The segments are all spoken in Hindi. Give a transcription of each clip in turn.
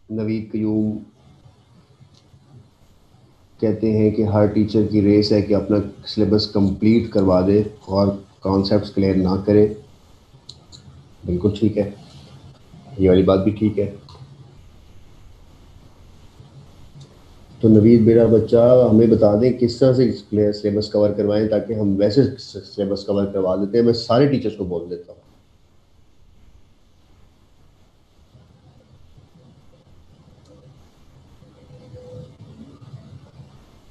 नवीद कयूम कहते हैं कि हर टीचर की रेस है कि अपना सिलेबस कंप्लीट करवा दे और कॉन्सेप्ट्स क्लियर ना करे। बिल्कुल ठीक है, ये वाली बात भी ठीक है। तो नवीद मेरा बच्चा हमें बता दें किस तरह से सिलेबस कवर करवाएं ताकि हम वैसे सिलेबस कवर करवा देते हैं। मैं सारे टीचर्स को बोल देता हूँ।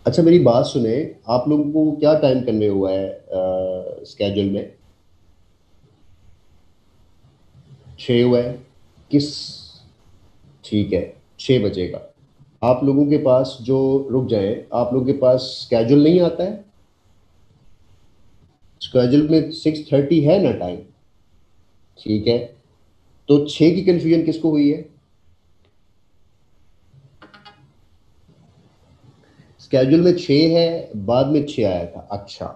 अच्छा मेरी बात सुने, आप लोगों को क्या टाइम कन्वे हुआ है स्केड्यूल में? 6 हुआ है। किस? ठीक है, 6 बजे का। आप लोगों के पास जो, रुक जाए, आप लोगों के पास स्केड्यूल नहीं आता है? स्केड्यूल में 6:30 है ना टाइम? ठीक है, तो 6 की कंफ्यूजन किसको हुई है? स्केड्यूल में 6 है, बाद में 6 आया था। अच्छा,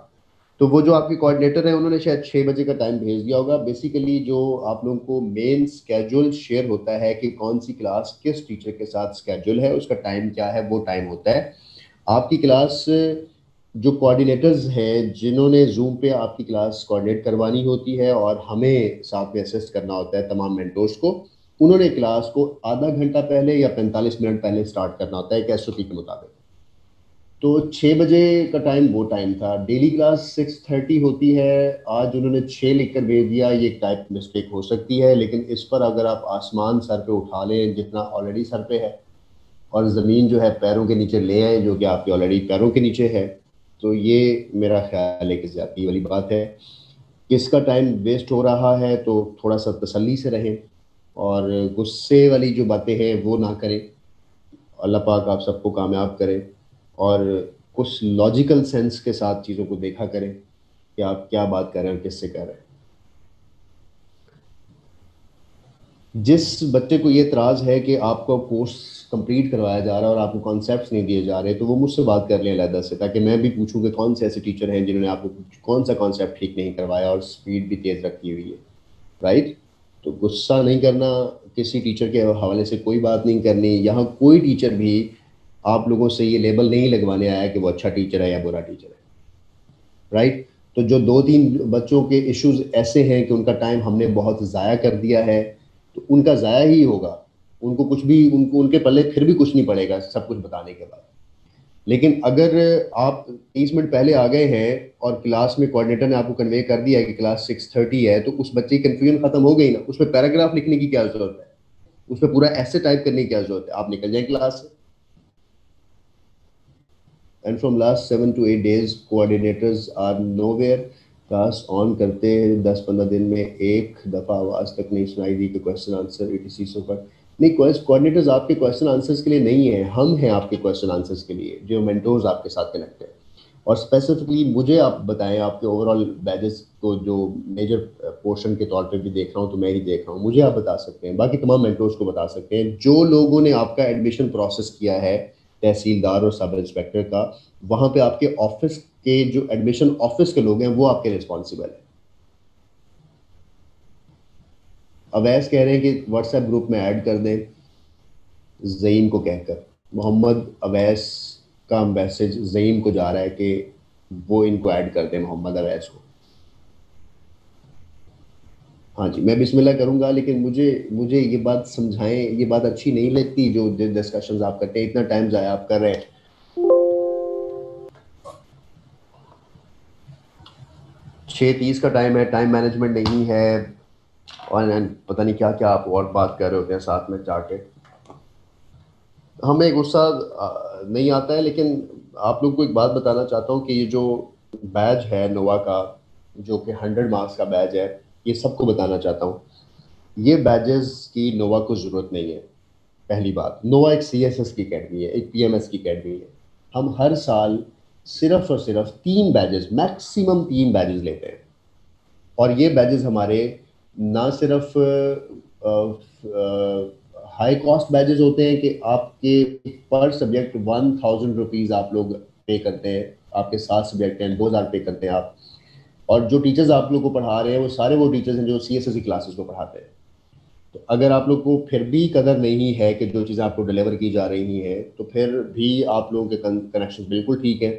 तो वो जो आपके कोऑर्डिनेटर हैं उन्होंने शायद 6 बजे का टाइम भेज दिया होगा। बेसिकली जो आप लोगों को मेन स्केड्यूल शेयर होता है कि कौन सी क्लास किस टीचर के साथ स्केड्यूल है, उसका टाइम क्या है, वो टाइम होता है। आपकी क्लास जो कोऑर्डिनेटर्स हैं जिन्होंने जूम पे आपकी क्लास कोऑर्डिनेट करवानी होती है और हमें साथ में असिस्ट करना होता है तमाम मेंटोर्स को, उन्होंने क्लास को आधा घंटा पहले या 45 मिनट पहले स्टार्ट करना होता है एक एसओपी के मुताबिक। तो 6 बजे का टाइम वो टाइम था। डेली क्लास 6:30 होती है। आज उन्होंने 6 लिख कर भेज दिया, ये एक टाइप मिस्टेक हो सकती है, लेकिन इस पर अगर आप आसमान सर पे उठा लें जितना ऑलरेडी सर पे है और ज़मीन जो है पैरों के नीचे ले आए जो कि आपके ऑलरेडी पैरों के नीचे है, तो ये मेरा ख्याल है कि ज़्यादती वाली बात है। किसका टाइम वेस्ट हो रहा है तो थोड़ा सा तसल्ली से रहें और गुस्से वाली जो बातें हैं वो ना करें। अल्लाह पाक आप सबको कामयाब करे और कुछ लॉजिकल सेंस के साथ चीज़ों को देखा करें कि आप क्या बात कर रहे हैं और किससे कर रहे हैं। जिस बच्चे को ये एतराज़ है कि आपको कोर्स कंप्लीट करवाया जा रहा है और आपको कॉन्सेप्ट्स नहीं दिए जा रहे, तो वो मुझसे बात कर लें अलहदा से, ताकि मैं भी पूछूं कि कौन से ऐसे टीचर हैं जिन्होंने आपको कौन सा कॉन्सेप्ट ठीक नहीं करवाया और स्पीड भी तेज़ रखी हुई है। राइट? तो गुस्सा नहीं करना, किसी टीचर के हवाले से कोई बात नहीं करनी। यहाँ कोई टीचर भी आप लोगों से ये लेबल नहीं लगवाने आया कि वो अच्छा टीचर है या बुरा टीचर है। राइट? तो जो 2-3 बच्चों के इश्यूज ऐसे हैं कि उनका टाइम हमने बहुत ज़ाया कर दिया है, तो उनका ज़ाया ही होगा। उनको कुछ भी, उनको उनके पल्ले फिर भी कुछ नहीं पड़ेगा सब कुछ बताने के बाद। लेकिन अगर आप 30 मिनट पहले आ गए हैं और क्लास में कोऑर्डिनेटर ने आपको कन्वे कर दिया है कि क्लास 6:30 है, तो उस बच्चे की कंफ्यूजन खत्म हो गई ना। उसमें पैराग्राफ लिखने की क्या जरूरत है, उसमें पूरा ऐसे टाइप करने की क्या जरूरत है? आप निकल जाए क्लास से। And from last 7 to 8 days coordinators are nowhere. Class on करते हैं 10-15 दिन में एक दफ़ा आवाज़ तक नहीं सुनाई दी कि क्वेश्चन आंसर इटीसी सो पर। नहीं, कोऑर्डिनेटर्स आपके क्वेश्चन आंसर्स के लिए नहीं है, हम हैं आपके क्वेश्चन आंसर्स के लिए जो मेंटोर्स आपके साथ कनेक्ट हैं। और स्पेसिफिकली मुझे आप बताएं, आपके ओवरऑल बैजेस को जो मेजर पोर्शन के तौर पे भी देख रहा हूँ तो मैं ही देख रहा हूँ, मुझे आप बता सकते हैं, बाकी तमाम मेंटोर्स को बता सकते हैं जो लोगों ने आपका एडमिशन प्रोसेस किया है, तहसीलदार और सब इंस्पेक्टर का। वहाँ पे आपके ऑफिस के जो एडमिशन ऑफिस के लोग हैं वो आपके रिस्पॉन्सिबल है। अवैस कह रहे हैं कि व्हाट्सएप ग्रुप में ऐड कर दें ज़ईम को कहकर। मोहम्मद अवैस का मैसेज ज़ईम को जा रहा है कि वो इनको ऐड कर दें, मोहम्मद अवैस को। हाँ जी, मैं बिस्मिल्लाह करूंगा, लेकिन मुझे मुझे ये बात समझाएं, ये बात अच्छी नहीं लगती जो डिस्कशंस आप करते हैं, इतना टाइम ज़ाया आप कर रहे हैं। 6:30 का टाइम है, टाइम मैनेजमेंट नहीं है और पता नहीं क्या क्या आप और बात कर रहे होते हैं साथ में जाके। हमें गुस्सा नहीं आता है, लेकिन आप लोग को एक बात बताना चाहता हूँ कि ये जो बैच है नोवा का, जो कि 100 मार्क्स का बैच है, ये सबको बताना चाहता हूँ, ये बैजेस की नोवा को ज़रूरत नहीं है। पहली बात, नोवा एक सीएसएस की अकेडमी है, एक पीएमएस की अकेडमी है। हम हर साल सिर्फ और सिर्फ 3 बैजेस, मैक्सिमम 3 बैजेस लेते हैं। और ये बैजेस हमारे ना सिर्फ हाई कॉस्ट बैजेस होते हैं कि आपके पर सब्जेक्ट 1000 रुपीज़ आप लोग पे करते हैं, आपके 7 सब्जेक्ट हैं, 2000 पे करते हैं आप। और जो टीचर्स आप लोग को पढ़ा रहे हैं वो सारे वो टीचर्स हैं जो सीएसएस की क्लासेस को पढ़ाते हैं। अगर आप लोग को फिर भी कदर नहीं है कि जो चीज़ें आपको डिलीवर की जा रही हैं, तो फिर भी आप लोगों के कनेक्शन बिल्कुल ठीक है।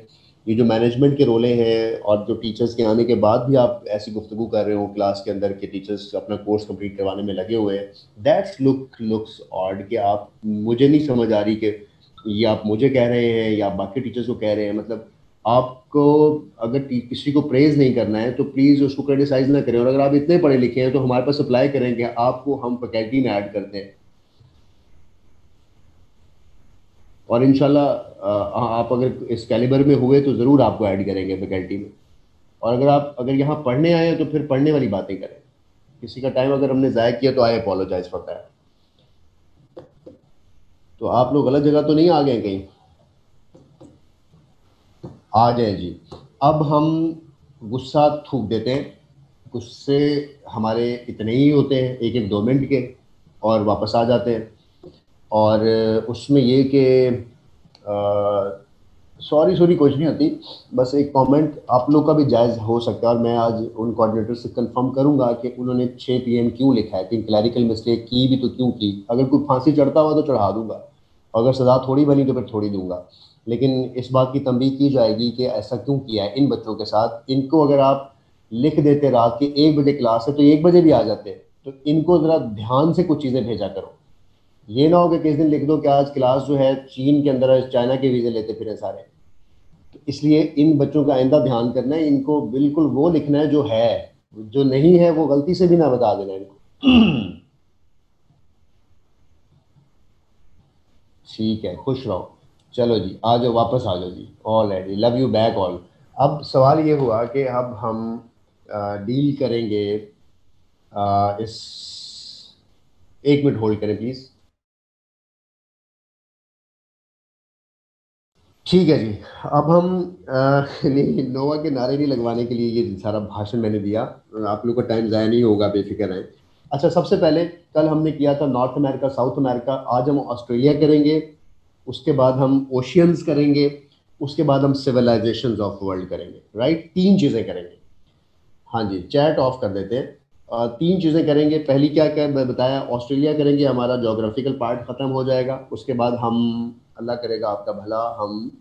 ये जो मैनेजमेंट के रोले हैं और जो टीचर्स के आने के बाद भी आप ऐसी गुफ्तगू कर रहे हो क्लास के अंदर कि टीचर्स अपना कोर्स कंप्लीट करवाने में लगे हुए हैं, दैट्स लुक्स ऑड। कि आप, मुझे नहीं समझ आ रही कि ये आप मुझे कह रहे हैं या बाकी टीचर्स को कह रहे हैं। मतलब आपको अगर किसी को प्रेज नहीं करना है तो प्लीज़ उसको क्रिटिसाइज ना करें। और अगर आप इतने पढ़े लिखे हैं तो हमारे पास अप्लाई करेंगे, आपको हम फैकल्टी में ऐड करते हैं और इंशाल्लाह आप अगर इस कैलिबर में हुए तो ज़रूर आपको ऐड करेंगे फैकल्टी में। और अगर यहाँ पढ़ने आए हैं तो फिर पढ़ने वाली बातें करें। किसी का टाइम अगर हमने ज़ाया किया तो आई अपोलोजाइज फॉर दैट। तो आप लोग गलत जगह तो नहीं आ गए कहीं? आ जाए जी। अब हम गुस्सा थूक देते हैं। गुस्से हमारे इतने ही होते हैं, एक एक 2 मिनट के, और वापस आ जाते हैं। और उसमें ये कि सॉरी सॉरी कुछ नहीं होती। बस एक कमेंट आप लोग का भी जायज़ हो सकता है, और मैं आज उन कोऑर्डिनेटर से कंफर्म करूंगा कि उन्होंने 6 PM क्यों लिखा है, कि क्लैरिकल मिस्टेक की भी तो क्यों की। अगर कोई फांसी चढ़ता हुआ तो चढ़ा दूंगा, अगर सज़ा थोड़ी बनी तो फिर थोड़ी दूंगा। लेकिन इस बात की तंबीह की जाएगी कि ऐसा क्यों किया है इन बच्चों के साथ। इनको अगर आप लिख देते रात के 1 बजे क्लास है तो 1 बजे भी आ जाते, तो इनको ज़रा ध्यान से कुछ चीज़ें भेजा करो। ये ना हो कि किस दिन लिख दो कि आज क्लास जो है चीन के अंदर है, चाइना के वीज़े लेते फिर सारे। तो इसलिए इन बच्चों का आइंदा ध्यान करना है, इनको बिल्कुल वो लिखना है जो है, जो नहीं है वो गलती से भी ना बता देना इनको। ठीक है, खुश रहो। चलो जी, आ जाओ, वापस आ जाओ जी। All ready, love you back all. अब सवाल ये हुआ कि अब हम डील करेंगे इस, 1 मिनट होल्ड करें प्लीज। ठीक है जी। अब हम नहीं, नोवा के नारे नहीं लगवाने के लिए ये सारा भाषण मैंने दिया। आप लोग का टाइम ज़ाया नहीं होगा, बेफिक्र रहें। अच्छा, सबसे पहले कल हमने किया था नॉर्थ अमेरिका साउथ अमेरिका, आज हम ऑस्ट्रेलिया करेंगे। उसके बाद हम ओशियंस करेंगे। उसके बाद हम सिविलाइजेशंस ऑफ वर्ल्ड करेंगे। राइट, 3 चीज़ें करेंगे। हाँ जी, चैट ऑफ कर देते हैं। 3 चीज़ें करेंगे। पहली क्या क्या बताया, ऑस्ट्रेलिया करेंगे, हमारा जोग्राफिकल पार्ट ख़त्म हो जाएगा। उसके बाद हम, अल्लाह करेगा आपका भला, हम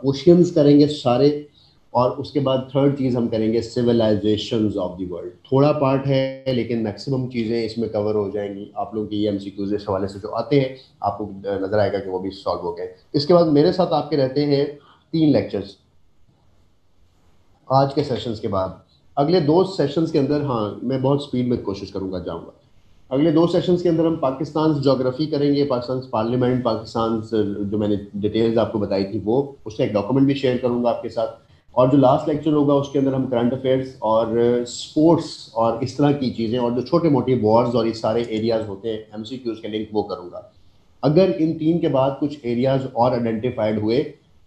ओशियंस करेंगे सारे। और उसके बाद थर्ड चीज़ हम करेंगे सिविलाइजेशंस ऑफ द वर्ल्ड। थोड़ा पार्ट है लेकिन मैक्सिमम चीज़ें इसमें कवर हो जाएंगी। आप लोगों के ये MCQs इस हवाले से जो आते हैं आपको नज़र आएगा कि वो भी सॉल्व हो गए। इसके बाद मेरे साथ आपके रहते हैं 3 लेक्चर्स आज के सेशंस के बाद। अगले 2 सेशंस के अंदर, हाँ मैं बहुत स्पीड में कोशिश करूंगा, जाऊंगा। अगले 2 सेशंस के अंदर हम पाकिस्तान ज्योग्राफी करेंगे, पाकिस्तान पार्लियामेंट, पाकिस्तान जो मैंने डिटेल्स आपको बताई थी वो, उसका एक डॉक्यूमेंट भी शेयर करूंगा आपके साथ। और जो लास्ट लेक्चर होगा उसके अंदर हम करंट अफेयर्स और स्पोर्ट्स और इस तरह की चीज़ें, और जो छोटे मोटे वॉर्स और ये सारे एरियाज होते हैं MCQs के लिंक, वो करूंगा। अगर इन 3 के बाद कुछ एरियाज और आइडेंटिफाइड हुए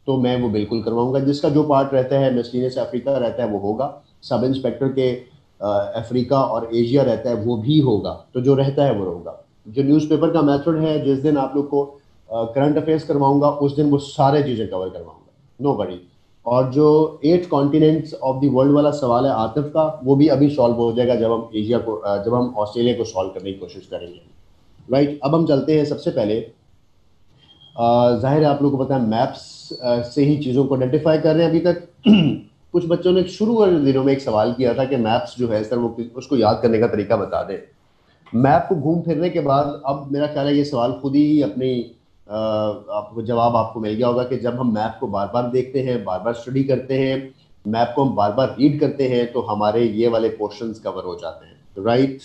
तो मैं वो बिल्कुल करवाऊंगा। जिसका जो पार्ट रहता है, मिसलिनियस अफ्रीका रहता है वो होगा, सब इंस्पेक्टर के अफ्रीका और एशिया रहता है वो भी होगा, तो जो रहता है वो होगा। जो न्यूज़पेपर का मेथड है, जिस दिन आप लोग को करंट अफेयर्स करवाऊंगा उस दिन वो सारे चीज़ें कवर करवाऊंगा, नो वरी। और जो 8 कॉन्टिनेंट्स ऑफ द वर्ल्ड वाला सवाल है आतिफ का, वो भी अभी सॉल्व हो जाएगा जब हम एशिया को जब हम ऑस्ट्रेलिया को सॉल्व करने की कोशिश करेंगे। राइट, अब हम चलते हैं। सबसे पहले जाहिर है आप लोगों को पता है, मैप्स से ही चीज़ों को आइडेंटिफाई कर रहे हैं अभी तक। कुछ बच्चों ने शुरू वाले दिनों में एक सवाल किया था कि मैप्स जो है सर वो उसको याद करने का तरीका बता दें। मैप को घूम फिरने के बाद अब मेरा ख्याल है ये सवाल खुद ही अपनी आपको जवाब आपको मिल गया होगा कि जब हम मैप को बार बार देखते हैं, बार बार स्टडी करते हैं, मैप को हम बार बार रीड करते हैं, तो हमारे ये वाले पोर्शंस कवर हो जाते हैं। राइट,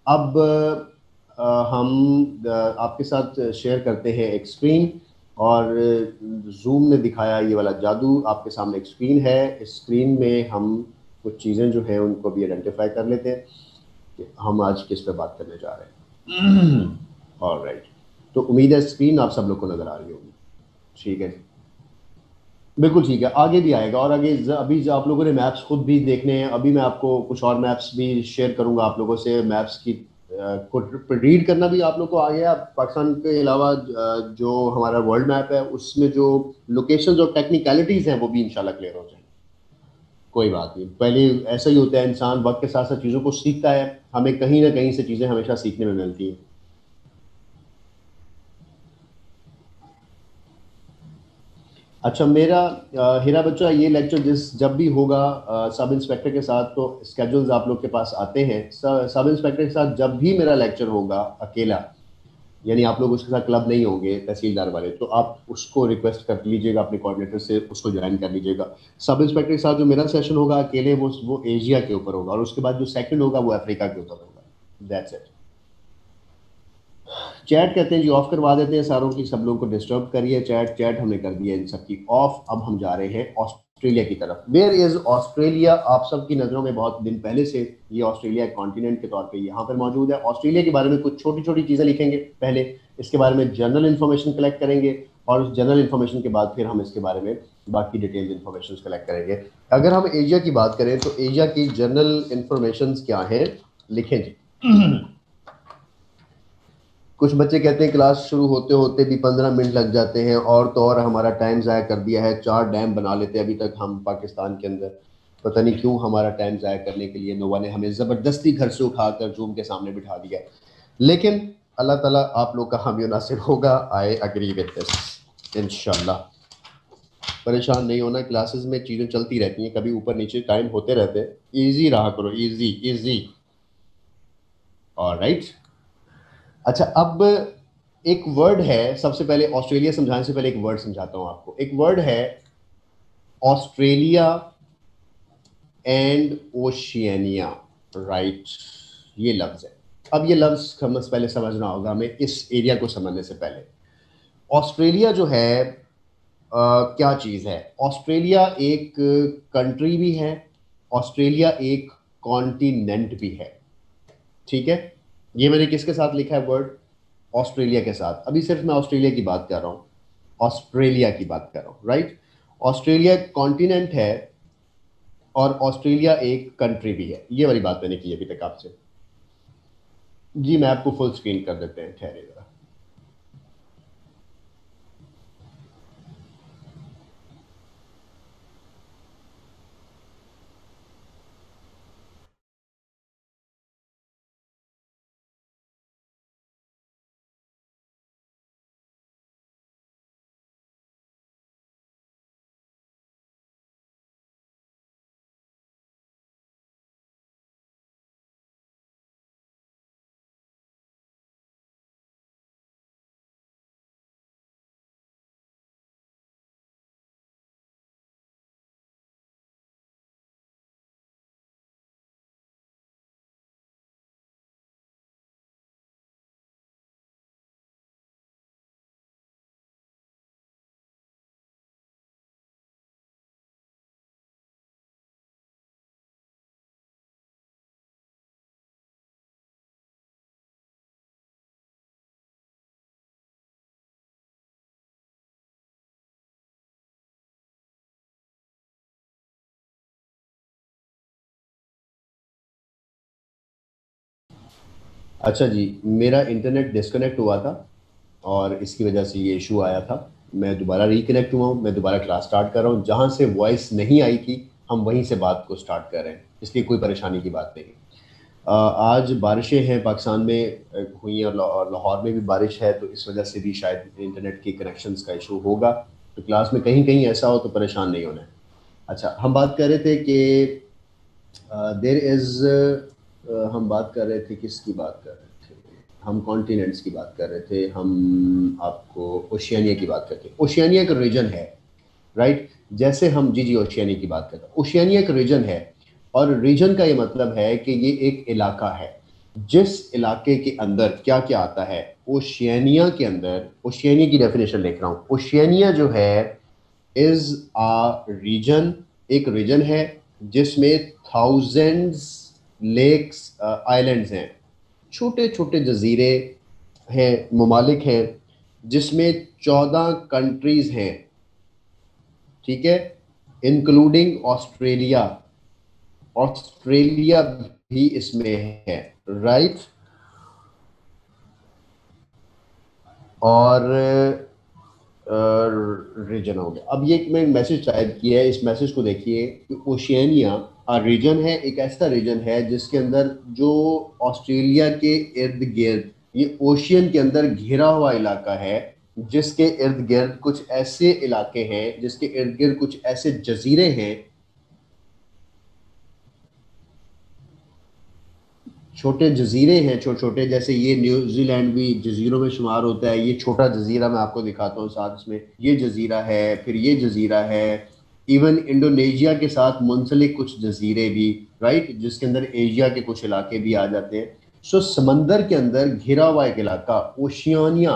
अब हम आपके साथ शेयर करते हैं एक स्क्रीन, और जूम ने दिखाया ये वाला जादू। आपके सामने एक स्क्रीन है, इस स्क्रीन में हम कुछ चीज़ें जो हैं उनको भी आइडेंटिफाई कर लेते हैं कि हम आज किस पे बात करने जा रहे हैं। ऑलराइट, तो उम्मीद है स्क्रीन आप सब लोग को नज़र आ रही होगी। ठीक है, बिल्कुल ठीक है, आगे भी आएगा। और आगे अभी जो आप लोगों ने मैप्स खुद भी देखने हैं, अभी मैं आपको कुछ और मैप्स भी शेयर करूंगा आप लोगों से। मैप्स की को रीड करना भी आप लोग को आ गया। पाकिस्तान के अलावा जो हमारा वर्ल्ड मैप है उसमें जो लोकेशंस और टेक्निकलिटीज़ हैं वो भी इंशाल्लाह क्लियर हो जाएंगे। कोई बात नहीं, पहले ऐसा ही होता है, इंसान वक्त के साथ साथ चीज़ों को सीखता है, हमें कहीं ना कहीं से चीज़ें हमेशा सीखने में मिलती हैं। अच्छा मेरा हीरा बच्चा, ये लेक्चर जब भी होगा सब इंस्पेक्टर के साथ, तो स्केड्यूल्स आप लोग के पास आते हैं। सब इंस्पेक्टर के साथ जब भी मेरा लेक्चर होगा अकेला, यानी आप लोग उसके साथ क्लब नहीं होंगे तहसीलदार वाले, तो आप उसको रिक्वेस्ट कर लीजिएगा अपने कोऑर्डिनेटर से, उसको ज्वाइन कर लीजिएगा। सब इंस्पेक्टर के साथ जो मेरा सेशन होगा अकेले, वो एशिया के ऊपर होगा, और उसके बाद जो सेकंड होगा वो अफ्रीका के ऊपर होगा। That's it. चैट कहते हैं जी ऑफ करवा देते हैं सारों की, सब लोगों को डिस्टर्ब करिए। चैट चैट हमने कर दिया इन सब की ऑफ। अब हम जा रहे हैं ऑस्ट्रेलिया की तरफ। Where is Australia? आप सबकी नज़रों में बहुत दिन पहले से ये ऑस्ट्रेलिया कॉन्टिनेंट के तौर पे यहाँ पर मौजूद है। ऑस्ट्रेलिया के बारे में कुछ छोटी छोटी चीज़ें लिखेंगे पहले, इसके बारे में जनरल इन्फॉर्मेशन कलेक्ट करेंगे, और उस जनरल इन्फॉर्मेशन के बाद फिर हम इसके बारे में बाकी डिटेल्ड इन्फॉर्मेशन कलेक्ट करेंगे। अगर हम एशिया की बात करें तो एशिया की जनरल इन्फॉर्मेशन क्या है, लिखें जी। कुछ बच्चे कहते हैं क्लास शुरू होते होते भी 15 मिनट लग जाते हैं, और तो और हमारा टाइम ज़ाया कर दिया है। 4 डैम बना लेते हैं अभी तक हम पाकिस्तान के अंदर, पता नहीं क्यों हमारा टाइम ज़ाया करने के लिए नोवा ने हमें ज़बरदस्ती घर से उठाकर जूम के सामने बिठा दिया। लेकिन अल्लाह ताला आप लोग का हामी नासिब होगा। आई अग्री विद दिस इंशाल्लाह। परेशान नहीं होना, क्लासेस में चीज़ें चलती रहती हैं, कभी ऊपर नीचे टाइम होते रहते हैं। ईजी रहा करो, ईजी ईजी। ऑलराइट। अच्छा अब एक वर्ड है, सबसे पहले ऑस्ट्रेलिया समझाने से पहले एक वर्ड समझाता हूं आपको। एक वर्ड है ऑस्ट्रेलिया एंड ओशियानिया, राइट? ये लफ्ज है। अब ये लफ्ज हमें पहले समझना होगा, हमें इस एरिया को समझने से पहले। ऑस्ट्रेलिया जो है क्या चीज़ है? ऑस्ट्रेलिया एक कंट्री भी है, ऑस्ट्रेलिया एक कॉन्टिनेंट भी है, ठीक है? ये मैंने किसके साथ लिखा है वर्ड? ऑस्ट्रेलिया के साथ। अभी सिर्फ मैं ऑस्ट्रेलिया की बात कर रहा हूँ, ऑस्ट्रेलिया की बात कर रहा हूँ, राइट? ऑस्ट्रेलिया एक कॉन्टिनेंट है और ऑस्ट्रेलिया एक कंट्री भी है। ये वाली बात मैंने की अभी तक आपसे। जी मैं आपको फुल स्क्रीन कर देते हैं, ठहरे जरा। अच्छा जी, मेरा इंटरनेट डिस्कनेक्ट हुआ था और इसकी वजह से ये इशू आया था। मैं दोबारा रिकनेक्ट हुआ हूँ, मैं दोबारा क्लास स्टार्ट कर रहा हूँ। जहाँ से वॉइस नहीं आई थी हम वहीं से बात को स्टार्ट कर रहे हैं, इसलिए कोई परेशानी की बात नहीं। आज बारिशें हैं पाकिस्तान में, हुई हैं, और लाहौर में भी बारिश है, तो इस वजह से भी शायद इंटरनेट के कनेक्शंस का इशू होगा। तो क्लास में कहीं कहीं ऐसा हो तो परेशान नहीं होना है। अच्छा हम बात कर रहे थे कि देर इज़, हम बात कर रहे थे, किसकी बात कर रहे थे? हम कॉन्टिनेंट्स की बात कर रहे थे, हम आपको ओशियानिया की बात करते हैं। ओशियानिया एक रीजन है, राइट? जैसे हम जी जी ओशियानिया की बात करते हैं, ओशियानिया एक रीजन है, और रीजन का ये मतलब है कि ये एक इलाका है जिस इलाके के अंदर क्या क्या आता है। ओशियानिया के अंदर, ओशियानिया की डेफिनेशन लिख रहा हूँ, ओशियानिया जो है इज आ रीजन, एक रीजन है जिसमें थाउजेंड्स लेक्स, आइलैंड्स हैं, छोटे छोटे जजीरे हैं, ममालिक हैं, जिसमें 14 कंट्रीज हैं, ठीक है, इंक्लूडिंग ऑस्ट्रेलिया। ऑस्ट्रेलिया भी इसमें है, राइट? और रीजन हो गया। अब ये मैं मैसेज टाइप किया है, इस मैसेज को देखिए कि ओशियानिया रीजन है, एक ऐसा रीजन है जिसके अंदर जो ऑस्ट्रेलिया के इर्द गिर्द, ये ओशियन के अंदर घिरा हुआ इलाका है, जिसके इर्द गिर्द कुछ ऐसे इलाके हैं, जिसके इर्द गिर्द कुछ ऐसे जजीरे हैं, छोटे जजीरे हैं, छोटे छोटे, जैसे ये न्यूजीलैंड भी जजीरों में शुमार होता है। ये छोटा जजीरा मैं आपको दिखाता हूँ साथ इसमें, ये जजीरा है, फिर ये जजीरा है, इवन इंडोनेशिया के साथ मुंसलिक कुछ जजीरे भी, राइट, जिसके अंदर एशिया के कुछ इलाके भी आ जाते हैं। सो समंदर के अंदर घिरा हुआ एक इलाका Oceania,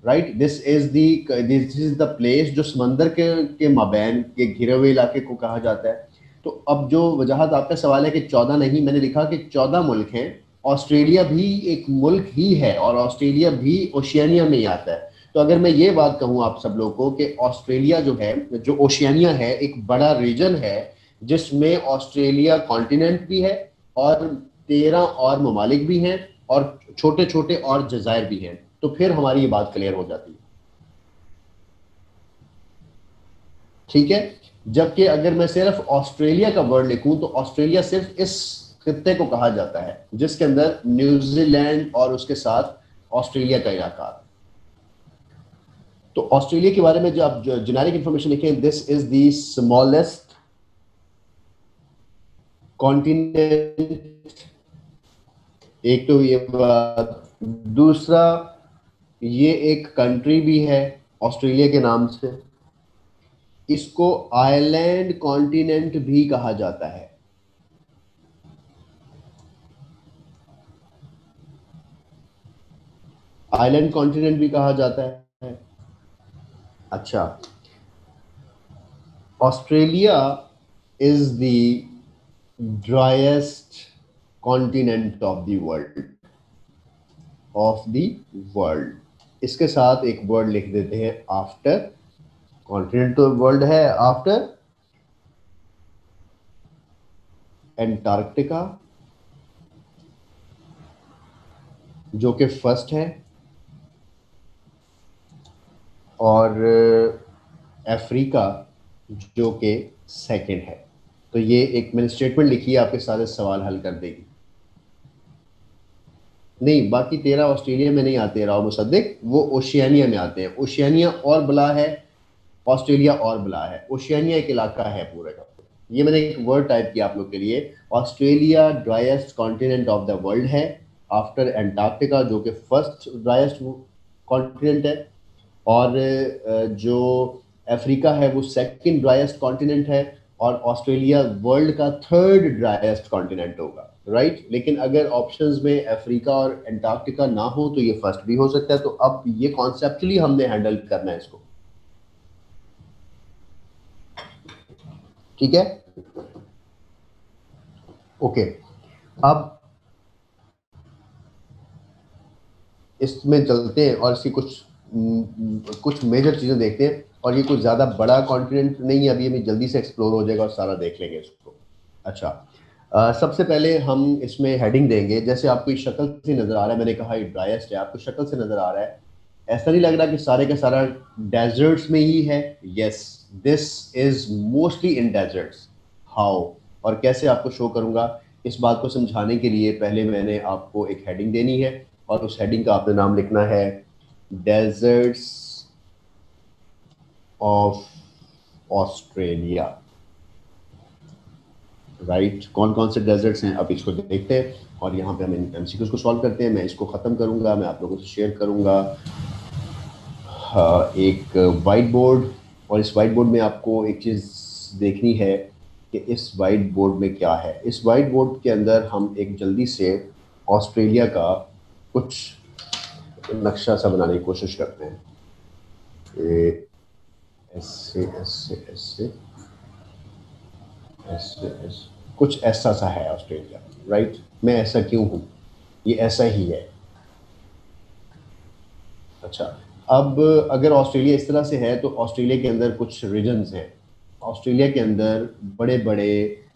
right, this is the place जो समंदर के माबैन के घिरे हुए इलाके को कहा जाता है। तो अब जो वजाहत आपका सवाल है कि 14 नहीं, मैंने लिखा कि 14 मुल्क हैं। ऑस्ट्रेलिया भी एक मुल्क ही है और ऑस्ट्रेलिया भी ओशियानिया में ही आता है। तो अगर मैं ये बात कहूँ आप सब लोगों को कि ऑस्ट्रेलिया जो है, जो ओशियानिया है, एक बड़ा रीजन है जिसमें ऑस्ट्रेलिया कॉन्टिनेंट भी है और 13 और ममालिक भी हैं और छोटे छोटे और जजायर भी हैं, तो फिर हमारी ये बात क्लियर हो जाती है। ठीक है, जबकि अगर मैं सिर्फ ऑस्ट्रेलिया का वर्ड लिखूं तो ऑस्ट्रेलिया सिर्फ इस खित्ते को कहा जाता है जिसके अंदर न्यूजीलैंड और उसके साथ ऑस्ट्रेलिया का इलाका। तो ऑस्ट्रेलिया के बारे में जो आप जेनेरिक इंफॉर्मेशन लिखें, this is the smallest continent. एक तो ये बात, दूसरा ये एक कंट्री भी है ऑस्ट्रेलिया के नाम से, इसको आइलैंड कॉन्टिनेंट भी कहा जाता है। आइलैंड कॉन्टिनेंट भी कहा जाता है। अच्छा, Australia is the driest continent of the world. इसके साथ एक वर्ड लिख देते हैं आफ्टर, कॉन्टिनेंट तो वर्ल्ड है, आफ्टर एंटार्क्टिका जो कि फर्स्ट है, और अफ्रीका जो कि सेकंड है। तो ये एक मैंने स्टेटमेंट लिखी है, आपके सारे सवाल हल कर देगी। नहीं, बाकी 13 ऑस्ट्रेलिया में नहीं आते राव मुसद्दिक, वो ओशियानिया में आते हैं। ओशियानिया और बला है, ऑस्ट्रेलिया और बला है। ओशियानिया एक इलाका है पूरे का। ये मैंने एक वर्ड टाइप किया आप लोग के लिए, Australia driest continent of the world है आफ्टर एंटार्क्टिका जो कि फर्स्ट ड्राइएस्ट कॉन्टिनेंट है, और जो अफ्रीका है वो सेकंड ड्राइएस्ट कॉन्टिनेंट है, और ऑस्ट्रेलिया वर्ल्ड का थर्ड ड्राइएस्ट कॉन्टिनेंट होगा, राइट। लेकिन अगर ऑप्शंस में अफ्रीका और एंटार्क्टिका ना हो तो ये फर्स्ट भी हो सकता है। तो अब ये कॉन्सेप्चुअली हमने हैंडल करना है इसको, ठीक है, ओके। अब इसमें चलते हैं और इसकी कुछ मेजर चीज़ें देखते हैं। और ये कुछ ज़्यादा बड़ा कॉन्टिनेंट नहीं है, अभी हमें जल्दी से एक्सप्लोर हो जाएगा और सारा देख लेंगे इसको। अच्छा, सबसे पहले हम इसमें हेडिंग देंगे, जैसे आपको इस शक्ल से नज़र आ रहा है, मैंने कहा ये ड्राइएस्ट है, आपको शक्ल से नज़र आ रहा है, ऐसा नहीं लग रहा कि सारे का सारा डेजर्ट्स में ही है। Yes, this is mostly in desserts. How और कैसे आपको शो करूंगा, इस बात को समझाने के लिए पहले मैंने आपको एक हेडिंग देनी है, और उस हेडिंग का आपने नाम लिखना है डेजर्ट्स ऑफ ऑस्ट्रेलिया, राइट। कौन कौन से डेजर्ट्स हैं अब इसको देखते हैं, और यहाँ पे हम इन एमसीक्यूज को सॉल्व करते हैं। मैं इसको ख़त्म करूँगा, मैं आप लोगों से शेयर करूँगा एक वाइट बोर्ड, और इस वाइट बोर्ड में आपको एक चीज़ देखनी है कि इस वाइट बोर्ड में क्या है। इस वाइट बोर्ड के अंदर हम एक जल्दी से ऑस्ट्रेलिया का कुछ नक्शा सा बनाने की कोशिश करते हैं। ऐसे ऐसे ऐसे ऐसे ऐसे कुछ ऐसा सा है ऑस्ट्रेलिया, राइट। मैं ऐसा क्यों हूँ, ये ऐसा ही है। अच्छा, अब अगर ऑस्ट्रेलिया इस तरह से है तो ऑस्ट्रेलिया के अंदर कुछ रीजन्स हैं। ऑस्ट्रेलिया के अंदर बड़े बड़े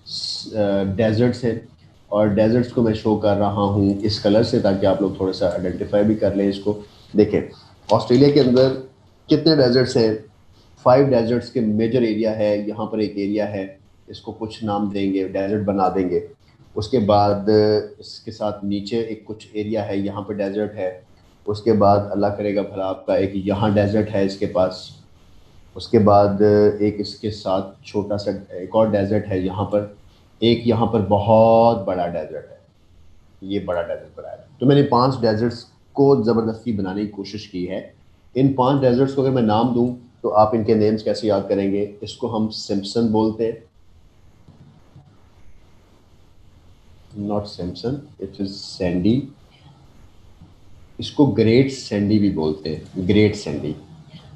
डेजर्ट्स हैं, और डेजर्ट्स को मैं शो कर रहा हूँ इस कलर से ताकि आप लोग थोड़ा सा आइडेंटिफाई भी कर लें इसको। देखें, ऑस्ट्रेलिया के अंदर कितने डेजर्ट्स हैं? 5 डेजर्ट्स के मेजर एरिया है, यहाँ पर एक एरिया है, इसको कुछ नाम देंगे, डेजर्ट बना देंगे। उसके बाद इसके साथ नीचे एक कुछ एरिया है, यहाँ पर डेजर्ट है। उसके बाद अल्लाह करेगा भला आपका एक यहाँ डेजर्ट है इसके पास। उसके बाद एक इसके साथ छोटा सा एक और डेजर्ट है यहाँ पर। एक यहाँ पर बहुत बड़ा डेजर्ट है, ये बड़ा डेजर्ट बनाया है। तो मैंने 5 डेजर्ट्स को ज़बरदस्ती बनाने की कोशिश की है। इन 5 डेजर्ट्स को अगर मैं नाम दूं तो आप इनके नेम्स कैसे याद करेंगे? इसको हम सिम्पसन बोलते हैं, not Simpson, it is Sandy. इसको ग्रेट सैंडी भी बोलते हैं, ग्रेट सैंडी।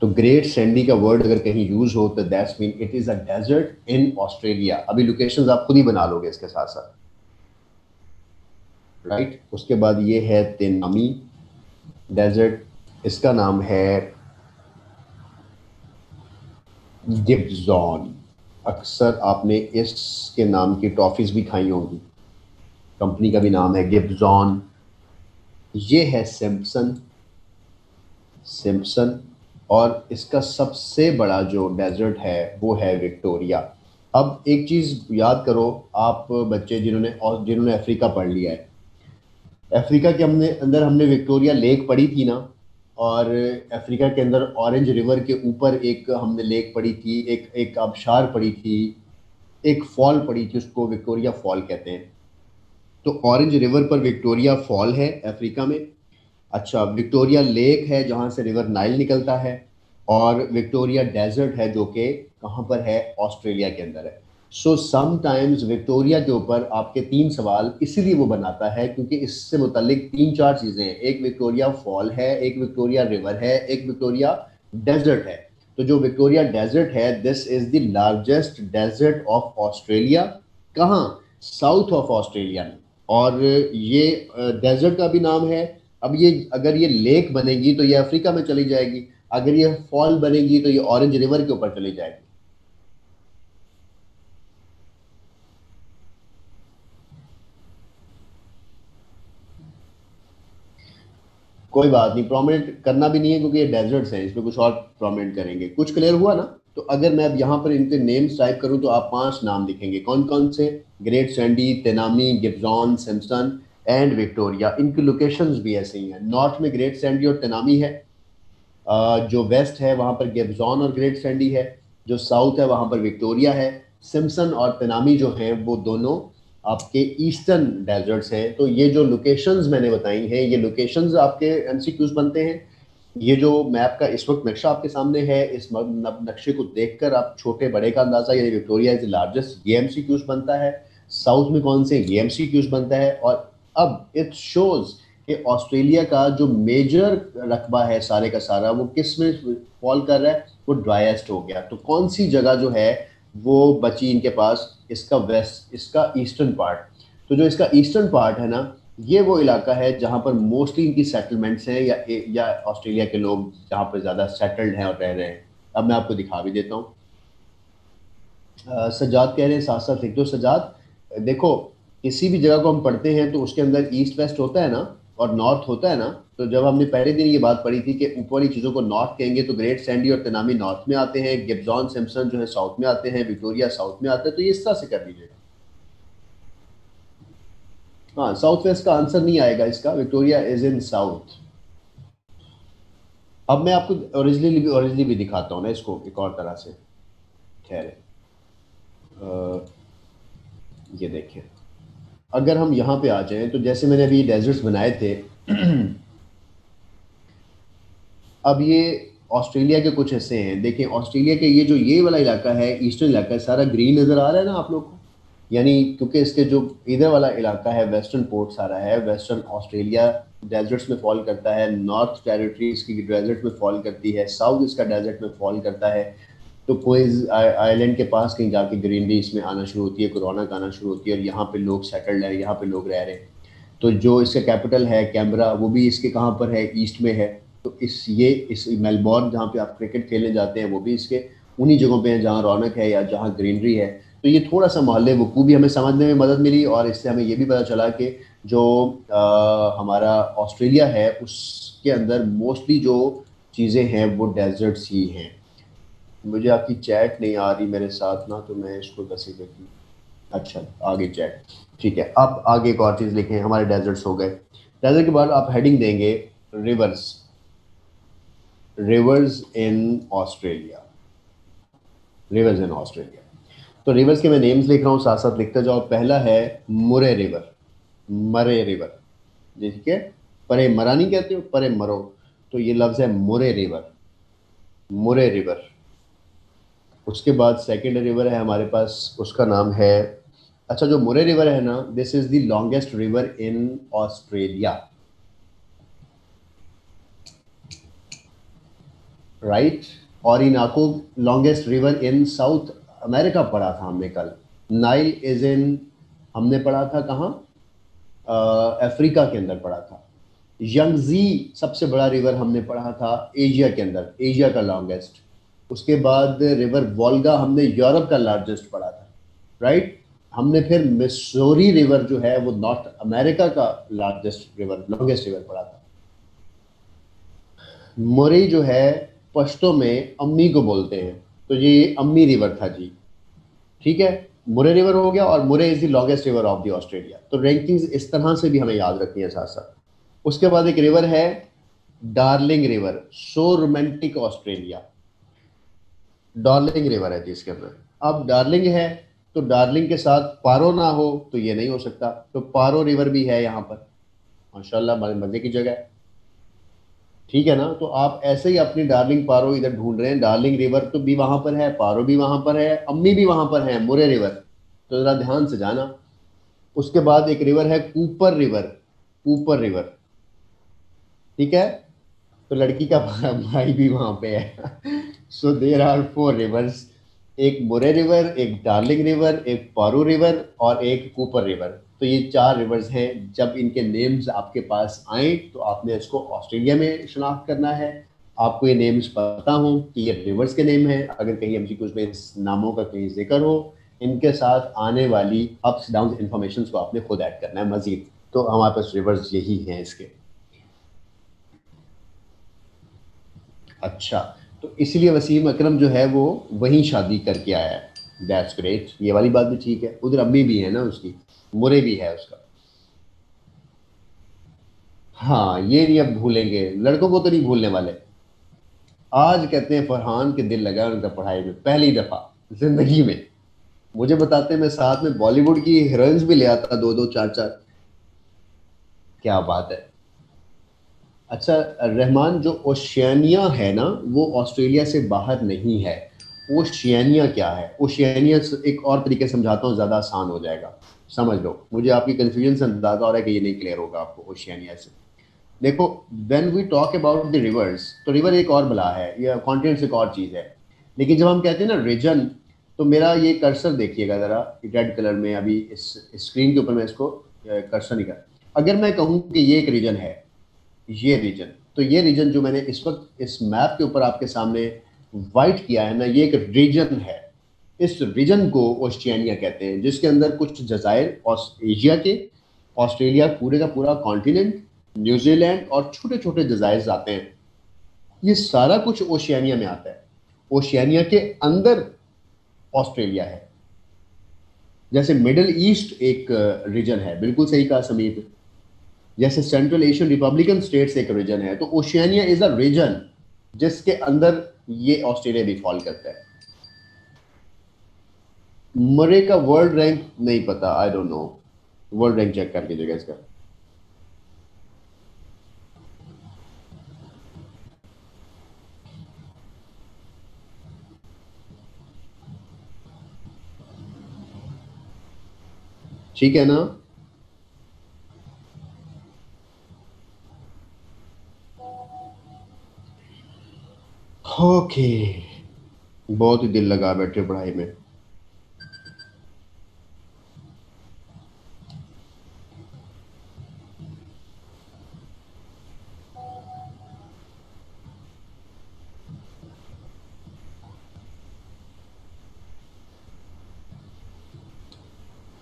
तो ग्रेट सैंडी का वर्ड अगर कहीं यूज हो तो that's mean it is a desert in Australia. अभी लोकेशंस आप खुद ही बना लोगे इसके साथ साथ, राइट। उसके बाद ये है तेनामी डेजर्ट, इसका नाम है गिब्जॉन। अक्सर आपने इसके नाम की टॉफीज भी खाई होंगी, कंपनी का भी नाम है गिब्जॉन। ये है सिम्पसन, सिम्पसन। और इसका सबसे बड़ा जो डेजर्ट है वो है विक्टोरिया। अब एक चीज़ याद करो आप बच्चे जिन्होंने अफ्रीका पढ़ लिया है, अफ्रीका के अंदर हमने विक्टोरिया लेक पढ़ी थी ना, और अफ्रीका के अंदर ऑरेंज रिवर के ऊपर एक हमने लेक पढ़ी थी, एक एक आबशार पढ़ी थी, एक फॉल पढ़ी थी, उसको विक्टोरिया फॉल कहते हैं। तो ऑरेंज रिवर पर विक्टोरिया फॉल है अफ्रीका में। अच्छा, विक्टोरिया लेक है जहाँ से रिवर नाइल निकलता है, और विक्टोरिया डेजर्ट है जो कि कहाँ पर है? ऑस्ट्रेलिया के अंदर है। सो समटाइम्स विक्टोरिया के ऊपर आपके 3 सवाल इसीलिए वो बनाता है क्योंकि इससे मुतल्लिक 3-4 चीज़ें हैं। एक विक्टोरिया फॉल है, एक विक्टोरिया रिवर है, एक विक्टोरिया डेजर्ट है। तो जो विक्टोरिया डेजर्ट है, this is the largest desert of Australia. कहाँ? साउथ ऑफ ऑस्ट्रेलिया में। और ये डेजर्ट का भी नाम है। अब ये अगर ये लेक बनेगी तो ये अफ्रीका में चली जाएगी, अगर ये फॉल बनेगी तो ये ऑरेंज रिवर के ऊपर चली जाएगी। कोई बात नहीं, प्रोमिनेंट करना भी नहीं है क्योंकि ये डेजर्ट्स हैं, इसमें कुछ और प्रोमिनेंट करेंगे। कुछ क्लियर हुआ ना? तो अगर मैं अब यहाँ पर इनके नेम्स टाइप करूँ तो आप 5 नाम लिखेंगे। कौन कौन से? Great Sandy, Tanami, Gibson, Simpson and Victoria. इनकी लोकेशंस भी ऐसे ही हैं। नॉर्थ में ग्रेट सैंडी और तेनामी है, जो वेस्ट है वहाँ पर गिब्जॉन और ग्रेट सैंडी है, जो साउथ है वहाँ पर विक्टोरिया है। सिम्पसन और तेनामी जो हैं वो दोनों आपके ईस्टर्न डेजर्ट्स हैं। तो ये जो लोकेशंस मैंने बताई हैं, ये लोकेशंस आपके एमसीक्यूज बनते हैं। ये जो मैप का इस वक्त नक्शा आपके सामने है, इस नक्शे को देखकर आप छोटे बड़े का अंदाजा, यानी विक्टोरिया इज लार्जेस्ट, ये एमसीक्यूज बनता है। साउथ में कौन से? ये एमसीक्यूज बनता है। और अब इट शोज कि ऑस्ट्रेलिया का जो मेजर रकबा है सारे का सारा, वो किस में फॉल कर रहा है? वो ड्राइएस्ट हो गया। तो कौन सी जगह जो है वो बची इनके पास? इसका वेस्ट, इसका ईस्टर्न पार्ट। तो जो इसका ईस्टर्न पार्ट है ना, ये वो इलाका है जहाँ पर मोस्टली इनकी सेटलमेंट्स हैं, या ऑस्ट्रेलिया के लोग जहाँ पर ज़्यादा सेटल्ड हैं और रह रहे हैं। अब मैं आपको दिखा भी देता हूँ। सजाद कह रहे हैं साथ साथ लिख दो। सजाद देखो, किसी भी जगह को हम पढ़ते हैं तो उसके अंदर ईस्ट वेस्ट होता है ना, और नॉर्थ होता है ना। तो जब हमने पहले दिन ये बात पढ़ी थी कि ऊपर वाली चीज़ों को नॉर्थ कहेंगे, तो ग्रेट सैंडी और तेनामी नॉर्थ में आते हैं, गिब्जॉन सिम्पसन जो है साउथ में आते हैं, विक्टोरिया साउथ में आता है। तो ये इस तरह से कर लीजिएगा। हाँ, साउथ वेस्ट का आंसर नहीं आएगा इसका, विक्टोरिया इज इन साउथ। अब मैं आपको ओरिजिनली भी दिखाता हूँ ना इसको एक और तरह से। खैर, ये देखिए, अगर हम यहाँ पे आ जाएं तो जैसे मैंने अभी डेजर्ट्स बनाए थे अब ये ऑस्ट्रेलिया के कुछ हिस्से हैं। देखें, ऑस्ट्रेलिया के ये वाला इलाका है, ईस्टर्न इलाका है, सारा ग्रीन नज़र आ रहा है ना आप लोग को? यानी क्योंकि इसके जो इधर वाला इलाका है, वेस्टर्न पोर्ट सारा है, वेस्टर्न ऑस्ट्रेलिया डेजर्ट्स में फॉल करता है, नॉर्थ टेरिटरी इसकी डेजर्ट में फॉल करती है, साउथ इसका डेजर्ट में फॉल करता है। तो क्वींस आइलैंड के पास कहीं जाके ग्रीनरी इसमें आना शुरू होती है, कोरोना का आना शुरू होती है, और यहाँ पे लोग सेटल्ड है, यहाँ पे लोग रह रहे हैं। तो जो इसका कैपिटल है कैमरा, वो भी इसके कहाँ पर है? ईस्ट में है। तो इस मेलबॉर्न जहाँ पे आप क्रिकेट खेलने जाते हैं, वो भी इसके उन्हीं जगहों पे है जहाँ रौनक है या जहाँ ग्रीनरी है। तो ये थोड़ा सा मोहल्ले वकूँ भी हमें समझने में मदद मिली, और इससे हमें ये भी पता चला कि जो हमारा ऑस्ट्रेलिया है उसके अंदर मोस्टली जो चीज़ें हैं वो डेजर्ट्स ही हैं। मुझे आपकी चैट नहीं आ रही मेरे साथ ना, तो मैं इसको 10 ही देखूँ। अच्छा, आगे चैट, ठीक है। अब आगे एक और चीज़ लिखें, हमारे डेजर्ट्स हो गए। डेजर्ट के बाद आप हेडिंग देंगे reverse, reverse in Australia, reverse in Australia. तो रिवर्स के मैं नेम्स लिख रहा हूँ, साथ साथ लिखते जाओ। पहला है मुरे रिवर, मरे रिवर, ठीक है। परे मरा नहीं कहते हो, परे मरो, तो ये लफ्ज़ है मुरे रिवर, मुरे रिवर। उसके बाद सेकेंड रिवर है हमारे पास, उसका नाम है, अच्छा जो मुरे रिवर है ना, this is the longest river in Australia, right. और इनाको longest river in South America पढ़ा था हमने कल। नाइल इज इन, हमने पढ़ा था कहाँ, अफ्रीका के अंदर पढ़ा था। यंगजी सबसे बड़ा रिवर हमने पढ़ा था एशिया के अंदर, एशिया का लॉन्गेस्ट। उसके बाद रिवर वोल्गा हमने यूरोप का लार्जेस्ट पढ़ा था, राइट। हमने फिर मिसौरी रिवर जो है वो नॉर्थ अमेरिका का लार्जेस्ट रिवर, लॉन्गेस्ट रिवर पढ़ा था। मुरई जो है पश्तो में अम्मी को बोलते हैं, तो ये अम्मी रिवर था जी, ठीक है। मुरे रिवर हो गया, और मुरे is the longest river of the Australia. तो रैंकिंग्स इस तरह से भी हमें याद रखनी है साथ साथ। उसके बाद एक रिवर है darling river, so romantic Australia, darling river है जी इसके अंदर। अब डार्लिंग है, तो डार्लिंग के साथ पारो ना हो तो ये नहीं हो सकता, तो पारो रिवर भी है यहाँ पर, माशाल्लाह, बड़े मजे की जगह है, ठीक है ना। तो आप ऐसे ही अपनी डार्लिंग पारो इधर ढूंढ रहे हैं, डार्लिंग रिवर तो भी वहां पर है, पारो भी वहां पर है, अम्मी भी वहां पर है, मुरे रिवर, तो जरा ध्यान से जाना। उसके बाद एक रिवर है कूपर रिवर, कूपर रिवर, ठीक है। तो लड़की का भाई भी वहां पे है। सो देर आर 4 रिवर्स, एक मुरे रिवर, एक डार्लिंग रिवर, एक पारू रिवर, और एक कूपर रिवर। तो ये 4 रिवर्स हैं। जब इनके नेम्स आपके पास आए तो आपने इसको ऑस्ट्रेलिया में शनाख्त करना है। आपको ये नेम्स पता हो कि ये रिवर्स के नेम हैं, अगर कहीं एमसीक्यूज में इस नामों का कहीं जिक्र हो, इनके साथ आने वाली अप्स डाउन इन्फॉर्मेशन को आपने खुद ऐड करना है मजीद। तो हमारे पास रिवर्स यही हैं इसके। अच्छा, तो इसलिए वसीम अकरम जो है वो वहीं शादी करके आया है, दैट्स ग्रेट, ये वाली बात भी ठीक है। उधर अम्मी भी है ना उसकी, मुरे भी है उसका। हाँ, ये नहीं अब भूलेंगे, लड़कों को तो नहीं भूलने वाले। आज कहते हैं फरहान के दिल लगा उनका पढ़ाई में, पहली दफा जिंदगी में। मुझे बताते मैं साथ में बॉलीवुड की हीरोइंस भी ले आता, दो दो चार चार, क्या बात है। अच्छा, रहमान, जो ओशियानिया है ना, वो ऑस्ट्रेलिया से बाहर नहीं है। ओशियानिया क्या है, ओशियानिया एक और तरीके से समझाता हूँ, ज़्यादा आसान हो जाएगा, समझ लो। मुझे आपकी कन्फ्यूजन से अंदाजा हो रहा है कि ये नहीं क्लियर होगा आपको ओशियानिया से। देखो, when we talk about the rivers, तो रिवर एक और बला है, या कॉन्टिनेंट्स एक और चीज़ है। लेकिन जब हम कहते हैं ना रीजन, तो मेरा ये कर्सर देखिएगा ज़रा, रेड कलर में अभी इस स्क्रीन के ऊपर मैं इसको कर्सर नहीं कर, अगर मैं कहूँ कि ये एक रीजन है, ये रीजन, तो ये रीजन जो मैंने इस वक्त इस मैप के ऊपर आपके सामने वाइट किया है ना, ये एक रीजन है। इस रीजन को ओशियानिया कहते हैं, जिसके अंदर कुछ जजायर एशिया के, ऑस्ट्रेलिया पूरे का पूरा कॉन्टिनेंट, न्यूजीलैंड और छोटे छोटे जजायर आते हैं। ये सारा कुछ ओशियानिया में आता है। ओशियानिया के अंदर ऑस्ट्रेलिया है। जैसे मिडिल ईस्ट एक रीजन है, बिल्कुल सही कहा समीप। जैसे सेंट्रल एशियन रिपब्लिकन स्टेट्स एक रीजन है, तो ओशियानिया इज अ रीजन जिसके अंदर ये ऑस्ट्रेलिया भी फॉल करता है। मरे का वर्ल्ड रैंक नहीं पता, I don't know, world rank check कर लीजिएगा इसका। ठीक है ना। ओके, बहुत ही दिल लगा बैठे पढ़ाई में।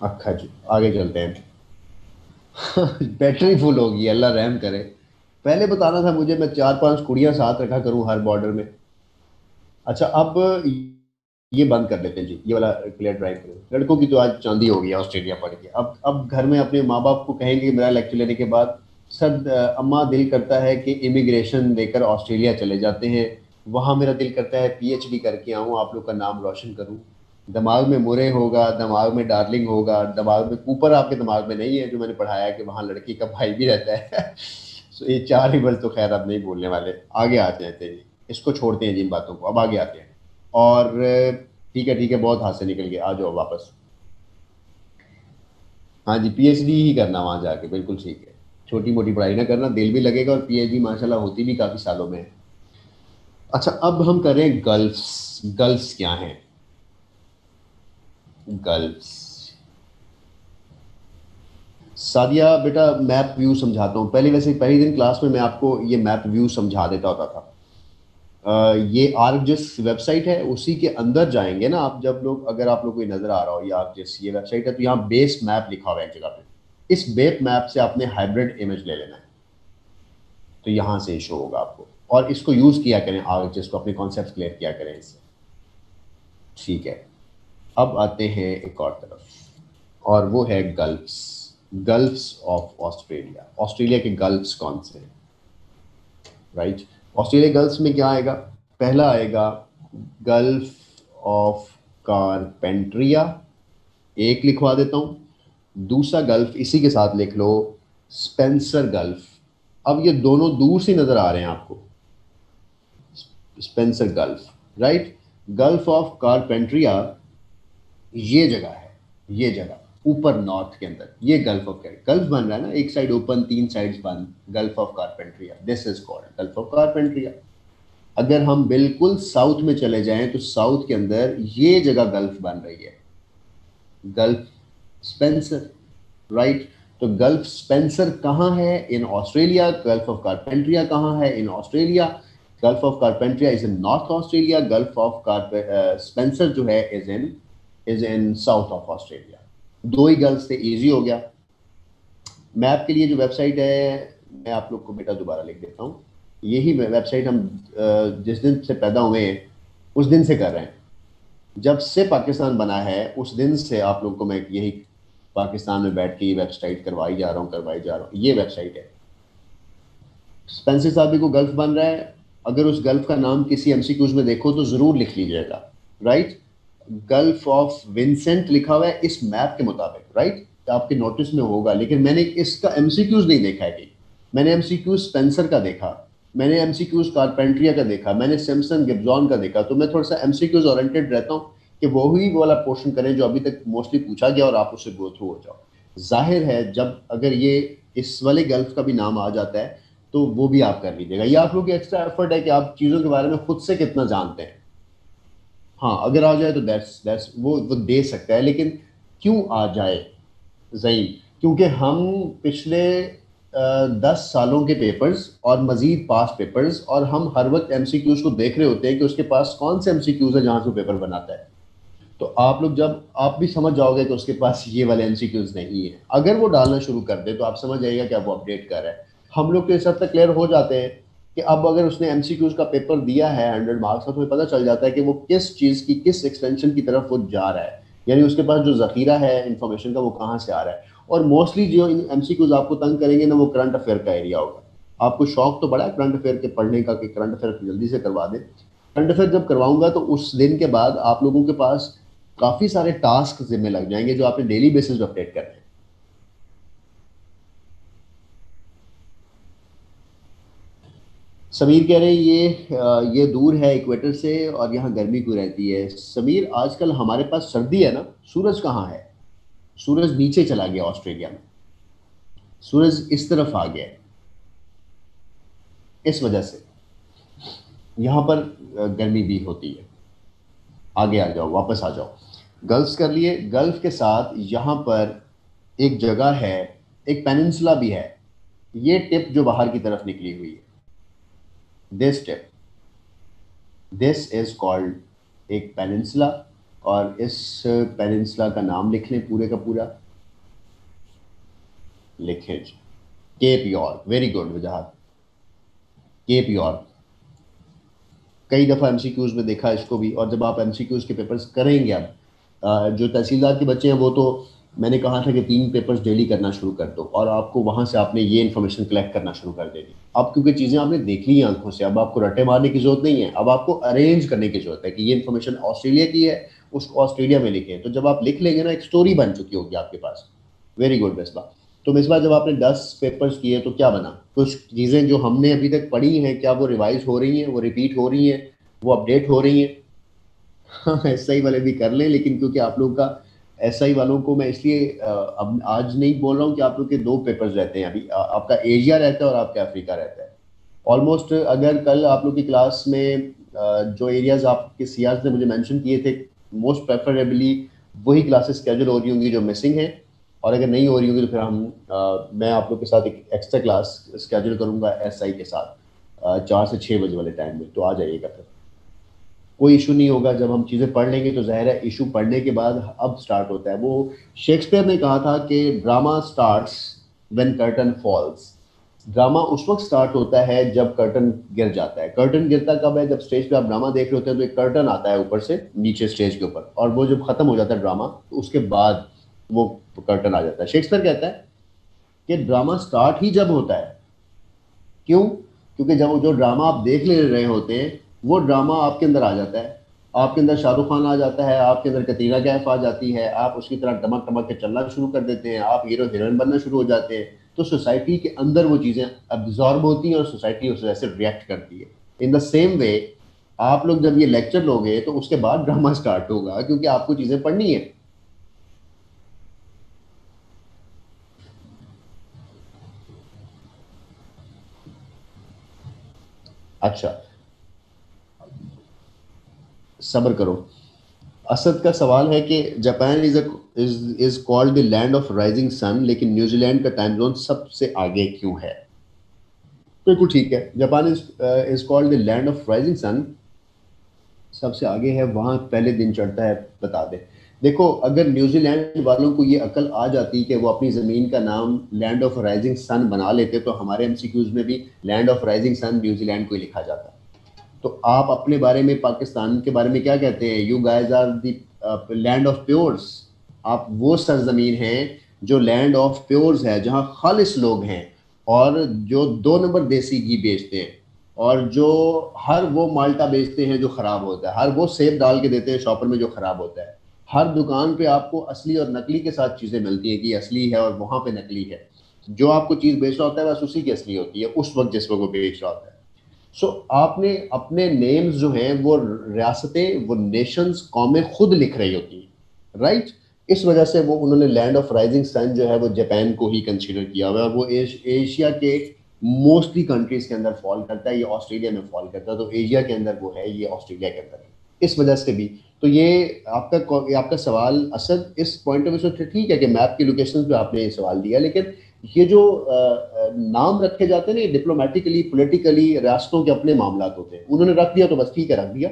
अच्छा जी, आगे चलते हैं। बैटरी फुल होगी, अल्लाह रहम करे। पहले बताना था मुझे, मैं 4-5 कुड़ियां साथ रखा करूं हर बॉर्डर में। अच्छा, अब ये बंद कर लेते हैं जी, ये वाला क्लियर ड्राइव करें। लड़कों की तो आज चांदी हो गई है ऑस्ट्रेलिया पढ़ के। अब घर में अपने माँ बाप को कहेंगे मेरा लेक्चर लेने के बाद, सर अम्मा दिल करता है कि इमिग्रेशन लेकर ऑस्ट्रेलिया चले जाते हैं, वहाँ मेरा दिल करता है पीएचडी करके आऊँ, आप लोग का नाम रोशन करूँ। दिमाग में मुरे होगा, दिमाग में डार्लिंग होगा, दिमाग में कूपर आपके दिमाग में नहीं है जो मैंने पढ़ाया है कि वहाँ लड़की का भाई भी रहता है। सो ये चार रिवर्स तो खैर अब नहीं बोलने वाले, आगे आते हैं जी, इसको छोड़ते हैं जिन बातों को, अब आगे आते हैं। और ठीक है ठीक है, बहुत हाथ से निकल गया, आ जाओ वापस। हाँ जी, पीएचडी ही करना वहाँ जाके, बिल्कुल ठीक है। छोटी मोटी पढ़ाई ना करना, दिल भी लगेगा, और पीएचडी माशाल्लाह होती भी काफ़ी सालों में है। अच्छा, अब हम करें गल्फ्स। गल्फ्स क्या हैं? गल्फ्स, सादिया बेटा मैप व्यू समझाता हूँ पहले। वैसे पहले दिन क्लास में मैं आपको ये मैप व्यू समझा देता होता था। ये आर्कजिस वेबसाइट है, उसी के अंदर जाएंगे ना आप, जब लोग, अगर आप लोग को ये नजर आ रहा हो ये आर्कजिस ये वेबसाइट है, तो यहाँ बेस मैप लिखा हुआ है एक जगह पे। इस बेस मैप से आपने हाइब्रिड इमेज ले लेना है, तो यहाँ से शो होगा आपको। और इसको यूज किया करें, आर्कजिस को, अपने कॉन्सेप्ट क्लियर किया करें इससे। ठीक है, अब आते हैं एक और तरफ, और वो है gulfs. Gulfs of Australia. Australia के गल्फ्स कौन से हैं? राइट, ऑस्ट्रेलिया गल्फ्स में क्या आएगा? पहला आएगा गल्फ ऑफ कारपेंट्रिया, एक लिखवा देता हूं। दूसरा गल्फ इसी के साथ लिख लो, स्पेंसर गल्फ। अब ये दोनों दूर से नजर आ रहे हैं आपको, Spencer gulf, right. Gulf of Carpentaria ये जगह है, ये जगह ऊपर नॉर्थ के अंदर, ये गल्फ ऑफ गल्फ बन रहा है ना, एक साइड ओपन तीन साइड्स बंद, gulf of Carpentaria, this is called gulf of Carpentaria. अगर हम बिल्कुल साउथ में चले जाएं तो साउथ के अंदर ये जगह गल्फ बन रही है, गल्फ स्पेंसर, राइट। तो गल्फ स्पेंसर कहाँ है? In Australia. Gulf of Carpentaria कहाँ है? In Australia. Gulf of Carpentaria is in north Australia, gulf of Spencer जो है is in south of Australia. दो ही गल्फ थे, इजी हो गया। मैप के लिए जो वेबसाइट है, मैं आप लोग को बेटा दोबारा लिख देता हूँ। यही वेबसाइट हम जिस दिन से पैदा हुए हैं उस दिन से कर रहे हैं, जब से पाकिस्तान बना है उस दिन से आप लोग को मैं यही पाकिस्तान में बैठ के ये वेबसाइट करवाई जा रहा हूँ। ये वेबसाइट है। स्पेंसर साहब को गल्फ बन रहा है, अगर उस गल्फ का नाम किसी एमसीक्यूज में देखो तो जरूर लिख लीजिएगा, राइट। गल्फ ऑफ विंसेंट लिखा हुआ है इस मैप के मुताबिक, राइट। आपके नोटिस में होगा, लेकिन मैंने इसका एमसीक्यूज नहीं देखा है कि मैंने एमसीक्यूज स्पेंसर का देखा, मैंने एमसीक्यूज कारपेंट्रिया का देखा, मैंने सैमसन गिब्जॉन का देखा। तो मैं थोड़ा सा एमसीक्यूज ओरिएंटेड रहता हूँ कि वही वाला पोर्शन करें जो अभी तक मोस्टली पूछा गया, और आप उससे गो थ्रू हो जाओ। जाहिर है जब अगर ये इस वाले गल्फ का भी नाम आ जाता है तो वो भी आप कर लीजिएगा। ये आप लोग की एक्स्ट्रा एफर्ट है कि आप चीज़ों के बारे में खुद से कितना जानते हैं। हाँ, अगर आ जाए तो दैट्स वो दे सकता है, लेकिन क्यों आ जाए सही? क्योंकि हम पिछले 10 सालों के पेपर्स और मजीद पास पेपर्स, और हम हर वक्त एमसीक्यूज को देख रहे होते हैं कि उसके पास कौन से एमसीक्यूज है जहां से पेपर बनाता है। तो आप लोग जब आप भी समझ जाओगे कि उसके पास ये वाले एमसीक्यूज नहीं है, अगर वो डालना शुरू कर दे तो आप समझ जाइएगा कि आप वो अपडेट कर रहे हैं। हम लोग तो इस हद तक क्लियर हो जाते हैं कि अब अगर उसने एमसीक्यूज का पेपर दिया है 100 मार्क्स का, तो हमें पता चल जाता है कि वो किस चीज़ की, किस एक्सटेंशन की तरफ वो जा रहा है, यानी उसके पास जो जखीरा है इंफॉर्मेशन का वो कहाँ से आ रहा है। और मोस्टली जो एमसीक्यूज आपको तंग करेंगे ना, वो करंट अफेयर का एरिया होगा। आपको शौक तो बड़ा है करंट अफेयर के पढ़ने का कि करंट अफेयर जल्दी से करवा दें। करंट अफेयर जब करवाऊंगा तो उस दिन के बाद आप लोगों के पास काफी सारे टास्क जिम्मे लग जाएंगे जो आपने डेली बेसिस पे अपडेट करने हैं। समीर कह रहे हैं ये दूर है इक्वेटर से और यहाँ गर्मी क्यों रहती है? समीर, आजकल हमारे पास सर्दी है ना, सूरज कहाँ है? सूरज नीचे चला गया ऑस्ट्रेलिया में, सूरज इस तरफ आ गया है, इस वजह से यहाँ पर गर्मी भी होती है। आगे आ जाओ, वापस आ जाओ। गल्फ कर लिए, गल्फ के साथ यहाँ पर एक जगह है, एक पेनिनसुला भी है, ये टिप जो बाहर की तरफ निकली हुई है, this tip, this is called एक पेनिनसुला। और इस पेनिनसुला का नाम लिख लें पूरे का पूरा, लिखें जी, केप यॉर्क। वेरी गुड वजाहत, केप यॉर्क, कई दफ़ा एमसीक्यूज में देखा इसको भी। और जब आप एमसीक्यूज के पेपर्स करेंगे, अब जो तहसीलदार के बच्चे हैं वो तो मैंने कहा था कि 3 पेपर्स डेली करना शुरू कर दो, और आपको वहाँ से आपने ये इन्फॉर्मेशन कलेक्ट करना शुरू कर देनी। अब क्योंकि चीज़ें आपने देख ली हैं आंखों से, अब आपको रट्टे मारने की जरूरत नहीं है, अब आपको अरेंज करने की जरूरत है कि ये इन्फॉर्मेशन ऑस्ट्रेलिया की है, उसको ऑस्ट्रेलिया में लिखें। तो जब आप लिख लेंगे ना, एक स्टोरी बन चुकी होगी आपके पास। Very good Misbah. तो मिसबा, जब आपने 10 पेपर्स किए तो क्या बना? कुछ चीज़ें जो हमने अभी तक पढ़ी हैं, क्या वो रिवाइज हो रही हैं, वो रिपीट हो रही हैं, वो अपडेट हो रही हैं? हाँ, एसआई वाले भी कर लें, लेकिन क्योंकि आप लोगों का एसआई वालों को मैं इसलिए अब आज नहीं बोल रहा हूँ कि आप लोग के 2 पेपर्स रहते हैं अभी, आपका एशिया रहता है और आपका अफ्रीका रहता है। ऑलमोस्ट अगर कल आप लोग की क्लास में जो एरियाज आपके सियाज ने मुझे मेंशन किए थे, मोस्ट प्रेफरेबली वही क्लासेस स्केड्यूल हो रही होंगी जो मिसिंग हैं। और अगर नहीं हो रही होंगी तो फिर मैं आप लोग के साथ एक एक्स्ट्रा क्लास स्केड्यूल करूंगा एसआई के साथ, 4 से 6 बजे वाले टाइम में, तो आ जाइएगा फिर। कोई इशू नहीं होगा। जब हम चीज़ें पढ़ लेंगे तो ज़ाहिर है इशू पढ़ने के बाद अब स्टार्ट होता है। वो शेक्सपियर ने कहा था कि drama starts when curtain falls. Drama उस वक्त स्टार्ट होता है जब कर्टन गिर जाता है। कर्टन गिरता कब है? जब स्टेज पे आप ड्रामा देख रहे होते हैं तो एक कर्टन आता है ऊपर से नीचे स्टेज के ऊपर, और वो जब खत्म हो जाता है ड्रामा तो उसके बाद वो कर्टन आ जाता है। शेक्सपियर कहता है कि ड्रामा स्टार्ट ही जब होता है। क्यों? क्योंकि जब वो जो ड्रामा आप देख ले रहे होते हैं वो ड्रामा आपके अंदर आ जाता है। आपके अंदर शाहरुख खान आ जाता है, आपके अंदर कतरीना कैफ आ जाती है, आप उसकी तरह टमक टमक के चलना शुरू कर देते हैं, आप हीरो हीरोइन बनना शुरू हो जाते हैं। तो सोसाइटी के अंदर वो चीज़ें अब्जॉर्ब होती हैं और सोसाइटी उस वजह से रिएक्ट करती है। इन द सेम वे आप लोग जब ये लेक्चर लोगे तो उसके बाद ड्रामा स्टार्ट होगा, क्योंकि आपको चीज़ें पढ़नी है। अच्छा, सब्र करो। असद का सवाल है कि Japan is called the land of rising sun, लेकिन न्यूजीलैंड का टाइम जोन सबसे आगे क्यों है? बिल्कुल ठीक है, Japan is called the land of rising sun, सबसे आगे है, वहां पहले दिन चढ़ता है। बता दे। देखो, अगर न्यूजीलैंड वालों को ये अकल आ जाती कि वो अपनी ज़मीन का नाम लैंड ऑफ राइजिंग सन बना लेते तो हमारे एमसीक्यूज में भी land of rising sun New Zealand को ही लिखा जाता। तो आप अपने बारे में, पाकिस्तान के बारे में क्या कहते हैं? You guys are the land of pures. आप वो सरजमीन हैं जो लैंड ऑफ प्योर्स है, जहाँ खालिस लोग हैं, और जो 2 नंबर देसी घी बेचते हैं, और जो हर वो माल्टा बेचते हैं जो ख़राब होता है, हर वो सेब डाल के देते हैं शॉपर में जो ख़राब होता है। हर दुकान पे आपको असली और नकली के साथ चीज़ें मिलती हैं कि असली है और वहाँ पे नकली है। जो आपको चीज़ बेच रहा होता है बस उसी की असली होती है उस वक्त जिस वक्त वो बेच रहा होता है। सो आपने अपने नेम्स जो हैं वो रियासतें, वो नेशंस, कौमें खुद लिख रही होती हैं, राइट? इस वजह से वो उन्होंने लैंड ऑफ राइजिंग सन जो है वो जापान को ही कंसीडर किया हुआ है, और वो एशिया के मोस्टली कंट्रीज के अंदर फॉल करता है। ये ऑस्ट्रेलिया में फॉल करता है, तो एशिया के अंदर वो है, ये ऑस्ट्रेलिया के अंदर है। इस वजह से भी तो ये आपका सवाल असद इस पॉइंट ऑफ व्यू से ठीक है कि मैप की लोकेशन पे आपने ये सवाल दिया, लेकिन ये जो नाम रखे जाते हैं ना, डिप्लोमेटिकली पॉलिटिकली रियासतों के अपने मामला होते हैं, उन्होंने रख दिया तो बस ठीक है, रख दिया।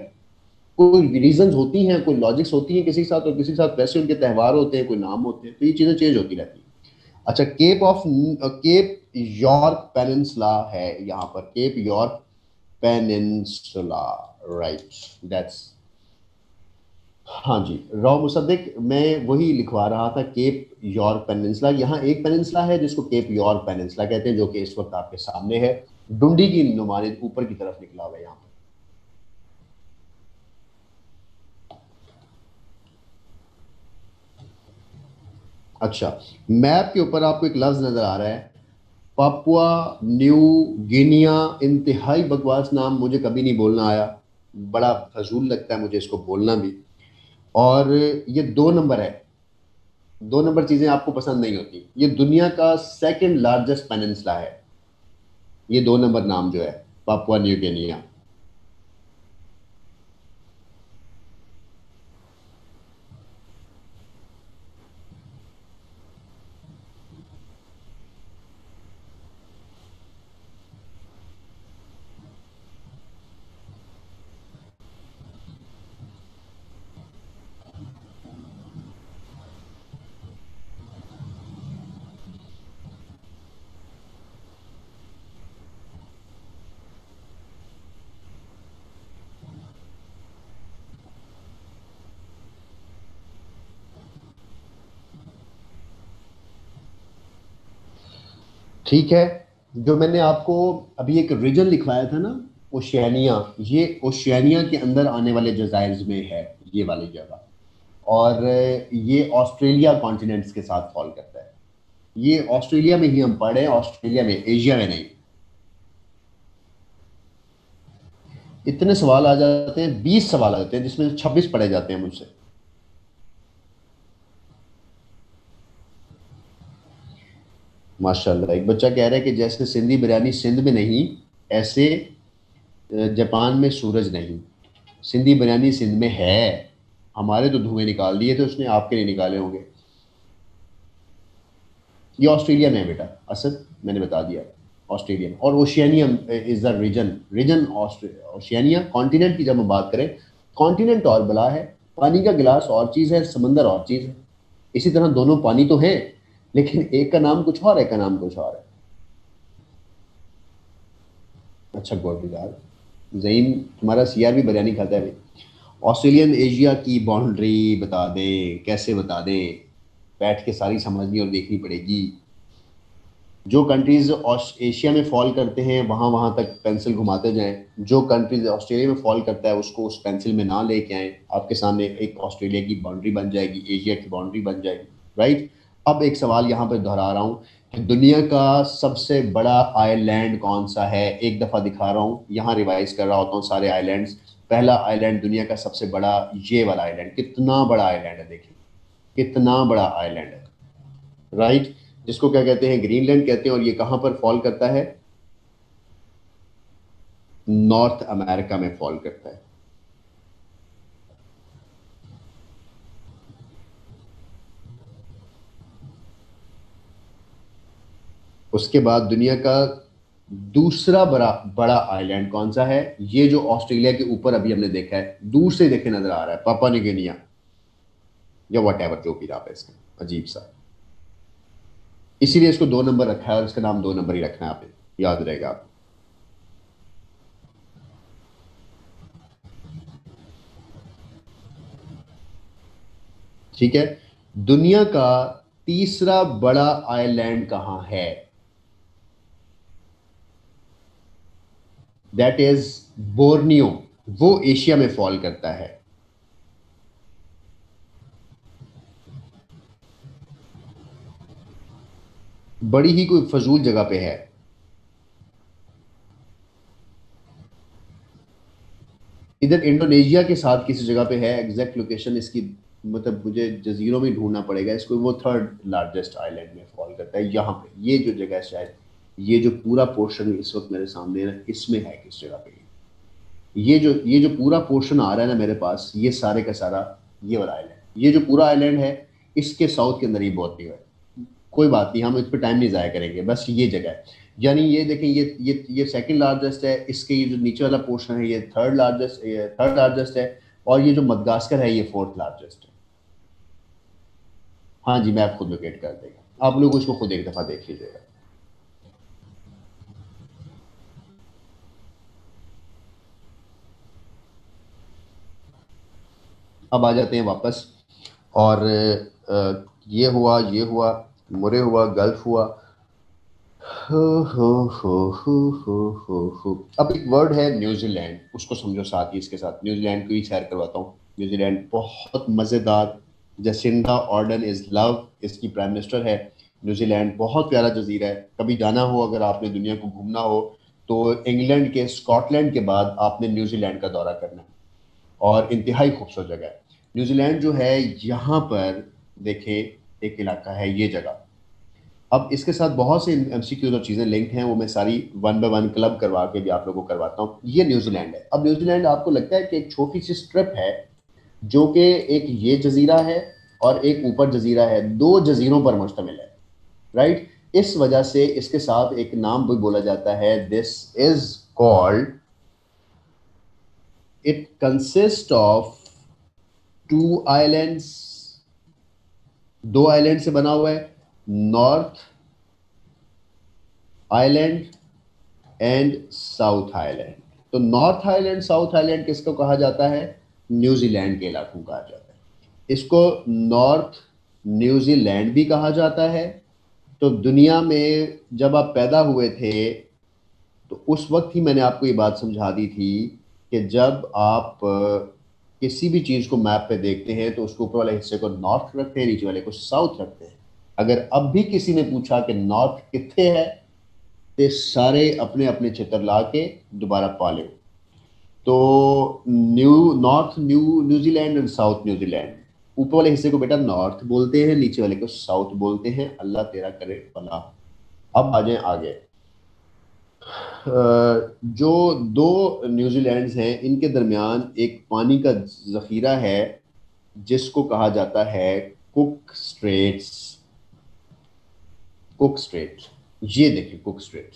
कोई रीजंस होती हैं, कोई लॉजिक्स होती हैं किसी के साथ, और किसी के साथ वैसे उनके त्यौहार होते हैं, कोई नाम होते हैं, तो ये चीज़ें चेंज होती रहती हैं। अच्छा, केप यॉर्क पेनिनसुला है यहाँ पर, cap York peninsula, right? That's, हाँ जी, रॉ मुसद्दिक, मैं वही लिखवा रहा था, केप यॉर्क पेनिनसुला। यहाँ एक पेनिनसुला है जिसको केप यॉर्क पेनिनसुला कहते हैं, जो कि इस वक्त आपके सामने है, डुंडी की नुमानित ऊपर की तरफ निकला हुआ है यहाँ पर। अच्छा, मैप के ऊपर आपको एक लफ्ज नजर आ रहा है, पापुआ न्यू गिनिया। इंतहाई बकवास नाम, मुझे कभी नहीं बोलना आया, बड़ा फजूल लगता है मुझे इसको बोलना भी। और ये 2 नंबर है। 2 नंबर चीजें आपको पसंद नहीं होती। ये दुनिया का सेकंड लार्जेस्ट पेनिनसुला है, ये 2 नंबर नाम जो है, पापुआ न्यू गिनिया। ठीक है। जो मैंने आपको अभी एक रीजन लिखवाया था ना, ओशियानिया, ये ओशियानिया के अंदर आने वाले जजायर्स में है ये वाली जगह। और ये ऑस्ट्रेलिया कॉन्टिनेंट्स के साथ फॉल करता है। ये ऑस्ट्रेलिया में ही हम पढ़े हैं, ऑस्ट्रेलिया में, एशिया में नहीं। इतने सवाल आ जाते हैं, 20 सवाल आ जाते हैं, जिसमें से 26 पढ़े जाते हैं मुझसे। माशाल्लाह। एक बच्चा कह रहा है कि जैसे सिंधी बिरयानी सिंध में नहीं, ऐसे जापान में सूरज नहीं। सिंधी बिरयानी सिंध में है। हमारे तो धुएं निकाल दिए थे उसने, आपके नहीं निकाले होंगे। ये ऑस्ट्रेलिया में है बेटा, असद मैंने बता दिया। ऑस्ट्रेलिया में, और Oceania is the region. Region Oceania. Continent की जब हम बात करें, कॉन्टिनेंट और बला है, पानी का गिलास और चीज़ है, समंदर और चीज़ है। इसी तरह दोनों पानी तो हैं, लेकिन एक का नाम कुछ और है, एक का नाम कुछ और है। अच्छा गोडगार, जहीन तुम्हारा सीआर भी बिरयानी खाता है भाई। ऑस्ट्रेलियन एशिया की बाउंड्री बता दें, कैसे बता दें? बैठ के सारी समझनी और देखनी पड़ेगी। जो कंट्रीज एशिया में फॉल करते हैं वहां वहां तक पेंसिल घुमाते जाएं। जो कंट्रीज ऑस्ट्रेलिया में फॉल करता है उसको उस पेंसिल में ना लेके आए। आपके सामने एक ऑस्ट्रेलिया की बाउंड्री बन जाएगी, एशिया की बाउंड्री बन जाएगी। राइट। अब एक सवाल यहाँ पर दोहरा रहा हूँ कि दुनिया का सबसे बड़ा आइलैंड कौन सा है? एक दफ़ा दिखा रहा हूँ, यहाँ रिवाइज कर रहा होता हूँ सारे आइलैंड्स। पहला आइलैंड दुनिया का सबसे बड़ा, ये वाला आइलैंड। कितना बड़ा आइलैंड है देखिए, कितना बड़ा आइलैंड है। राइट। जिसको क्या कहते हैं? ग्रीनलैंड कहते हैं। और ये कहां पर फॉल करता है? नॉर्थ अमेरिका में फॉल करता है। उसके बाद दुनिया का दूसरा बड़ा बड़ा आइलैंड कौन सा है? ये जो ऑस्ट्रेलिया के ऊपर अभी हमने देखा है, दूर से देखे नजर आ रहा है, पापा न्यूगिनिया या वट एवर, जो भी नाम है इसका, अजीब सा। इसीलिए इसको 2 नंबर रखा है, और इसका नाम 2 नंबर ही रखना है, आप याद रहेगा आप। ठीक है। दुनिया का तीसरा बड़ा आइलैंड कहां है? That is Borneo. वो एशिया में फॉल करता है। बड़ी ही कोई फजूल जगह पे है। इधर इंडोनेशिया के साथ किसी जगह पे है, एग्जैक्ट लोकेशन इसकी मतलब मुझे जजीरों में ढूंढना पड़ेगा इसको। वो थर्ड लार्जेस्ट आइलैंड में फॉल करता है। यहाँ पे ये जो जगह है शायद, ये जो पूरा पोर्शन इस वक्त मेरे सामने है ना, इसमें है किस जगह पे? ये जो पूरा पोर्शन आ रहा है ना मेरे पास, ये सारे का सारा ये वाला आइलैंड, ये जो पूरा आइलैंड है, इसके साउथ के अंदर ही बहुत नहीं है। कोई बात नहीं, हम इस पर टाइम नहीं ज़ाया करेंगे, बस ये जगह है। यानी ये देखें, ये सेकंड लार्जेस्ट है, इसके ये जो नीचे वाला पोर्शन है ये थर्ड लार्जेस्ट है। और ये जो मदगास्कर है ये फोर्थ लार्जेस्ट है। हाँ जी, मैप खुद लोकेट कर देगा, आप लोग उसको खुद एक दफ़ा देख लीजिएगा। अब आ जाते हैं वापस। और ये हुआ मुरे हुआ, गल्फ हुआ। हो। अब एक वर्ड है न्यूजीलैंड, उसको समझो साथ ही इसके साथ। न्यूजीलैंड को ही सैर करवाता हूँ। न्यूजीलैंड बहुत मज़ेदार। जसिंडा ऑर्डन इज लव इसकी प्राइम मिनिस्टर है। न्यूजीलैंड बहुत प्यारा जजीरा है। कभी जाना हो, अगर आपने दुनिया को घूमना हो, तो इंग्लैंड के, स्कॉटलैंड के बाद आपने न्यूजीलैंड का दौरा करना है। और इंतहाई खूबसूरत जगह है न्यूजीलैंड जो है। यहाँ पर देखे, एक इलाका है ये जगह। अब इसके साथ बहुत से एमसीक्यूज और चीज़ें लिंक्ड हैं, वो मैं सारी वन बाय वन क्लब करवा के भी आप लोगों को करवाता हूँ। ये न्यूजीलैंड है। अब न्यूजीलैंड आपको लगता है कि एक छोटी सी स्ट्रिप है, जो कि एक ये जजीरा है और एक ऊपर जजीरा है, दो जजीरों पर मुश्तमिल है। राइट। इस वजह से इसके साथ एक नाम भी बोला जाता है, this is called, it consist of two islands. दो आइलैंड से बना हुआ है, north island and south island. तो नॉर्थ आइलैंड, साउथ आइलैंड किसको कहा जाता है? न्यूजीलैंड के इलाकों कहा जाता है। इसको नॉर्थ न्यूजीलैंड भी कहा जाता है, तो दुनिया में जब आप पैदा हुए थे तो उस वक्त ही मैंने आपको ये बात समझा दी थी कि जब आप किसी भी चीज़ को मैप पे देखते हैं तो उसके ऊपर वाले हिस्से को नॉर्थ रखते हैं, नीचे वाले को साउथ रखते हैं। अगर अब भी किसी ने पूछा कि नॉर्थ कितने है, तो सारे अपने अपने चित्र ला के दोबारा पा लो। तो नॉर्थ न्यूजीलैंड और साउथ न्यूजीलैंड, ऊपर वाले हिस्से को बेटा नॉर्थ बोलते हैं, नीचे वाले को साउथ बोलते हैं। अल्लाह तेरा करे भला। अब आ जाए आगे। जो दो न्यूजीलैंड्स हैं इनके दरमियान एक पानी का जखीरा है जिसको कहा जाता है कुक स्ट्रेट्स। कुक स्ट्रेट, ये देखें कुक स्ट्रेट,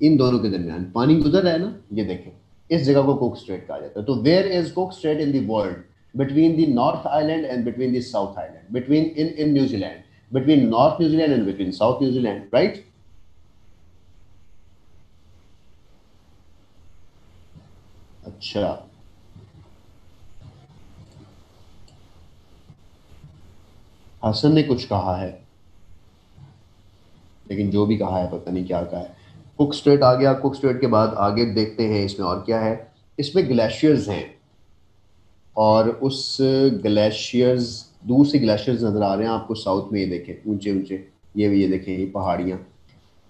इन दोनों के दरमियान पानी गुजर रहा है ना, ये देखें, इस जगह को कुक स्ट्रेट कहा जाता है। तो where is Cook Strait in the world? Between the north island and between the south island, between in New Zealand, between north New Zealand and between south New Zealand, right? अच्छा, हसन ने कुछ कहा है, लेकिन जो भी कहा है पता नहीं क्या कहा है। कुक स्ट्रेट आ गया। कुक स्ट्रेट के बाद आगे देखते हैं इसमें और क्या है। इसमें ग्लेशियर्स हैं और उस ग्लेशियर्स, दूर से ग्लेशियर्स नजर आ रहे हैं आपको साउथ में, ये देखें ऊंचे ऊंचे, ये देखें ये पहाड़ियाँ,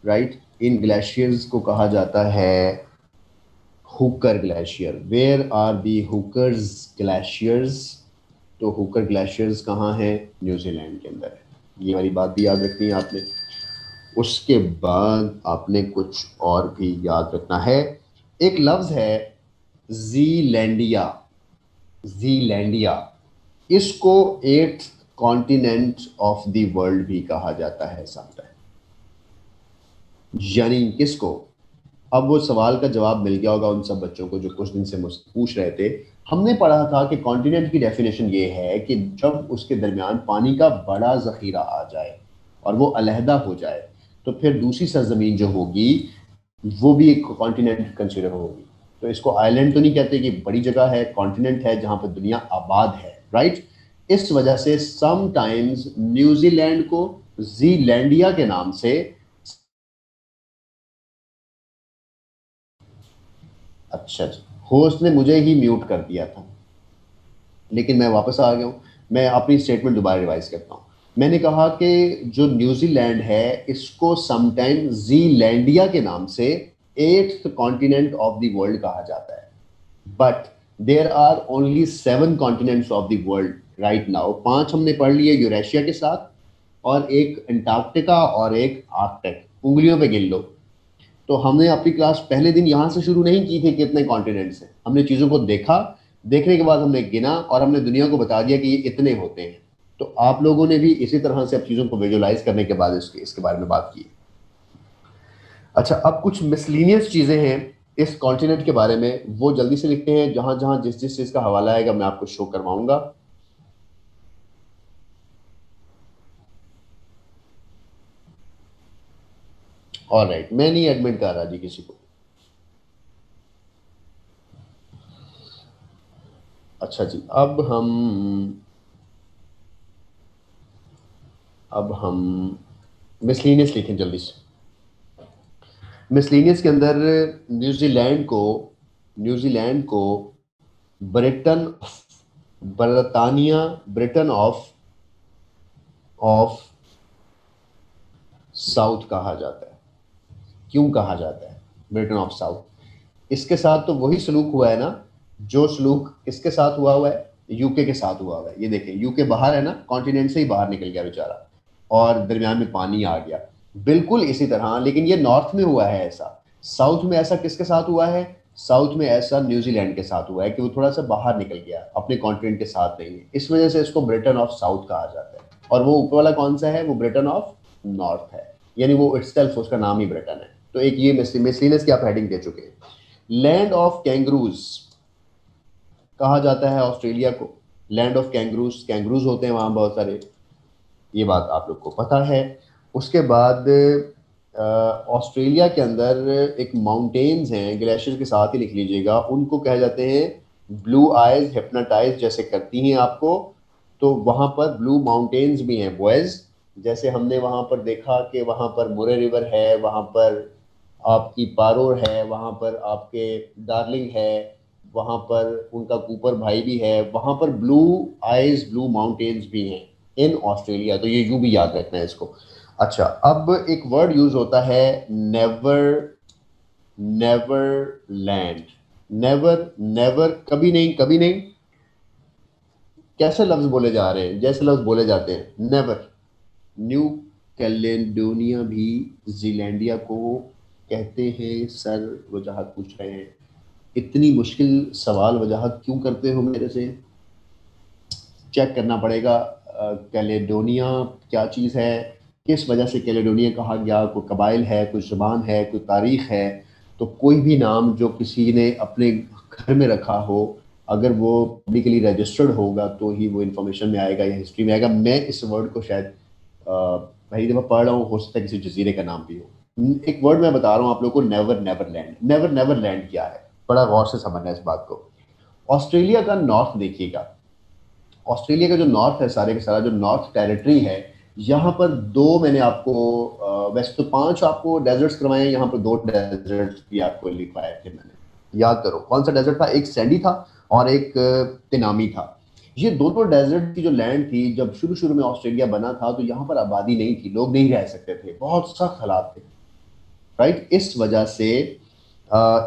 राइट? इन ग्लेशियर्स को कहा जाता है Hooker glacier. Where are the hookers glaciers? तो हुकर ग्लेशियर्स कहाँ है? न्यूजीलैंड के अंदर है। ये वाली बात भी याद रखनी है आपने। उसके बाद आपने कुछ और भी याद रखना है। एक लफ्ज है जीलैंडिया। जीलैंडिया, इसको eighth continent of the world भी कहा जाता है समटाइम। यानी किसको? अब वो सवाल का जवाब मिल गया होगा उन सब बच्चों को जो कुछ दिन से मुझसे पूछ रहे थे। हमने पढ़ा था कि कॉन्टिनेंट की डेफिनेशन ये है कि जब उसके दरमियान पानी का बड़ा जखीरा आ जाए और वो अलहदा हो जाए, तो फिर दूसरी सरजमीन जो होगी वो भी एक कॉन्टिनेंट कंसिडर होगी। तो इसको आइलैंड तो नहीं कहते कि बड़ी जगह है, कॉन्टिनेंट है जहां पर दुनिया आबाद है, राइट? इस वजह से समटाइम्स न्यूजीलैंड को जीलैंडिया के नाम से। अच्छा जी, होस्ट ने मुझे ही म्यूट कर दिया था, लेकिन मैं वापस आ गया हूँ। मैं अपनी स्टेटमेंट दोबारा रिवाइज करता हूँ। मैंने कहा कि जो न्यूजीलैंड है इसको समटाइम जीलैंडिया के नाम से eighth continent of the world कहा जाता है। But there are only 7 continents of the world right now. 5 हमने पढ़ लिए यूरेशिया के साथ, और एक अंटार्कटिका और एक आर्कटिक, उंगलियों पे गिन लो। तो हमने अपनी क्लास पहले दिन यहाँ से शुरू नहीं की थी कितने कॉन्टिनेंट्स हैं। हमने चीज़ों को देखा, देखने के बाद हमने गिना और हमने दुनिया को बता दिया कि ये इतने होते हैं। तो आप लोगों ने भी इसी तरह से अब चीज़ों को विजुअलाइज करने के बाद इसके बारे में बात की। अच्छा, अब कुछ मिसलीनियस चीज़ें हैं इस कॉन्टिनेंट के बारे में, वो जल्दी से लिखते हैं। जहां जहां जिस जिस चीज़ का हवाला आएगा मैं आपको शो करवाऊंगा। और राइट, मैं नहीं एडमिट कर रहा जी किसी को। अच्छा जी, अब हम मिसलीनियस लिखें जल्दी से। मिसलीनियस के अंदर न्यूजीलैंड को ब्रिटेन, बरतानिया, ब्रिटेन ऑफ ऑफ साउथ कहा जाता है। क्यों कहा जाता है ब्रिटेन ऑफ साउथ? इसके साथ तो वही सलूक हुआ है ना जो सलूक किसके साथ हुआ है? यूके के साथ हुआ है। ये देखें, यूके बाहर है ना, कॉन्टिनेंट से ही बाहर निकल गया बेचारा, और दरमियान में पानी आ गया। बिल्कुल इसी तरह, लेकिन ये नॉर्थ में हुआ है ऐसा। साउथ में ऐसा किसके साथ हुआ है? साउथ में ऐसा न्यूजीलैंड के साथ हुआ है कि वो थोड़ा सा बाहर निकल गया, अपने कॉन्टिनेंट के साथ नहीं है। इस वजह से इसको ब्रिटेन ऑफ साउथ कहा जाता है। और वो ऊपर वाला कौन सा है? वो ब्रिटेन ऑफ नॉर्थ है, यानी वो इटसेल्फ, उसका नाम ही ब्रिटेन है। तो एक ये मिसलिनियस की आप हेडिंग दे चुके हैं। लैंड ऑफ कैंगरूज कहा जाता है ऑस्ट्रेलिया को। लैंड ऑफ कैंगरूज, कैंगरूज होते हैं वहां बहुत सारे, ये बात आप लोग को पता है। उसके बाद ऑस्ट्रेलिया के अंदर एक माउंटेन्स हैं, ग्लेशियर के साथ ही लिख लीजिएगा, उनको कहे जाते हैं ब्लू आइज, हिप्नोटाइज जैसे करती हैं आपको। तो वहां पर ब्लू माउंटेन्स भी हैं बॉयज, जैसे हमने वहां पर देखा कि वहां पर मुरे रिवर है, वहां पर आपकी पारोर है, वहां पर आपके डार्लिंग है, वहां पर उनका कूपर भाई भी है, वहां पर ब्लू आइज ब्लू माउंटेन्स भी हैं इन ऑस्ट्रेलिया। तो ये यूं भी याद रखना है इसको। अच्छा, अब एक वर्ड यूज होता है never, never land. Never, never कभी नहीं, कभी नहीं। कैसे लफ्ज बोले जा रहे हैं, जैसे लफ्ज बोले जाते हैं नेवर। न्यू कैलेडोनिया भी जीलैंडिया को कहते हैं सर? वजाहत पूछ रहे हैं। इतनी मुश्किल सवाल वजाहत क्यों करते हो मेरे से? चेक करना पड़ेगा। कैलेडोनिया क्या चीज़ है, किस वजह से कैलेडोनिया कहा गया? कोई कबाइल है, कोई ज़ुबान है, कोई तारीख है? तो कोई भी नाम जो किसी ने अपने घर में रखा हो, अगर वो पब्लिकली रजिस्टर्ड होगा तो ही वो इन्फॉर्मेशन में आएगा या हिस्ट्री में आएगा। मैं इस वर्ड को शायद पहली दफ़ा पढ़ रहा हूँ, हो सकता है किसी जजीरे का नाम भी हो। एक वर्ड मैं बता रहा हूँ आप लोगों को, never never land. Never never land क्या है, बड़ा गौर से समझना है इस बात को। ऑस्ट्रेलिया का नॉर्थ देखिएगा। ऑस्ट्रेलिया का जो नॉर्थ है, सारे का सारा जो नॉर्थ टेरिटरी है, यहाँ पर दो मैंने आपको वैसे तो पांच आपको डेजर्ट्स करवाए हैं, यहाँ पर दो डेजर्ट्स भी आपको लिखवाए थे मैंने। याद करो कौन सा डेजर्ट था, एक सैंडी था और एक तिनामी था। ये दोनों डेजर्ट की जो लैंड थी, जब शुरू शुरू में ऑस्ट्रेलिया बना था तो यहाँ पर आबादी नहीं थी, लोग नहीं रह सकते थे, बहुत सख्त हालात थे। राइट, इस वजह से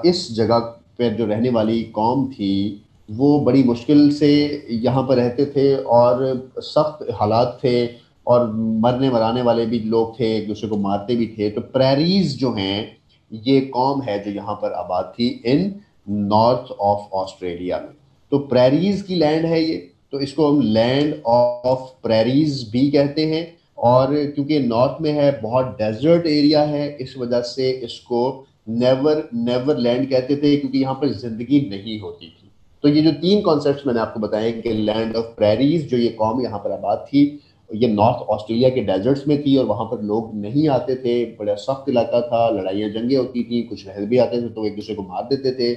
इस जगह पर जो रहने वाली कौम थी वो बड़ी मुश्किल से यहाँ पर रहते थे और सख्त हालात थे, और मरने मराने वाले भी लोग थे, एक दूसरे को मारते भी थे। तो प्रेरीज जो हैं, ये कौम है जो यहाँ पर आबाद थी इन नॉर्थ ऑफ ऑस्ट्रेलिया में। तो प्रेरीज की लैंड है ये, तो इसको हम लैंड ऑफ प्रेरीज भी कहते हैं। और क्योंकि नॉर्थ में है, बहुत डेजर्ट एरिया है, इस वजह से इसको नेवर नेवर लैंड कहते थे, क्योंकि यहाँ पर जिंदगी नहीं होती थी। तो ये जो तीन कॉन्सेप्ट्स मैंने आपको बताए कि लैंड ऑफ प्रेरीज, जो ये कौम यहाँ पर आबाद थी, ये नॉर्थ ऑस्ट्रेलिया के डेजर्ट्स में थी और वहाँ पर लोग नहीं आते थे, बड़ा सख्त इलाका था, लड़ाइयाँ जंगें होती थी, कुछ रहल भी आते थे तो एक दूसरे को मार देते थे,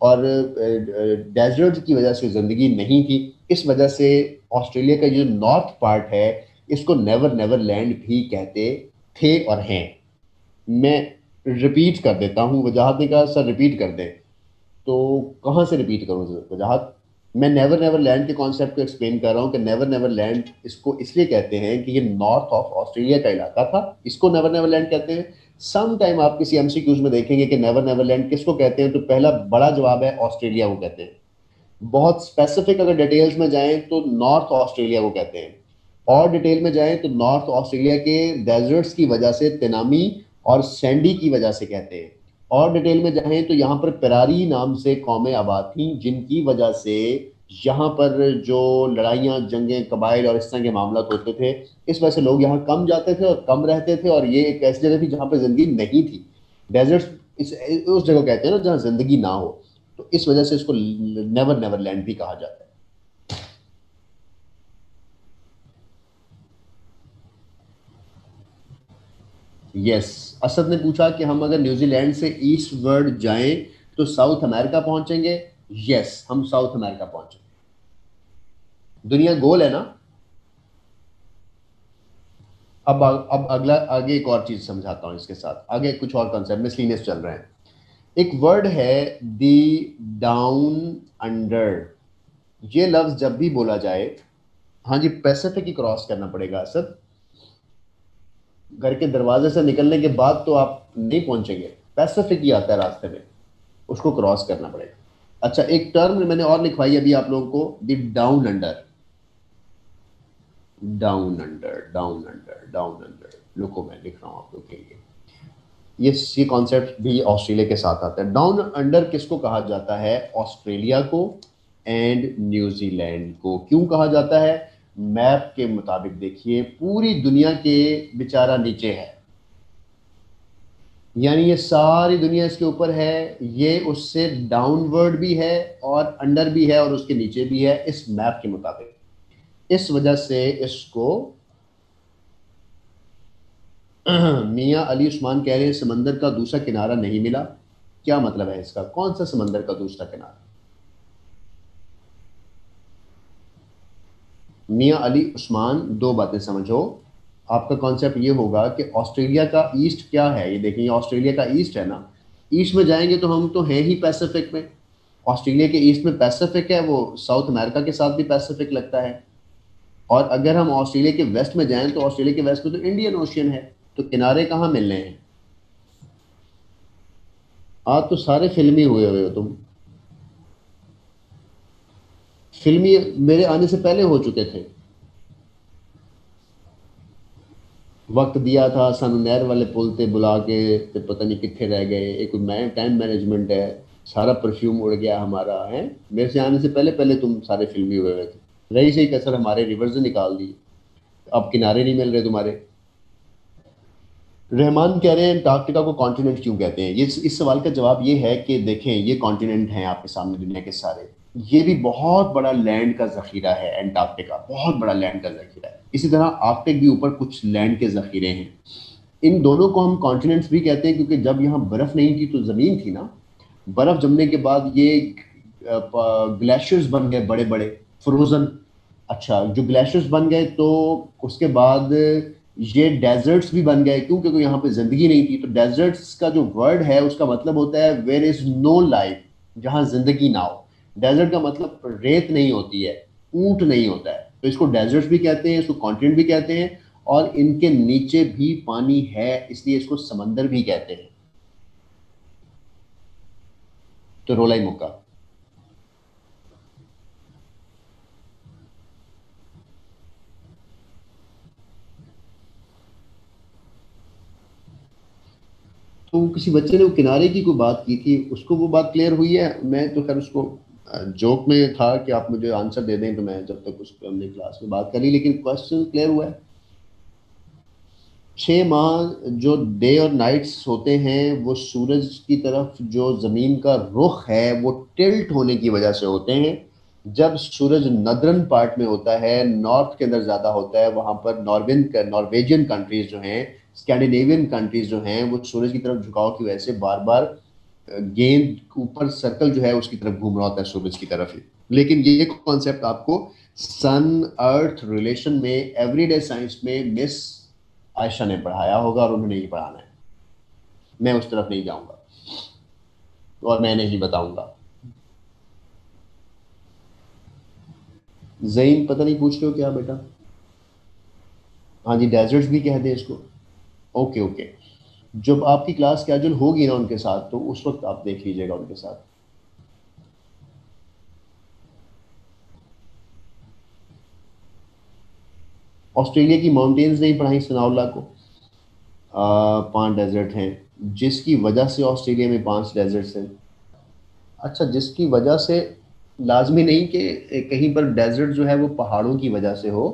और डेजर्ट की वजह से ज़िंदगी नहीं थी। इस वजह से ऑस्ट्रेलिया का जो नॉर्थ पार्ट है, इसको नेवर नेवर लैंड भी कहते थे और हैं। मैं रिपीट कर देता हूँ, वजाहत ने कहा सर रिपीट कर दें, तो कहाँ से रिपीट करूँ वजाहत? मैं नेवर नेवर लैंड के कॉन्सेप्ट को एक्सप्लेन कर रहा हूँ कि नेवर नेवर लैंड इसको इसलिए कहते हैं कि ये नॉर्थ ऑफ ऑस्ट्रेलिया का इलाका था, इसको नेवर नेवर लैंड कहते हैं। सम टाइम आप किसी एमसीक्यूज में देखेंगे कि नेवर नेवर लैंड किसको कहते हैं, तो पहला बड़ा जवाब है ऑस्ट्रेलिया को कहते हैं। बहुत स्पेसिफिक अगर डिटेल्स में जाएं तो नॉर्थ ऑस्ट्रेलिया को कहते हैं, और डिटेल में जाएं तो नॉर्थ ऑस्ट्रेलिया के डेजर्ट्स की वजह से तिनामी और सैंडी की वजह से कहते हैं। और डिटेल में जाएं तो यहाँ पर पेरारी नाम से कौमें आबाद थीं, जिनकी वजह से यहाँ पर जो लड़ाइयाँ जंगें कबाइल और इस तरह के मामला होते थे, इस वजह से लोग यहाँ कम जाते थे और कम रहते थे, और ये एक ऐसी जगह थी जहाँ पर जिंदगी नहीं थी। डेजर्ट्स उस जगह कहते हैं ना जहाँ जिंदगी ना हो, तो इस वजह से इसको नेवर नेवर लैंड भी कहा जाता है। यस, असद ने पूछा कि हम अगर न्यूजीलैंड से ईस्ट वर्ड जाएं तो साउथ अमेरिका पहुंचेंगे। यस, हम साउथ अमेरिका पहुंचेंगे। दुनिया गोल है ना। अब अगला आगे एक और चीज समझाता हूं, इसके साथ आगे कुछ और कॉन्सेप्ट मिसलिनियस चल रहे हैं। एक वर्ड है दी डाउन अंडर। ये लफ्ज जब भी बोला जाए, हाँ जी, पैसिफिक ही क्रॉस करना पड़ेगा असद। घर के दरवाजे से निकलने के बाद तो आप नहीं पहुंचेंगे, पैसिफिक ही आता है रास्ते में, उसको क्रॉस करना पड़ेगा। अच्छा, एक टर्म मैंने और लिखवाई अभी आप लोगों को, the down under. Down under, down under, down under, लुको मैं लिख रहा हूं आप लोग के लिए। ये कॉन्सेप्ट भी ऑस्ट्रेलिया के साथ आता है। डाउन अंडर किसको कहा जाता है? ऑस्ट्रेलिया को एंड न्यूजीलैंड को। क्यों कहा जाता है? मैप के मुताबिक देखिए, पूरी दुनिया के बेचारा नीचे है, यानी ये सारी दुनिया इसके ऊपर है, ये उससे डाउनवर्ड भी है और अंडर भी है और उसके नीचे भी है इस मैप के मुताबिक। इस वजह से इसको मियां अली उस्मान कह रहे हैं समंदर का दूसरा किनारा नहीं मिला। क्या मतलब है इसका? कौन सा समंदर का दूसरा किनारा? मियां अली उस्मान, दो बातें समझो। आपका कॉन्सेप्ट ये होगा कि ऑस्ट्रेलिया का ईस्ट क्या है। ये देखिए, ऑस्ट्रेलिया का ईस्ट है ना, ईस्ट में जाएंगे तो हम तो हैं ही पैसिफिक में। ऑस्ट्रेलिया के ईस्ट में पैसिफिक है, वो साउथ अमेरिका के साथ भी पैसिफिक लगता है। और अगर हम ऑस्ट्रेलिया के वेस्ट में जाएं तो ऑस्ट्रेलिया के वेस्ट में तो इंडियन ओशियन है। तो किनारे कहाँ मिलने हैं? आज तो सारे फिल्मी हुए हुए हो तुम। फिल्मी मेरे आने से पहले हो चुके थे। वक्त दिया था सानू नहर वाले पुल ते बुला के, ते पता नहीं कितने रह गए। एक मैं टाइम मैनेजमेंट है, सारा परफ्यूम उड़ गया हमारा है। मेरे से आने से पहले पहले तुम सारे फिल्मी हुए हुए थे। रही सही कसर हमारे रिवर्स निकाल दी। अब किनारे नहीं मिल रहे तुम्हारे। रहमान कह रहे हैं अंटार्कटिका को कॉन्टिनेंट क्यों कहते हैं। ये इस सवाल का जवाब ये है कि देखें, ये कॉन्टिनेंट हैं आपके सामने दुनिया के सारे। ये भी बहुत बड़ा लैंड का जखीरा है। अंटार्कटिका बहुत बड़ा लैंड का जखीरा है। इसी तरह आर्कटिक भी ऊपर कुछ लैंड के जखीरे हैं। इन दोनों को हम कॉन्टिनेंट्स भी कहते हैं क्योंकि जब यहाँ बर्फ नहीं थी तो जमीन थी ना। बर्फ जमने के बाद ये ग्लेशियर्स बन गए बड़े बड़े, फ्रोजन। अच्छा, जो ग्लेशियर्स बन गए तो उसके बाद ये डेजर्ट्स भी बन गए। क्यों? क्योंकि यहाँ पे जिंदगी नहीं थी। तो डेजर्ट्स का जो वर्ड है उसका मतलब होता है वेयर इज नो लाइफ, जहाँ जिंदगी ना हो। डेजर्ट का मतलब रेत नहीं होती है, ऊंट नहीं होता है। तो इसको डेजर्ट्स भी कहते हैं, इसको कॉन्टिनेंट भी कहते हैं। और इनके नीचे भी पानी है, इसलिए इसको समंदर भी कहते हैं। तो रोला ही मुक्का। तो किसी बच्चे ने वो किनारे की कोई बात की थी, उसको वो बात क्लियर हुई है? मैं तो खैर उसको जोक में था कि आप मुझे आंसर दे दें, तो मैं जब तक उस पर हमने क्लास में बात करी, लेकिन क्वेश्चन क्लियर हुआ है। 6 माह जो डे और नाइट्स होते हैं वो सूरज की तरफ जो ज़मीन का रुख है वो टिल्ट होने की वजह से होते हैं। जब सूरज नदरन पार्ट में होता है, नॉर्थ के अंदर ज़्यादा होता है, वहाँ पर नॉर्वेजियन कंट्रीज जो हैं, स्कैंडिनेवियन कंट्रीज जो हैं, वो सूरज की तरफ झुकाव की वजह से बार बार गेंद ऊपर सर्कल जो है उसकी तरफ घूम रहा होता है, सूरज की तरफ ही। लेकिन ये कॉन्सेप्ट आपको सन अर्थ रिलेशन में एवरीडे साइंस में मिस आयशा ने पढ़ाया होगा, और उन्होंने ही पढ़ाना है। मैं उस तरफ नहीं जाऊंगा और मैं नहीं बताऊंगा। जईन पता नहीं पूछ रहे हो क्या बेटा? हाँ जी, डेजर्ट्स भी कहते हैं इसको। Okay okay. जब आपकी क्लास कैजुअल होगी ना उनके साथ, तो उस वक्त आप देख लीजिएगा उनके साथ। ऑस्ट्रेलिया की माउंटेन्स नहीं पढ़ाई सनाउल्ला को? 5 डेजर्ट हैं, जिसकी वजह से ऑस्ट्रेलिया में 5 डेजर्ट्स हैं। अच्छा, जिसकी वजह से लाजमी नहीं कि कहीं पर डेजर्ट जो है वो पहाड़ों की वजह से हो।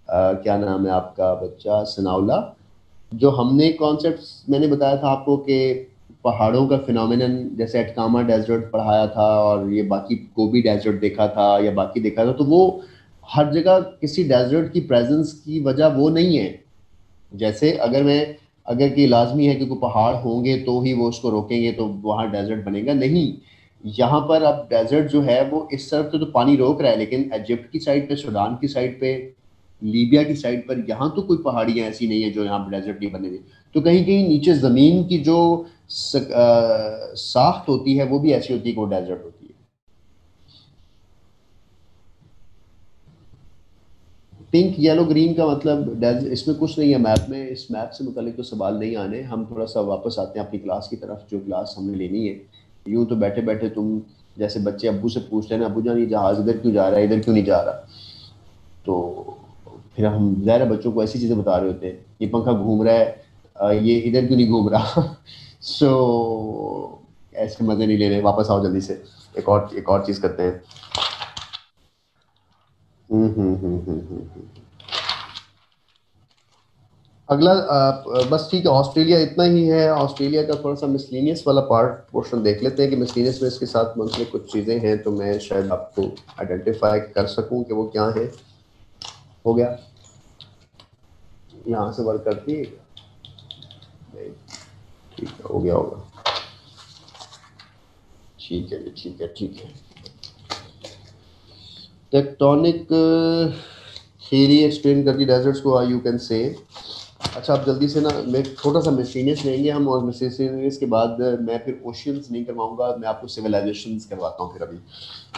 क्या नाम है आपका बच्चा? सनाउल्ला। जो हमने कॉन्सेप्ट मैंने बताया था आपको कि पहाड़ों का फिनोमिनन, जैसे एटकामा डेजर्ट पढ़ाया था और ये बाकी गोबी डेजर्ट देखा था या बाकी देखा था, तो वो हर जगह किसी डेजर्ट की प्रेजेंस की वजह वो नहीं है। जैसे अगर कि लाजमी है कि कोई पहाड़ होंगे तो ही वो उसको रोकेंगे तो वहाँ डेजर्ट बनेगा, नहीं। यहाँ पर अब डेजर्ट जो है वो इस तरफ तो पानी रोक रहा है, लेकिन इजिप्ट की साइड पे, सूडान की साइड पे, लीबिया की साइड पर यहाँ तो कोई पहाड़ियाँ ऐसी नहीं है जो यहाँ पर डेजर्ट नहीं बने हुए। तो कहीं कहीं नीचे ज़मीन की जो साख्त होती है वो भी ऐसी होती है कि वो डेजर्ट होती है। पिंक येलो ग्रीन का मतलब इसमें कुछ नहीं है मैप में। इस मैप से मुतालिक तो सवाल नहीं आने। हम थोड़ा सा वापस आते हैं अपनी क्लास की तरफ, जो क्लास हमने लेनी है। यूं तो बैठे बैठे तुम जैसे बच्चे अब्बू से पूछते हैं ना, अब्बू जान ये जहाज इधर क्यों जा रहा है, इधर क्यों नहीं जा रहा, तो फिर हम ज़ाहिर है बच्चों को ऐसी चीज़ें बता रहे होते हैं, ये पंखा घूम रहा है, ये इधर क्यों नहीं घूम रहा। सो ऐसे मज़े नहीं लेने, वापस आओ जल्दी से। एक और चीज़ करते हैं। अगला बस ठीक है, ऑस्ट्रेलिया इतना ही है। ऑस्ट्रेलिया का थोड़ा सा मिसलिनियस वाला पार्ट पोर्शन देख लेते हैं कि मिसलिनियस में इसके साथ मुंसलिक कुछ चीज़ें हैं तो मैं शायद आपको आइडेंटिफाई कर सकूं कि वो क्या है। हो गया? यहाँ से वर्क करती है? नहीं, ठीक है, हो गया होगा। ठीक है जी, ठीक है, ठीक है। टेक्टोनिक थ्योरी एक्सप्लेन करती डेजर्ट्स को, यू कैन से अच्छा, आप जल्दी से ना, मैं छोटा सा मिसलेनियस लेंगे हम, और मिसलेनियस के बाद मैं फिर ओशियंस नहीं करवाऊंगा, मैं आपको सिविलाइजेशंस करवाता हूँ फिर अभी,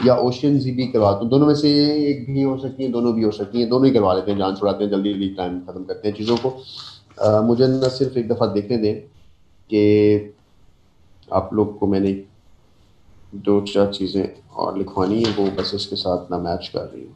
या ओशियंस ही भी करवाता हूँ। दोनों में से एक भी हो सकती है, दोनों भी हो सकती हैं, दोनों ही करवा लेते हैं, जान छुड़ाते हैं, जल्दी जल्दी टाइम खत्म करते हैं चीज़ों को। मुझे ना सिर्फ एक दफ़ा देखने दें कि आप लोग को मैंने दो चार चीज़ें और लिखवानी है, वो बस इसके साथ ना मैच कर रही हूँ।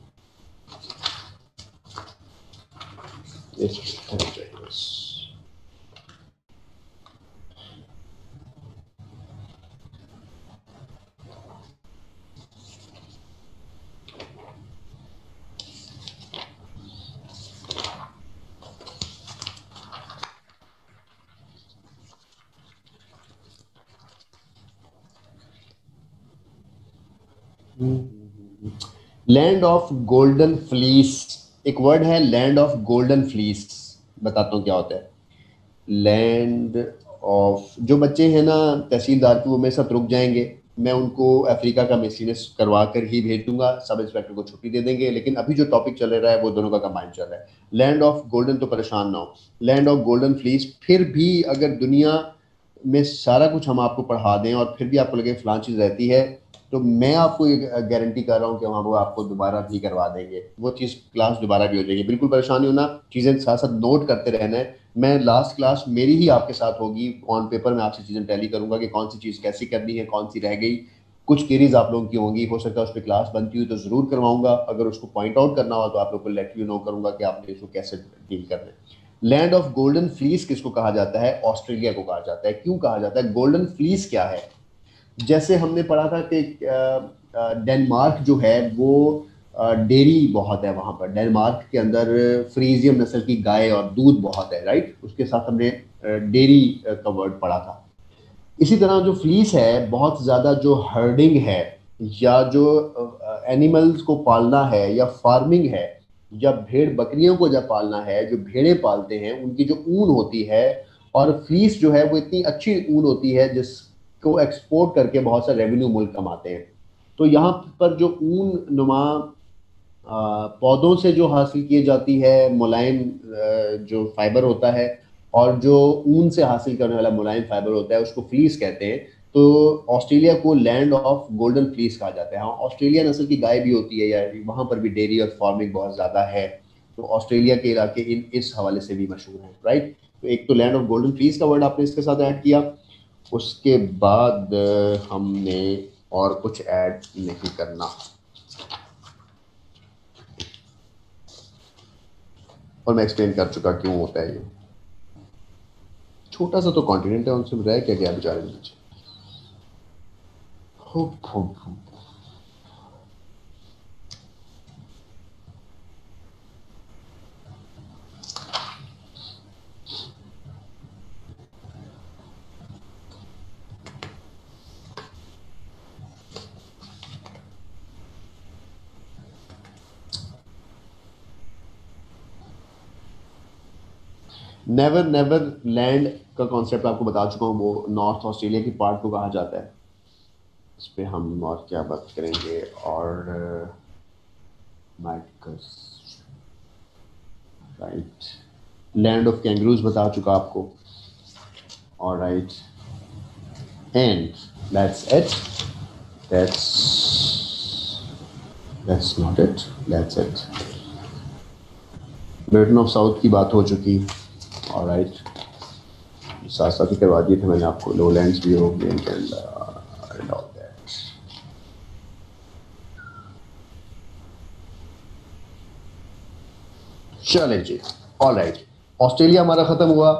लैंड ऑफ गोल्डन फ्लीस, एक वर्ड है लैंड ऑफ गोल्डन फ्लीस, बताता हूँ क्या होता है। लैंड ऑफ, जो बच्चे हैं ना तहसीलदार के, वो मेरे साथ रुक जाएंगे, मैं उनको अफ्रीका का मिसलिनियस करवा कर ही भेज दूंगा, सब इंस्पेक्टर को छुट्टी दे देंगे। लेकिन अभी जो टॉपिक चल रहा है वो दोनों का कंबाइन चल रहा है। लैंड ऑफ गोल्डन, तो परेशान ना हो, लैंड ऑफ गोल्डन फ्लीस। फिर भी अगर दुनिया में सारा कुछ हम आपको पढ़ा दें और फिर भी आपको लगे फलां चीज़ रहती है, तो मैं आपको ये गारंटी कर रहा हूँ कि वहाँ वो आपको दोबारा भी करवा देंगे, वो चीज़ क्लास दोबारा भी हो जाएगी। बिल्कुल परेशानी होना, चीज़ें साथ साथ नोट करते रहना है। मैं लास्ट क्लास मेरी ही आपके साथ होगी, ऑन पेपर में आपसे चीज़ें टैली करूंगा कि कौन सी चीज़ कैसी करनी है, कौन सी रह गई। कुछ क्वेरीज आप लोगों की होंगी, हो सकता है उस पर क्लास बनती हुई तो ज़रूर करवाऊंगा, अगर उसको पॉइंट आउट करना हो तो आप लोग को लेट यू नो करूंगा कि आपने इसको कैसे डील करना है। लैंड ऑफ गोल्डन फ्लीस किसको कहा जाता है? ऑस्ट्रेलिया को कहा जाता है। क्यों कहा जाता है? गोल्डन फ्लीस क्या है? जैसे हमने पढ़ा था कि डेनमार्क जो है वो डेयरी बहुत है वहाँ पर, डेनमार्क के अंदर फ्रीजियम नस्ल की गाय और दूध बहुत है, राइट? उसके साथ हमने डेयरी का वर्ड पढ़ा था। इसी तरह जो फ्लीस है, बहुत ज़्यादा जो हर्डिंग है या जो एनिमल्स को पालना है या फार्मिंग है, या भेड़ बकरियों को जब पालना है, जो भेड़ें पालते हैं उनकी जो ऊन होती है, और फ्लीस जो है वो इतनी अच्छी ऊन होती है जिसको एक्सपोर्ट करके बहुत सा रेवेन्यू मुल्क कमाते हैं। तो यहाँ पर जो ऊन नुमा पौधों से जो हासिल की जाती है मुलायम जो फाइबर होता है, और जो ऊन से हासिल करने वाला मुलायम फाइबर होता है, उसको फ्लीस कहते हैं। तो ऑस्ट्रेलिया को लैंड ऑफ गोल्डन फ्लीस कहा जाता है। हाँ, ऑस्ट्रेलिया नस्ल की गाय भी होती है, या वहाँ पर भी डेयरी और फार्मिंग बहुत ज़्यादा है। तो ऑस्ट्रेलिया के इलाके इस हवाले से भी मशहूर हैं, राइट? तो एक तो लैंड ऑफ गोल्डन फ्लीस का वर्ड आपने इसके साथ ऐड किया। उसके बाद हमने और कुछ ऐड नहीं करना, और मैं एक्सप्लेन कर चुका क्यों होता है ये। छोटा सा तो कॉन्टिनेंट है, उनसे रह क्या गया बेचारे नीचे। नेवर नेवर लैंड का कॉन्सेप्ट आपको बता चुका हूँ, वो नॉर्थ ऑस्ट्रेलिया की पार्ट को कहा जाता है। इस पे हम और क्या बात करेंगे? और माइकस, राइट, लैंड ऑफ कैंगरूज बता चुका आपको, alright, and that's it, that's not it, that's it. Britain of south की बात हो चुकी, ऑलराइट, साथ साथ ही करवा दिए थे मैंने आपको, लोलैंड्स भी हो गए एंड ऑल दैट। चलें जी, ऑलराइट, ऑस्ट्रेलिया हमारा ख़त्म हुआ।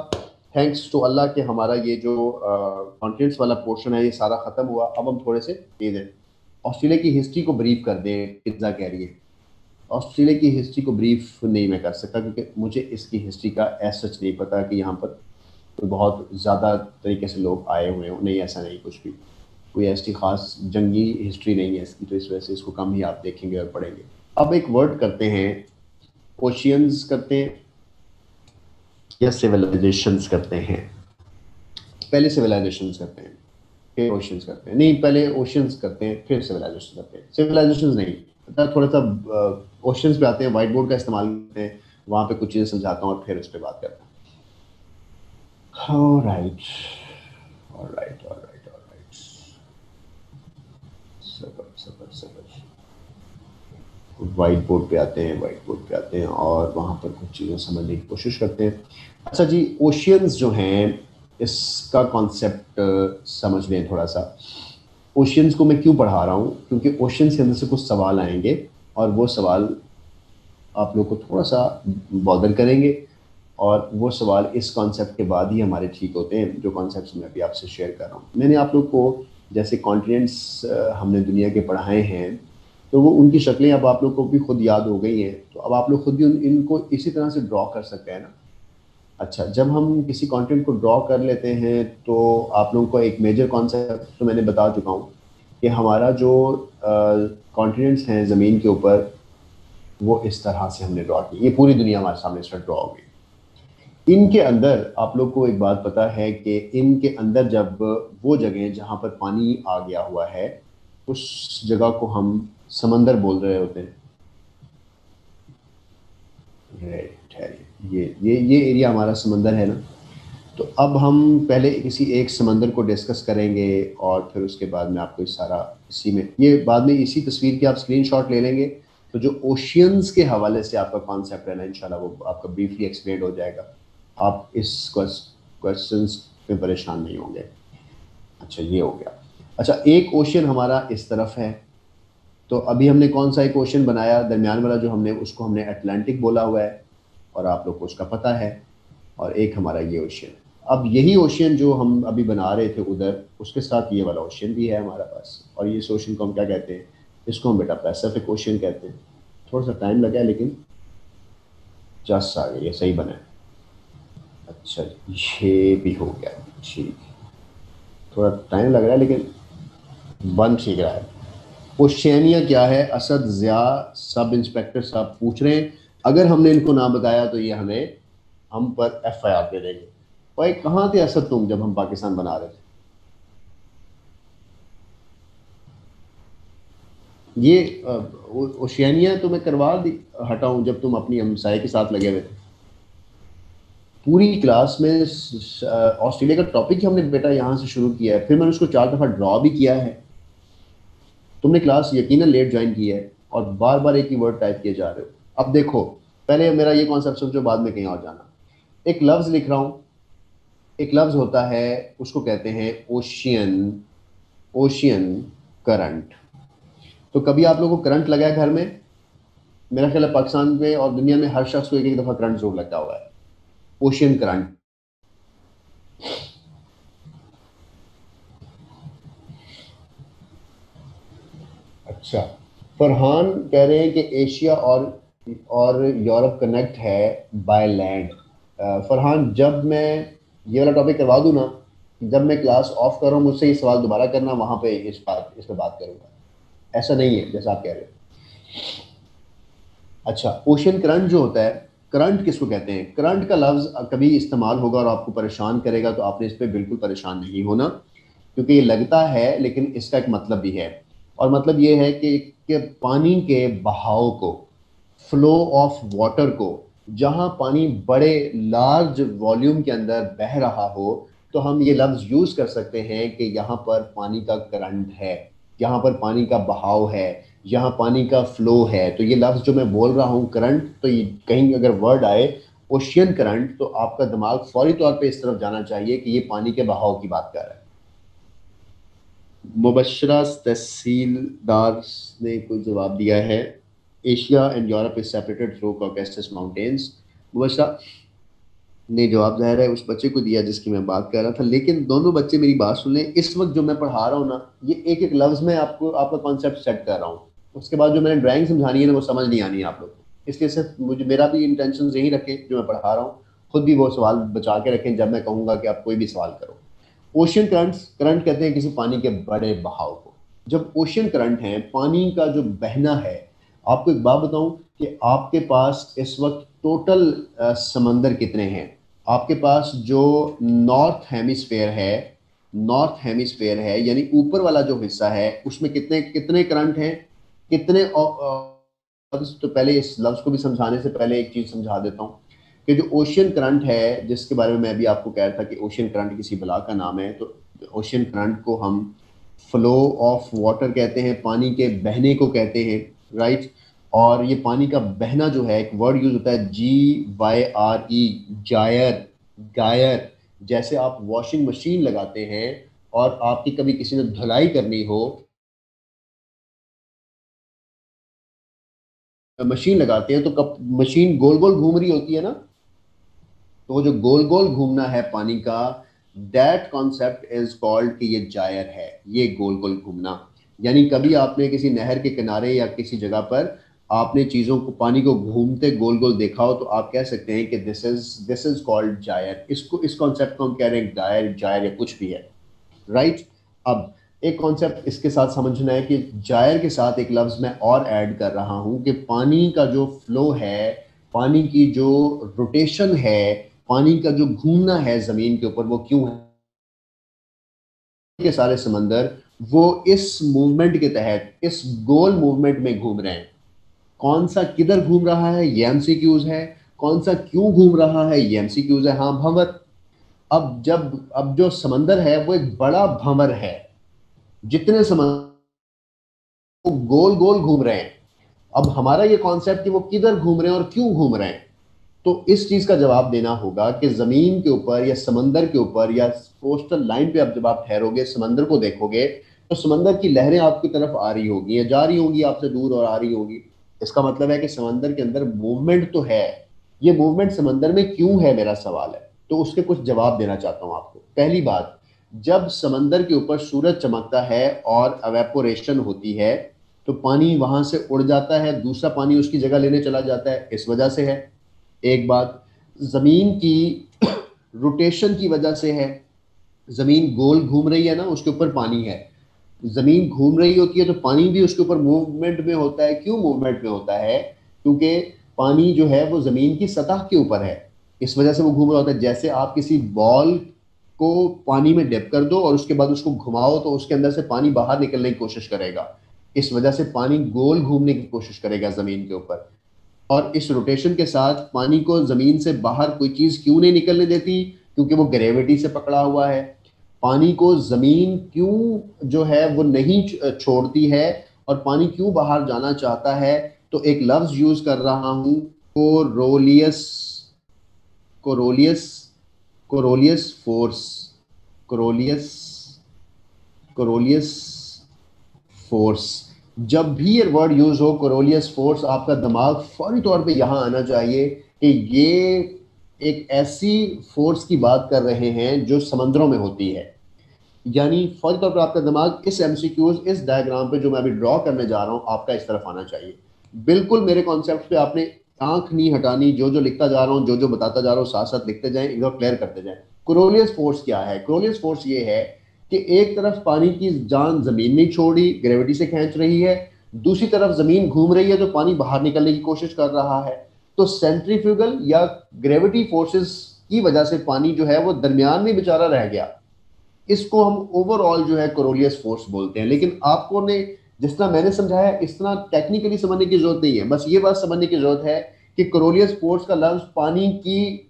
थैंक्स टू अल्लाह के हमारा ये जो कॉन्टिनेंट्स वाला पोर्शन है ये सारा ख़त्म हुआ। अब हम थोड़े से ये दें, ऑस्ट्रेलिया की हिस्ट्री को ब्रीफ कर दें, पिज्ज़ा कह रही है। ऑस्ट्रेलिया की हिस्ट्री को ब्रीफ नहीं मैं कर सकता, क्योंकि मुझे इसकी हिस्ट्री का एज सच नहीं पता कि यहाँ पर तो बहुत ज़्यादा तरीके से लोग आए हुए हैं, नहीं ऐसा नहीं, कुछ भी कोई ऐसी खास जंगी हिस्ट्री नहीं है इसकी, तो इस वजह से इसको कम ही आप देखेंगे और पढ़ेंगे। अब एक वर्ड करते हैं, ओशियंस करते हैं या सिविलाइजेशंस करते हैं? पहले सिविलाइजेशंस करते हैं फिर ओशियंस करते हैं, नहीं पहले ओशियंस करते हैं फिर सिविलाइजेशन करते हैं। सिविलाइजेशंस नहीं, थोड़ा सा ओशियंस पे आते हैं, व्हाइट बोर्ड का इस्तेमाल करते हैं, वहाँ पे कुछ चीज़ें समझाता हूँ और फिर उस पर बात करता हूँ। ऑलराइट ऑलराइट ऑलराइट ऑलराइट, सबर सबर सबर। वाइट बोर्ड पे आते हैं, वाइट बोर्ड पे आते हैं और वहाँ पर कुछ चीज़ें समझने की कोशिश करते हैं। अच्छा जी, ओशियंस जो हैं इसका कॉन्सेप्ट समझ लें थोड़ा सा। ओशियंस को मैं क्यों पढ़ा रहा हूँ, क्योंकि ओशियंस के अंदर से कुछ सवाल आएंगे और वो सवाल आप लोग को थोड़ा सा बॉदर करेंगे, और वो सवाल इस कॉन्सेप्ट के बाद ही हमारे ठीक होते हैं, जो कॉन्सेप्ट्स मैं अभी आपसे शेयर कर रहा हूँ। मैंने आप लोग को जैसे कॉन्टिनेंट्स हमने दुनिया के पढ़ाए हैं, तो वो उनकी शक्लें अब आप लोग को भी खुद याद हो गई हैं, तो अब आप लोग खुद भी इनको इसी तरह से ड्रॉ कर सकते हैं ना। अच्छा, जब हम किसी कॉन्टिनेंट को ड्रॉ कर लेते हैं तो आप लोगों को एक मेजर कॉन्सेप्ट तो मैंने बता चुका हूँ कि हमारा जो कॉन्टिनेंट्स हैं ज़मीन के ऊपर, वो इस तरह से हमने ड्रॉ की। ये पूरी दुनिया हमारे सामने इस तरह ड्रॉ हो गई। इनके अंदर आप लोग को एक बात पता है कि इनके अंदर जब वो जगह जहाँ पर पानी आ गया हुआ है, उस जगह को हम समंदर बोल रहे होते हैं। ठहरिए, ये एरिया हमारा समंदर है ना। तो अब हम पहले किसी एक समंदर को डिस्कस करेंगे और फिर उसके बाद में आपको इस सारा इसी में, ये बाद में इसी तस्वीर की आप स्क्रीनशॉट ले लेंगे, तो जो ओशियंस के हवाले से आपका कॉन्सेप्ट है ना, इंशाल्लाह वो आपका ब्रीफली एक्सप्लेन हो जाएगा। आप इस क्वेश्चंस में परेशान नहीं होंगे। अच्छा, ये हो गया। अच्छा, एक ओशियन हमारा इस तरफ है, तो अभी हमने कौन सा एक ओशियन बनाया, दरमियान वाला जो हमने, उसको हमने अटलांटिक बोला हुआ है और आप लोग को उसका पता है। और एक हमारा ये ओशियन है। अब यही ओशियन जो हम अभी बना रहे थे उधर, उसके साथ ये वाला ओशियन भी है हमारे पास, और ये ओशियन को हम क्या कहते हैं, इसको हम बेटा पैसिफिक ओशियन कहते हैं। थोड़ा सा टाइम लगा है लेकिन जस्ट आ गया, ये सही बना है। अच्छा, ये भी हो गया, ठीक। थोड़ा टाइम लग रहा है लेकिन बन ठीक रहा है। ओशियानिया क्या है, असद ज़िया सब इंस्पेक्टर साहब पूछ रहे हैं। अगर हमने इनको ना बताया तो ये हमें, हम पर FIR दे देंगे। भाई कहाँ थे असद तुम जब हम पाकिस्तान बना रहे थे? ये ओशियानिया तो मैं करवा दी हटाऊं जब तुम अपनी हमसाए के साथ लगे हुए थे। पूरी क्लास में ऑस्ट्रेलिया का टॉपिक ही हमने बेटा यहाँ से शुरू किया है, फिर मैंने उसको 4 दफ़ा ड्रॉ भी किया है। तुमने क्लास यकीनन लेट ज्वाइन की है और बार बार एक ही वर्ड टाइप किए जा रहे हो। अब देखो, पहले मेरा ये कॉन्सेप्ट समझो, बाद में कहीं और जाना। एक लफ्ज़ लिख रहा हूँ, एक लफ्ज़ होता है, उसको कहते हैं ओशियन। Ocean current. तो कभी आप लोगों को करंट लगा है घर में? मेरा ख्याल है पाकिस्तान में और दुनिया में हर शख्स को एक एक दफ़ा करंट जरूर लगा हुआ है। Ocean current. अच्छा, फरहान कह रहे हैं कि एशिया और यूरोप कनेक्ट है बाय लैंड। फरहान, जब मैं ये वाला टॉपिक करवा दूँ ना, जब मैं क्लास ऑफ कर रहा हूँ, मुझसे ये सवाल दोबारा करना, वहाँ पे इस पे बात करूँगा। ऐसा नहीं है जैसा आप कह रहे हो। अच्छा, ओशन करंट जो होता है, करंट किसको कहते हैं? करंट का लफ्ज़ कभी इस्तेमाल होगा और आपको परेशान करेगा, तो आपने इस पे बिल्कुल परेशान नहीं होना, क्योंकि ये लगता है लेकिन इसका एक मतलब भी है। और मतलब ये है कि पानी के बहाव को, फ्लो ऑफ वाटर को, जहाँ पानी बड़े लार्ज वॉल्यूम के अंदर बह रहा हो, तो हम ये लफ्ज़ यूज़ कर सकते हैं कि यहाँ पर पानी का करंट है, यहाँ पर पानी का बहाव है, यहाँ पानी का फ्लो है। तो ये लफ्ज़ जो मैं बोल रहा हूँ करंट, तो ये कहीं अगर वर्ड आए ओशियन करंट, तो आपका दिमाग फौरी तौर पे इस तरफ जाना चाहिए कि ये पानी के बहाव की बात कर रहा है। मुबशरा तहसीलदार ने कोई जवाब दिया है, Asia and Europe is separated through Caucasus mountains. Mubashra ने जवाब ज़ाहिर है उस बच्चे को दिया जिसकी मैं बात कर रहा था, लेकिन दोनों बच्चे मेरी बात सुन लें। इस वक्त जो मैं पढ़ा रहा हूँ ना, ये एक एक लफ्ज़ में आपको आपका कॉन्सेप्ट सेट कर रहा हूँ। उसके बाद जो मैंने ड्राइंग समझानी है ना, वो समझ नहीं आनी है आप लोग को। इसलिए सिर्फ मुझे, मेरा भी इंटेंशन यही रखें जो मैं पढ़ा रहा हूँ, खुद भी वो सवाल बचा के रखें जब मैं कहूँगा कि आप कोई भी सवाल करो। ओशियन करंट्स, करंट कहते हैं किसी पानी के बड़े बहाव को। जब ओशियन करंट है, पानी का जो बहना है, आपको एक बात बताऊं कि आपके पास इस वक्त टोटल समंदर कितने हैं? आपके पास जो नॉर्थ हेमिस्फेयर है, नॉर्थ हेमिस्फेयर है यानी ऊपर वाला जो हिस्सा है, उसमें कितने कितने करंट हैं, कितने तो पहले इस लफ्ज़ को भी समझाने से पहले एक चीज़ समझा देता हूँ। कि जो ओशियन करंट है, जिसके बारे में मैं भी आपको कह रहा था कि ओशियन करंट किसी बला का नाम है, तो ओशियन करंट को हम फ्लो ऑफ वाटर कहते हैं, पानी के बहने को कहते हैं, राइट। और ये पानी का बहना जो है, एक वर्ड यूज होता है GYRE, जायर, गायर। जैसे आप वॉशिंग मशीन लगाते हैं और आपकी कभी किसी ने धुलाई करनी हो, मशीन लगाते हैं तो कब मशीन गोल गोल घूम रही होती है ना, तो वो जो गोल गोल घूमना है पानी का, दैट कॉन्सेप्ट इज कॉल्ड कि ये जायर है, ये गोल गोल घूमना। यानी कभी आपने किसी नहर के किनारे या किसी जगह पर आपने चीजों को, पानी को घूमते गोल गोल देखा हो, तो आप कह सकते हैं कि दिस इज कॉल्ड जायर। इसको, इस कॉन्सेप्ट को हम कह रहे हैं गायर, जायर या कुछ भी है, राइट। अब एक कॉन्सेप्ट इसके साथ समझना है कि जायर के साथ एक लफ्ज मैं और ऐड कर रहा हूं कि पानी का जो फ्लो है, पानी की जो रोटेशन है, पानी का जो घूमना है जमीन के ऊपर, वो क्यों है के सारे समंदर वो इस मूवमेंट के तहत, इस गोल मूवमेंट में घूम रहे हैं। कौन सा किधर घूम रहा है ये एमसीक्यूज है, कौन सा क्यों घूम रहा है ये एमसीक्यूज है। हाँ, भंवर। अब जो समंदर है वो एक बड़ा भंवर है, जितने समंदर गोल गोल घूम रहे हैं। अब हमारा ये कॉन्सेप्ट कि वो किधर घूम रहे हैं और क्यों घूम रहे हैं, तो इस चीज का जवाब देना होगा कि जमीन के ऊपर या समंदर के ऊपर या कोस्टल लाइन पे अब जब आप ठहरोगे, समंदर को देखोगे, तो समंदर की लहरें आपकी तरफ आ रही होगी या जा रही होंगी आपसे दूर और आ रही होगी। इसका मतलब है कि समंदर के अंदर मूवमेंट तो है। ये मूवमेंट समंदर में क्यों है, मेरा सवाल है, तो उसके कुछ जवाब देना चाहता हूं आपको। पहली बात, जब समंदर के ऊपर सूरज चमकता है और एवेपोरेशन होती है, तो पानी वहां से उड़ जाता है, दूसरा पानी उसकी जगह लेने चला जाता है, इस वजह से है। एक बात, जमीन की रोटेशन की वजह से है। जमीन गोल घूम रही है ना, उसके ऊपर पानी है, जमीन घूम रही होती है तो पानी भी उसके ऊपर मूवमेंट में होता है। क्यों मूवमेंट में होता है? क्योंकि पानी जो है वो जमीन की सतह के ऊपर है, इस वजह से वो घूम रहा होता है। जैसे आप किसी बॉल को पानी में डिप कर दो और उसके बाद उसको घुमाओ, तो उसके अंदर से पानी बाहर निकलने की कोशिश करेगा, इस वजह से पानी गोल घूमने की कोशिश करेगा जमीन के ऊपर। और इस रोटेशन के साथ पानी को जमीन से बाहर कोई चीज क्यों नहीं निकलने देती? क्योंकि वो ग्रेविटी से पकड़ा हुआ है। पानी को जमीन क्यों जो है वो नहीं छोड़ती है, और पानी क्यों बाहर जाना चाहता है? तो एक लफ्ज यूज कर रहा हूं, Coriolis, Coriolis, Coriolis force, Coriolis, Coriolis force. जब भी ये वर्ड यूज हो, कोरोलियस फोर्स, आपका दिमाग फौरी तौर पे यहां आना चाहिए कि ये एक ऐसी फोर्स की बात कर रहे हैं जो समंदरों में होती है। यानी फौरी तौर पर आपका दिमाग इस एमसीक्यूज, इस डायग्राम पे जो मैं अभी ड्रॉ करने जा रहा हूं, आपका इस तरफ आना चाहिए। बिल्कुल मेरे कॉन्सेप्ट पे आपने आंख नहीं हटानी, जो जो लिखता जा रहा हूं, जो जो बताता जा रहा हूं, साथ साथ लिखते जाएं, एक बार क्लियर करते जाएं। कोरोलियस फोर्स क्या है? कोरोलियस फोर्स ये है कि एक तरफ पानी की जान जमीन नहीं छोड़ रही, ग्रेविटी से खींच रही है, दूसरी तरफ जमीन घूम रही है तो पानी बाहर निकलने की कोशिश कर रहा है। तो सेंट्रीफ्यूगल या ग्रेविटी फोर्सेस की वजह से पानी जो है वो दरमियान में बेचारा रह गया। इसको हम ओवरऑल जो है कोरोलियस फोर्स बोलते हैं। लेकिन आपको ने जिस तरह मैंने समझाया, इस तरह टेक्निकली समझने की जरूरत नहीं है। बस ये बात समझने की जरूरत है कि कोरोलियस फोर्स का लफ्ज पानी की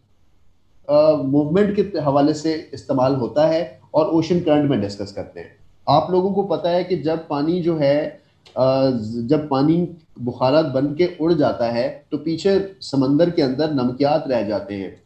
मूवमेंट के हवाले से इस्तेमाल होता है और ओशन करंट में डिस्कस करते हैं। आप लोगों को पता है कि जब पानी जो है जब पानी बुखारात बन के उड़ जाता है, तो पीछे समंदर के अंदर नमकियात रह जाते हैं।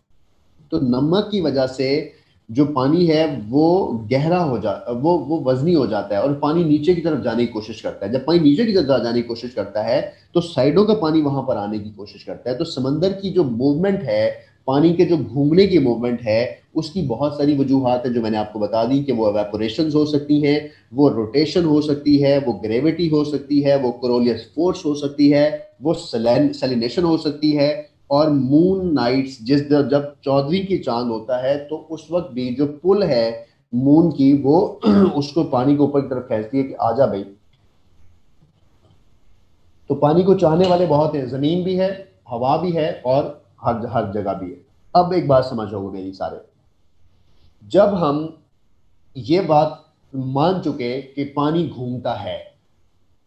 तो नमक की वजह से जो पानी है वो गहरा हो जा वो वजनी हो जाता है और पानी नीचे की तरफ जाने की कोशिश करता है। जब पानी नीचे की तरफ जाने की कोशिश करता है, तो साइडों का पानी वहां पर आने की कोशिश करता है। तो समंदर की जो मूवमेंट है, पानी के जो घूमने की मूवमेंट है, उसकी बहुत सारी वजूहात है जो मैंने आपको बता दी कि वो एवेपोरेशन हो सकती हैं, वो रोटेशन हो सकती है, वो ग्रेविटी हो सकती है, वो कोरोलियस फोर्स हो सकती है, वो सैलिनेशन हो सकती है। और मून नाइट्स, जब चौदहवीं की चांद होता है, तो उस वक्त भी जो पुल है मून की, वो उसको पानी को ऊपर की तरफ खींचती है कि आजा भाई। तो पानी को चाहने वाले बहुत हैं, जमीन भी है, हवा भी है, और हर हर जगह भी है। अब एक बात समझोगे मेरी सारे, जब हम ये बात मान चुके कि पानी घूमता है,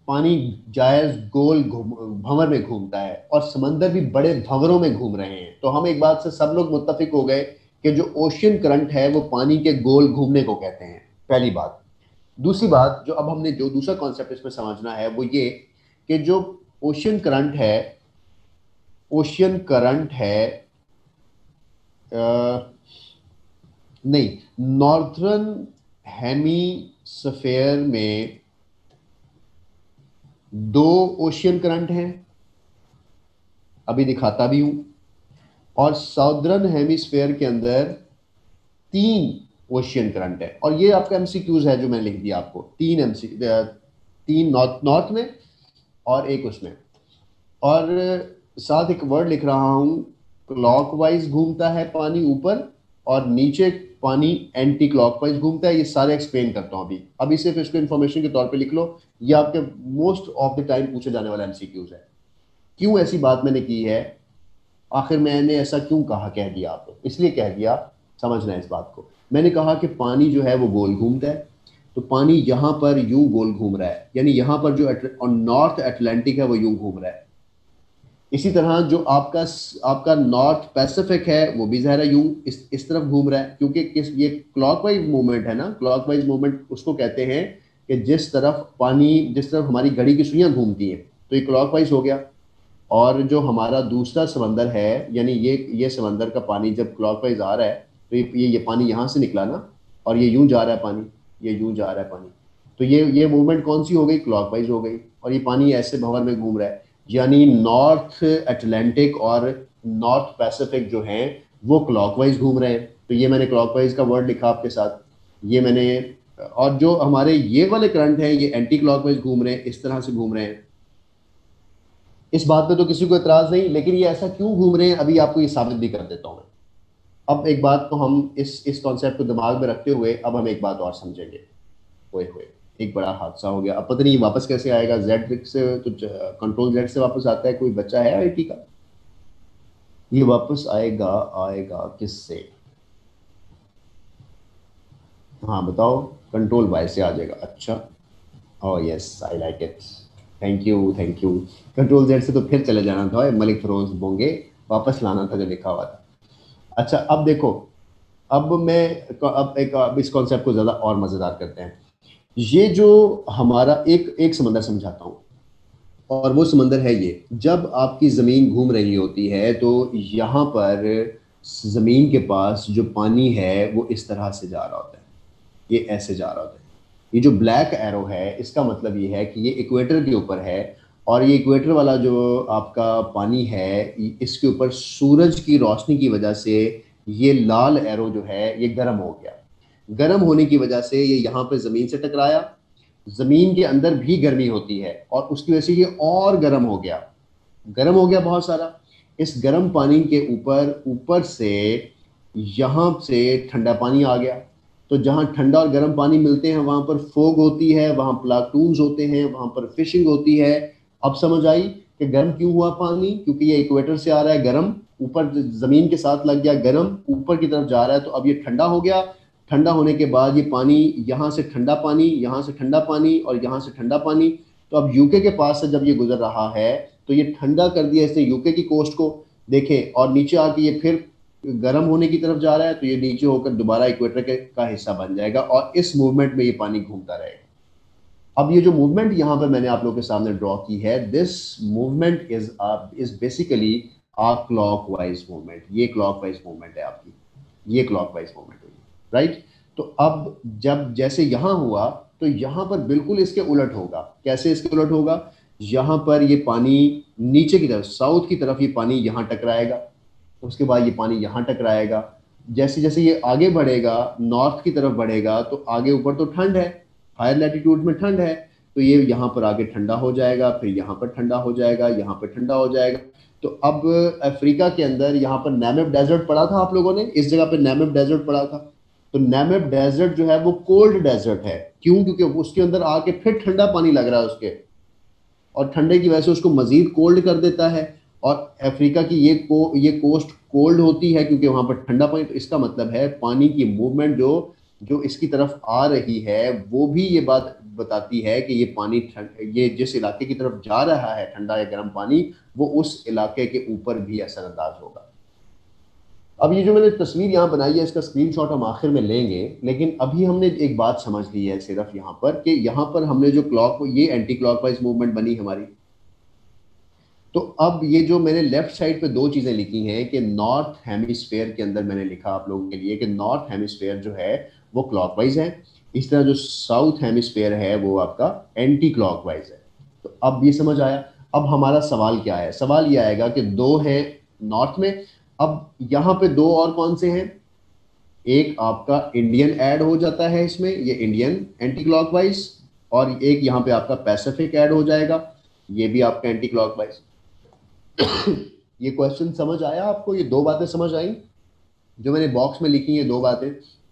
पानी जायज गोल भंवर में घूमता है और समंदर भी बड़े भंवरों में घूम रहे हैं। तो हम एक बात से सब लोग मुत्तफिक हो गए कि जो ओशियन करंट है वो पानी के गोल घूमने को कहते हैं, पहली बात। दूसरी बात, जो अब हमने जो दूसरा कॉन्सेप्ट इसमें समझना है वो ये कि जो ओशियन करंट है, ओशियन करंट है नहीं, नॉर्थर्न हेमीस्फेयर में दो ओशियन करंट हैं, अभी दिखाता भी हूं, और साउदर्न हेमिस्फेयर के अंदर तीन ओशियन करंट है। और ये आपका एमसीक्यूज है जो मैंने लिख दिया आपको, तीन नॉर्थ में और एक उसमें। और साथ एक वर्ड लिख रहा हूं, क्लॉकवाइज घूमता है पानी ऊपर और नीचे पानी एंटी क्लॉकवाइज घूमता है। ये सारे एक्सप्लेन करता हूं अभी सिर्फ इसको इन्फॉर्मेशन के तौर पे लिख लो। ये आपके मोस्ट ऑफ द टाइम पूछे जाने वाला एमसीक्यूज है। क्यों ऐसी बात मैंने की है, आखिर मैंने ऐसा क्यों कहा, कह दिया आपको, इसलिए कह दिया, समझना है इस बात को। मैंने कहा कि पानी जो है वो गोल घूमता है, तो पानी यहां पर यूं गोल घूम रहा है, यानी यहां पर जो नॉर्थ अटलांटिक है वो यूं घूम रहा है। इसी तरह जो आपका नॉर्थ पैसिफिक है वो भी ज़ाहिर यूं इस तरफ घूम रहा है, क्योंकि ये क्लॉकवाइज मूवमेंट है ना। क्लॉकवाइज मूवमेंट उसको कहते हैं कि जिस तरफ हमारी घड़ी की सुइयां घूमती हैं, तो ये क्लॉकवाइज हो गया। और जो हमारा दूसरा समंदर है, यानी ये समंदर का पानी जब क्लॉकवाइज आ रहा है, तो ये पानी यहाँ से निकला ना, और ये यूं जा रहा है पानी, ये यूं जा रहा है पानी, तो ये मूवमेंट कौन सी हो गई, क्लॉकवाइज हो गई। और ये पानी ऐसे भंवर में घूम रहा है, यानी नॉर्थ अटलांटिक और नॉर्थ पैसिफिक जो हैं वो क्लॉकवाइज घूम रहे हैं। तो ये मैंने क्लॉकवाइज का वर्ड लिखा आपके साथ, ये मैंने। और जो हमारे ये वाले करंट हैं ये एंटी क्लॉकवाइज घूम रहे हैं, इस तरह से घूम रहे हैं। इस बात पे तो किसी को एतराज नहीं, लेकिन ये ऐसा क्यों घूम रहे हैं अभी आपको ये साबित भी कर देता हूं मैं। अब एक बात तो हम इस कॉन्सेप्ट को दिमाग में रखते हुए अब हम एक बात और समझेंगे। होए होए, एक बड़ा हादसा हो गया। अब पता नहीं ये वापस कैसे आएगा, जेड से तो कंट्रोल जेड से वापस आता है। कोई बच्चा है आईटी का, ये वापस आएगा आएगा किससे? हाँ बताओ, कंट्रोल वाई से आ जाएगा। अच्छा, oh yes, I like it, thank you thank you. Control Z से तो फिर चले जाना था, मलिक फरोज बोंगे वापस लाना था जो लिखा हुआ था। अच्छा अब देखो, अब इस कॉन्सेप्ट को ज्यादा और मजेदार करते हैं। ये जो हमारा एक समंदर समझाता हूं, और वो समंदर है ये, जब आपकी जमीन घूम रही होती है तो यहाँ पर जमीन के पास जो पानी है वो इस तरह से जा रहा होता है, ये ऐसे जा रहा होता है। ये जो ब्लैक एरो है इसका मतलब ये है कि ये इक्वेटर के ऊपर है, और ये इक्वेटर वाला जो आपका पानी है इसके ऊपर सूरज की रोशनी की वजह से ये लाल एरो जो है ये गर्म हो गया। गर्म होने की वजह से ये यहाँ पे ज़मीन से टकराया, ज़मीन के अंदर भी गर्मी होती है और उसकी वजह से ये और गर्म हो गया, गर्म हो गया बहुत सारा। इस गर्म पानी के ऊपर से यहाँ से ठंडा पानी आ गया। तो जहाँ ठंडा और गर्म पानी मिलते हैं वहाँ पर फोग होती है, वहाँ प्लाटून्स होते हैं, वहाँ पर फिशिंग होती है। अब समझ आई कि गर्म क्यों हुआ पानी, क्योंकि ये इक्वेटर से आ रहा है गर्म, ऊपर ज़मीन के साथ लग गया गर्म, ऊपर की तरफ जा रहा है, तो अब ये ठंडा हो गया। ठंडा होने के बाद ये पानी, यहाँ से ठंडा पानी, यहाँ से ठंडा पानी और यहाँ से ठंडा पानी, तो अब यूके के पास से जब ये गुजर रहा है तो ये ठंडा कर दिया इसने यूके की कोस्ट को, देखें, और नीचे आके ये फिर गर्म होने की तरफ जा रहा है, तो ये नीचे होकर दोबारा इक्वेटर का हिस्सा बन जाएगा और इस मूवमेंट में ये पानी घूमता रहेगा। अब ये जो मूवमेंट यहाँ पर मैंने आप लोगों के सामने ड्रॉ की है, this movement is basically a clockwise movement. ये क्लॉकवाइज मूवमेंट है आपकी, ये क्लॉकवाइज मूवमेंट हुई, राइट। तो अब जब जैसे यहाँ हुआ तो यहाँ पर बिल्कुल इसके उलट होगा। कैसे इसके उलट होगा? यहाँ पर ये पानी नीचे की तरफ, साउथ की तरफ ये पानी यहाँ टकराएगा, उसके बाद ये पानी यहाँ टकराएगा। जैसे जैसे ये आगे बढ़ेगा, नॉर्थ की तरफ बढ़ेगा, तो आगे ऊपर तो ठंड है, हायर लैटिट्यूड में ठंड है, तो ये यहाँ पर आगे ठंडा हो जाएगा, फिर यहाँ पर ठंडा हो जाएगा, यहाँ पर ठंडा हो जाएगा। तो अब अफ्रीका के अंदर यहाँ पर नामिब डेजर्ट पढ़ा था आप लोगों ने, इस जगह पे नामिब डेजर्ट पढ़ा था। तो नामिब डेजर्ट जो है वो कोल्ड डेजर्ट है। क्यों? क्योंकि उसके अंदर आके फिर ठंडा पानी लग रहा है उसके, और ठंडे की वजह से उसको मजीद कोल्ड कर देता है। और अफ्रीका की ये कोस्ट कोल्ड होती है क्योंकि वहां पर ठंडा पानी। तो इसका मतलब है पानी की मूवमेंट जो इसकी तरफ आ रही है वो भी, ये बात बताती है कि ये पानी ये जिस इलाके की तरफ जा रहा है ठंडा या गर्म पानी, वो उस इलाके के ऊपर भी असरअंदाज होगा। अब ये जो मैंने तस्वीर यहाँ बनाई है, इसका स्क्रीनशॉट हम आखिर में लेंगे, लेकिन अभी हमने एक बात समझ ली है सिर्फ यहाँ पर कि यहाँ पर हमने जो ये एंटी क्लॉकवाइज मूवमेंट बनी हमारी। तो अब ये जो मैंने लेफ्ट साइड पे दो चीजें लिखी हैं कि नॉर्थ हेमिस्फेयर के अंदर मैंने लिखा आप लोगों के लिए कि नॉर्थ हेमिस्फेयर जो है वो क्लॉकवाइज है, इस तरह जो साउथ हेमिस्फेयर है वो आपका एंटी क्लॉकवाइज है। तो अब ये समझ आया। अब हमारा सवाल क्या है? सवाल ये आएगा कि दो है नॉर्थ में, अब यहां पे दो और कौन से हैं? एक आपका इंडियन ऐड हो जाता है इसमें, ये इंडियन एंटी क्लॉकवाइज, और एक यहां पे आपका पैसिफिक ऐड हो जाएगा, ये भी आपका एंटी क्लॉकवाइज। ये क्वेश्चन समझ आया आपको? ये दो बातें समझ आई जो मैंने बॉक्स में लिखी हैं, दो बातें,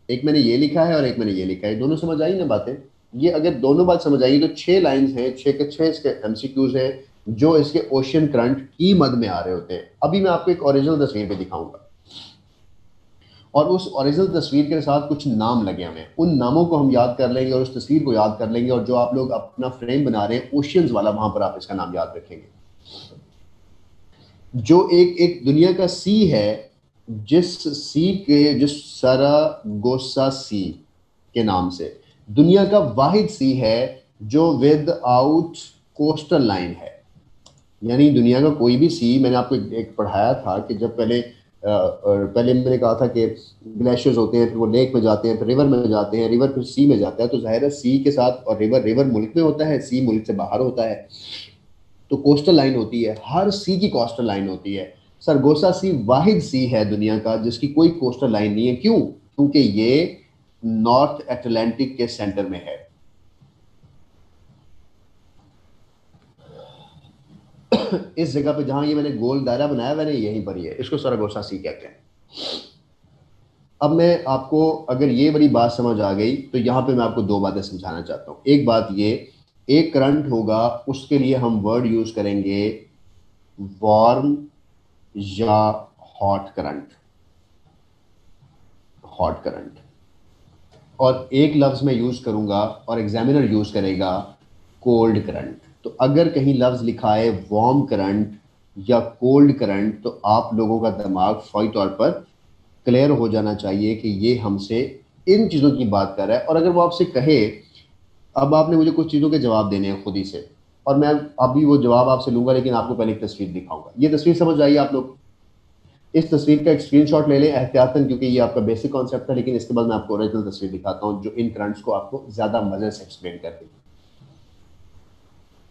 एक मैंने ये लिखा है और एक मैंने ये लिखा है, दोनों समझ आई ना बातें? ये अगर दोनों बात समझ आई तो 6 लाइंस हैं, 6 के 6 इसके एमसीक्यूज हैं जो इसके ओशियन करंट की मद में आ रहे होते हैं। अभी मैं आपको एक ओरिजिनल तस्वीर पे दिखाऊंगा और उस ओरिजिनल तस्वीर के साथ कुछ नाम लगे हुए हैं, उन नामों को हम याद कर लेंगे और उस तस्वीर को याद कर लेंगे, और जो आप लोग अपना फ्रेम बना रहे हैं ओशियंस वाला, वहां पर आप इसका नाम याद रखेंगे। जो एक एक दुनिया का सी है, जिस सरागोसा सी के नाम से दुनिया का वाहिद सी है जो विद आउट कोस्टल लाइन है। यानी दुनिया का कोई भी सी, मैंने आपको एक पढ़ाया था कि जब पहले मैंने कहा था कि ग्लेशियर्स होते हैं, फिर वो लेक में जाते हैं, फिर रिवर में जाते हैं, रिवर फिर सी में जाता है, तो जाहिर है सी के साथ, और रिवर मुल्क में होता है, सी मुल्क से बाहर होता है, तो कोस्टल लाइन होती है, हर सी की कोस्टल लाइन होती है। सरगोसा सी वाहिद सी है दुनिया का जिसकी कोई कोस्टल लाइन नहीं है। क्यों? क्योंकि ये नॉर्थ अटलांटिक के सेंटर में है। इस जगह पे जहां ये मैंने गोल दायरा बनाया मैंने, यहीं पर ही है, इसको सरगोसा सी कहते हैं। अब मैं आपको, अगर ये बड़ी बात समझ आ गई तो यहां पे मैं आपको दो बातें समझाना चाहता हूं। एक बात ये, एक करंट होगा, उसके लिए हम वर्ड यूज करेंगे वार्म या हॉट करंट, हॉट करंट। और एक लफ्ज मैं यूज करूंगा और एग्जामिनर यूज करेगा कोल्ड करंट। तो अगर कहीं लफ्ज लिखा है वार्म करंट या कोल्ड करंट, तो आप लोगों का दिमाग फौरी तौर पर क्लियर हो जाना चाहिए कि ये हमसे इन चीज़ों की बात कर रहा है। और अगर वो आपसे कहे, अब आपने मुझे कुछ चीज़ों के जवाब देने हैं खुद ही से, और मैं अभी वो जवाब आपसे लूंगा, लेकिन आपको पहले एक तस्वीर दिखाऊंगा। ये तस्वीर समझ आइए आप लोग? इस तस्वीर का एक स्क्रीनशॉट ले लें एहतियातन, क्योंकि ये आपका बेसिक कॉन्सेप्ट है, लेकिन इसके बाद मैं आपको ओरिजिनल तस्वीर दिखाता हूँ जो इन करंट्स को आपको ज़्यादा मज़े से एक्सप्लेन कर देगी।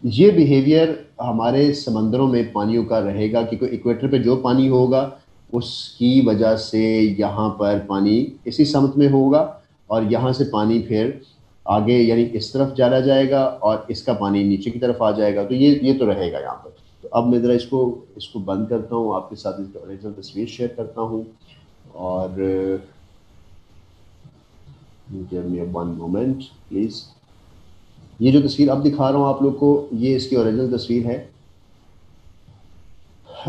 ये बिहेवियर हमारे समंदरों में पानियों का रहेगा, क्योंकि इक्वेटर पे जो पानी होगा उसकी वजह से यहाँ पर पानी इसी समत में होगा, और यहाँ से पानी फिर आगे यानी इस तरफ चला जाएगा और इसका पानी नीचे की तरफ आ जाएगा। तो ये तो रहेगा यहाँ पर। तो अब मैं ज़रा इसको बंद करता हूँ, आपके साथ इसकी ओरिजिनल तस्वीर शेयर करता हूँ, और give me one moment please. ये जो तस्वीर अब दिखा रहा हूँ आप लोग को, ये इसकी ओरिजिनल तस्वीर है।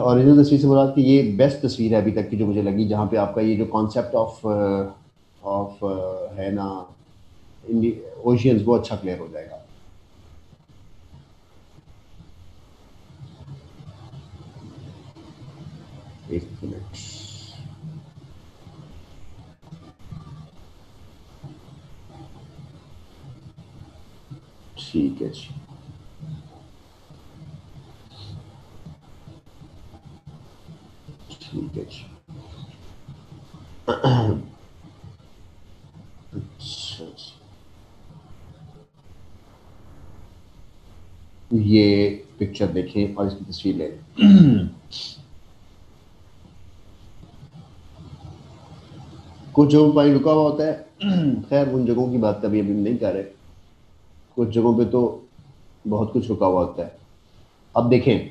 ओरिजिनल तस्वीर से मुराद कि ये बेस्ट तस्वीर है अभी तक की जो मुझे लगी, जहाँ पे आपका ये जो कॉन्सेप्ट ऑफ है ना ओशियंस, वो अच्छा क्लियर हो जाएगा। एक मिनट, ठीक है जी। ठीक है जी। अच्छा जी, ये पिक्चर देखें और इसकी तस्वीर लें। कुछ जगहों पर पानी रुका हुआ होता है, खैर उन जगहों की बात कभी अभी नहीं कर रहे, कुछ जगहों पे तो बहुत कुछ रुका हुआ होता है। अब देखें,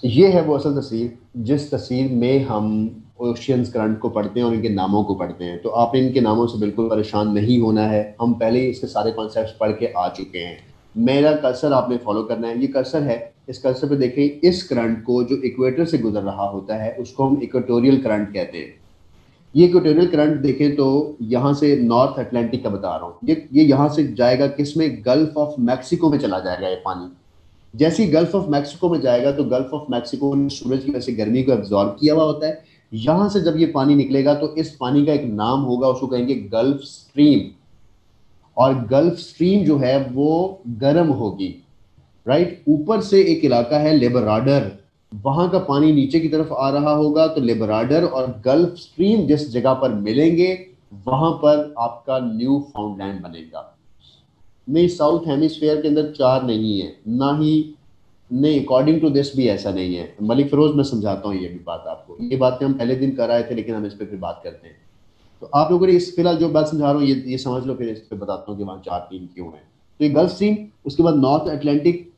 ये है वो असल तस्वीर जिस तस्वीर में हम ओशियंस करंट को पढ़ते हैं और इनके नामों को पढ़ते हैं। तो आपने इनके नामों से बिल्कुल परेशान नहीं होना है, हम पहले ही इसके सारे कॉन्सेप्ट्स पढ़ के आ चुके हैं। मेरा कर्सर आपने फॉलो करना है, ये कर्सर है, इस कर्सर पे देखें, इस करंट को जो इक्वेटर से गुजर रहा होता है उसको हम इक्वेटोरियल करंट कहते हैं। ये इक्वेटोरियल करंट देखें तो यहाँ से नॉर्थ अटलांटिक का बता रहा हूँ, ये यहाँ से जाएगा किसमें, गल्फ ऑफ मैक्सिको में चला जाएगा ये पानी। जैसे ही गल्फ ऑफ मैक्सिको में जाएगा तो गल्फ ऑफ मैक्सिको ने सूरज की वजह से गर्मी को एब्जॉर्ब किया हुआ होता है। यहां से जब ये पानी निकलेगा तो इस पानी का एक नाम होगा, उसको कहेंगे गल्फ स्ट्रीम। और गल्फ स्ट्रीम जो है वो गर्म होगी, राइट। ऊपर से एक इलाका है लेबराडर, वहां का पानी नीचे की तरफ आ रहा होगा, तो लेबराडर और गल्फ स्ट्रीम जिस जगह पर मिलेंगे वहां पर आपका न्यू फाउंडलैंड बनेगा। नहीं, साउथ हेमिस्फेयर के अंदर चार नहीं है, ना ही, नहीं, अकॉर्डिंग टू दिस भी ऐसा नहीं है। मलिक फिरोज, मैं समझाता हूँ ये भी बात आपको, ये बातें हम पहले दिन कर आए थे लेकिन हम इस पर फिर बात करते हैं। तो आप लोगों ने इस फिलहाल जो बात समझा रहा हूँ ये समझ लो, फिर इस पर बताता हूँ कि वहाँ चार तीन क्यों है। तो ये गल्फ स्ट्रीम, उसके बाद नॉर्थ अटलांटिक,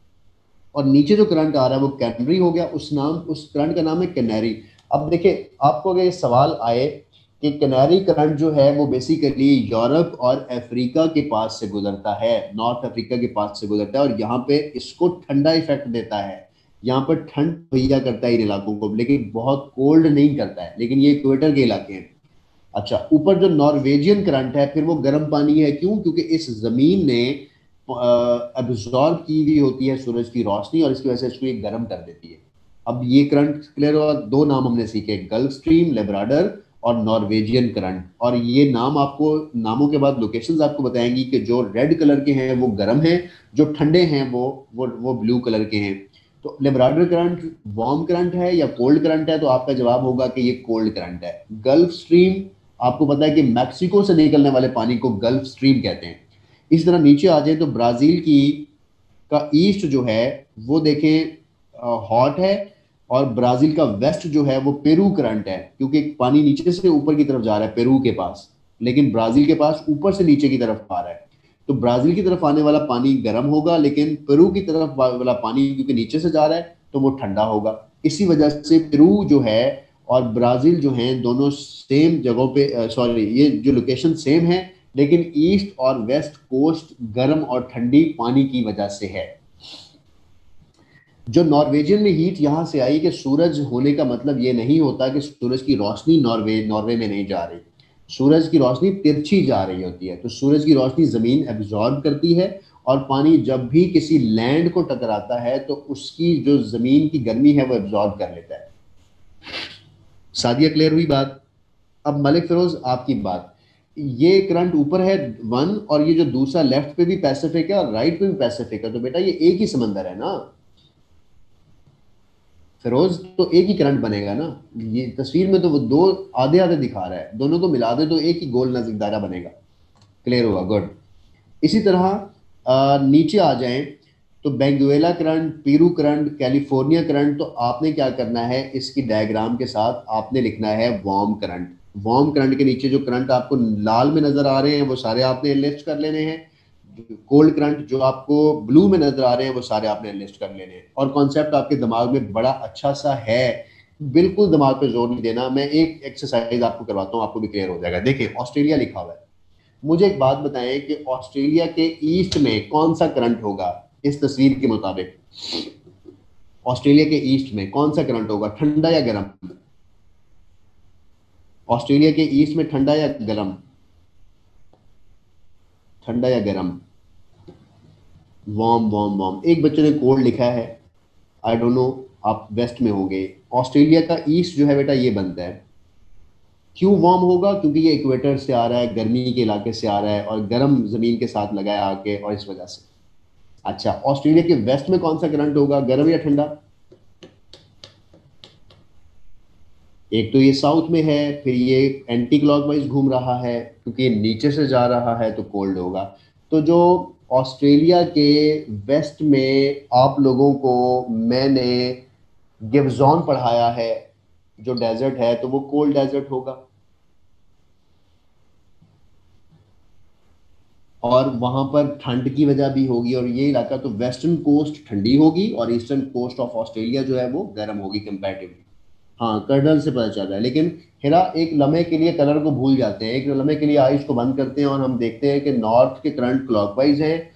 और नीचे जो करंट आ रहा है वो कैनरी हो गया, उस करंट का नाम है कैनरी। अब देखिए, आपको अगर ये सवाल आए कि कैनरी करंट जो है वो बेसिकली यूरोप और अफ्रीका के पास से गुजरता है, नॉर्थ अफ्रीका के पास से गुजरता है, और यहाँ पे इसको ठंडा इफेक्ट देता है, यहाँ पर ठंड मुहैया करता है इन इलाकों को, लेकिन बहुत कोल्ड नहीं करता है, लेकिन ये इक्वेटर के इलाके हैं। अच्छा, ऊपर जो नॉर्वेजियन करंट है फिर वो गर्म पानी है, क्यों, क्योंकि इस जमीन ने एब्जॉर्ब की हुई होती है सूरज की रोशनी, और इसकी वजह से इसको ये गर्म कर देती है। अब ये करंट क्लियर हुआ, दो नाम हमने सीखे, गल्फ स्ट्रीम, लेब्राडर और नॉर्वेजियन करंट। और ये नाम आपको, नामों के बाद लोकेशंस आपको बताएंगी कि जो रेड कलर के हैं वो गर्म हैं, जो ठंडे हैं वो ब्लू कलर के हैं। तो लेब्राडर करंट वार्म करंट है या कोल्ड करंट है, तो आपका जवाब होगा कि ये कोल्ड करंट है। गल्फ स्ट्रीम, आपको पता है कि मैक्सिको से निकलने वाले पानी को गल्फ स्ट्रीम कहते हैं। इस तरह नीचे आ जाए तो ब्राजील की का ईस्ट जो है वो देखें हॉट है, और ब्राजील का वेस्ट जो है वो पेरू करंट है, क्योंकि पानी नीचे से ऊपर की तरफ जा रहा है पेरू के पास, लेकिन ब्राजील के पास ऊपर से नीचे की तरफ आ रहा है। तो ब्राजील की तरफ आने वाला पानी गर्म होगा, लेकिन पेरू की तरफ वाला पानी क्योंकि नीचे से जा रहा है तो वो ठंडा होगा। इसी वजह से पेरू जो है और ब्राजील जो है दोनों सेम जगहों पे, सॉरी, ये जो लोकेशन सेम है, लेकिन ईस्ट और वेस्ट कोस्ट गर्म और ठंडी पानी की वजह से है। जो नॉर्वेजियन में हीट यहां से आई कि सूरज होने का मतलब ये नहीं होता कि सूरज की रोशनी नॉर्वे में नहीं जा रही, सूरज की रोशनी तिरछी जा रही होती है। तो सूरज की रोशनी जमीन एब्जॉर्ब करती है, और पानी जब भी किसी लैंड को टकराता है तो उसकी जो जमीन की गर्मी है वो एब्जॉर्ब कर लेता है। सादिया, क्लियर हुई बात? अब मलिक फिरोज आपकी बात, ये करंट ऊपर है वन, और ये जो दूसरा लेफ्ट पे भी पैसिफिक है और राइट पे भी पैसिफिक है, तो बेटा ये एक ही समंदर है ना फिरोज, तो एक ही करंट बनेगा ना। ये तस्वीर में तो वो दो आधे आधे दिखा रहा है, दोनों को मिला दे तो एक ही गोल नजदीक दायरा बनेगा। क्लियर हुआ, गुड। इसी तरह नीचे आ जाएं तो बेंगुएला करंट, पीरू करंट, कैलिफोर्निया करंट, तो आपने क्या करना है, इसकी डायग्राम के साथ आपने लिखना है वार्म करंट। वार्म करंट के नीचे जो करंट आपको लाल में नजर आ रहे हैं वो सारे आपने लिस्ट कर लेने हैं। कोल्ड करंट जो आपको ब्लू में नजर आ रहे हैं वो सारे आपने लिस्ट कर लेने हैं। और कॉन्सेप्ट आपके दिमाग में बड़ा अच्छा सा है, बिल्कुल दिमाग पे जोर नहीं देना। मैं एक एक्सरसाइज आपको करवाता हूँ, आपको भी क्लियर हो जाएगा। देखिए, ऑस्ट्रेलिया लिखा हुआ है, मुझे एक बात बताएं कि ऑस्ट्रेलिया के ईस्ट में कौन सा करंट होगा इस तस्वीर के मुताबिक? ऑस्ट्रेलिया के ईस्ट में कौन सा करंट होगा, ठंडा या गर्म? ऑस्ट्रेलिया के ईस्ट में ठंडा या गर्म? ठंडा या गर्म? Warm warm warm. एक बच्चे ने कोल्ड लिखा है, आई डोंट नो, आप वेस्ट में होंगे। ऑस्ट्रेलिया का ईस्ट जो है बेटा ये बनता है। क्यों वार्म होगा? क्योंकि ये इक्वेटर से आ रहा है, गर्मी के इलाके से आ रहा है, और गर्म जमीन के साथ लगाया आके, और इस वजह से। अच्छा, ऑस्ट्रेलिया के वेस्ट में कौन सा करंट होगा, गर्म या ठंडा? एक तो ये साउथ में है, फिर ये एंटी क्लॉकवाइज घूम रहा है, क्योंकि नीचे से जा रहा है तो कोल्ड होगा। तो जो ऑस्ट्रेलिया के वेस्ट में आप लोगों को मैंने गिब्जॉन पढ़ाया है, जो डेजर्ट है, तो वो कोल्ड डेजर्ट होगा। और वहां पर ठंड की वजह भी होगी, और ये इलाका तो वेस्टर्न कोस्ट ठंडी होगी और ईस्टर्न कोस्ट ऑफ ऑस्ट्रेलिया जो है वो गर्म होगी कंपैरेटिवली। हाँ, कर्नल से पता चल रहा है। लेकिन हिरा, एक लम्हे के लिए कलर को भूल जाते हैं, एक लम्हे के लिए आइज को बंद करते हैं और हम देखते हैं कि नॉर्थ के करंट क्लॉकवाइज हैं,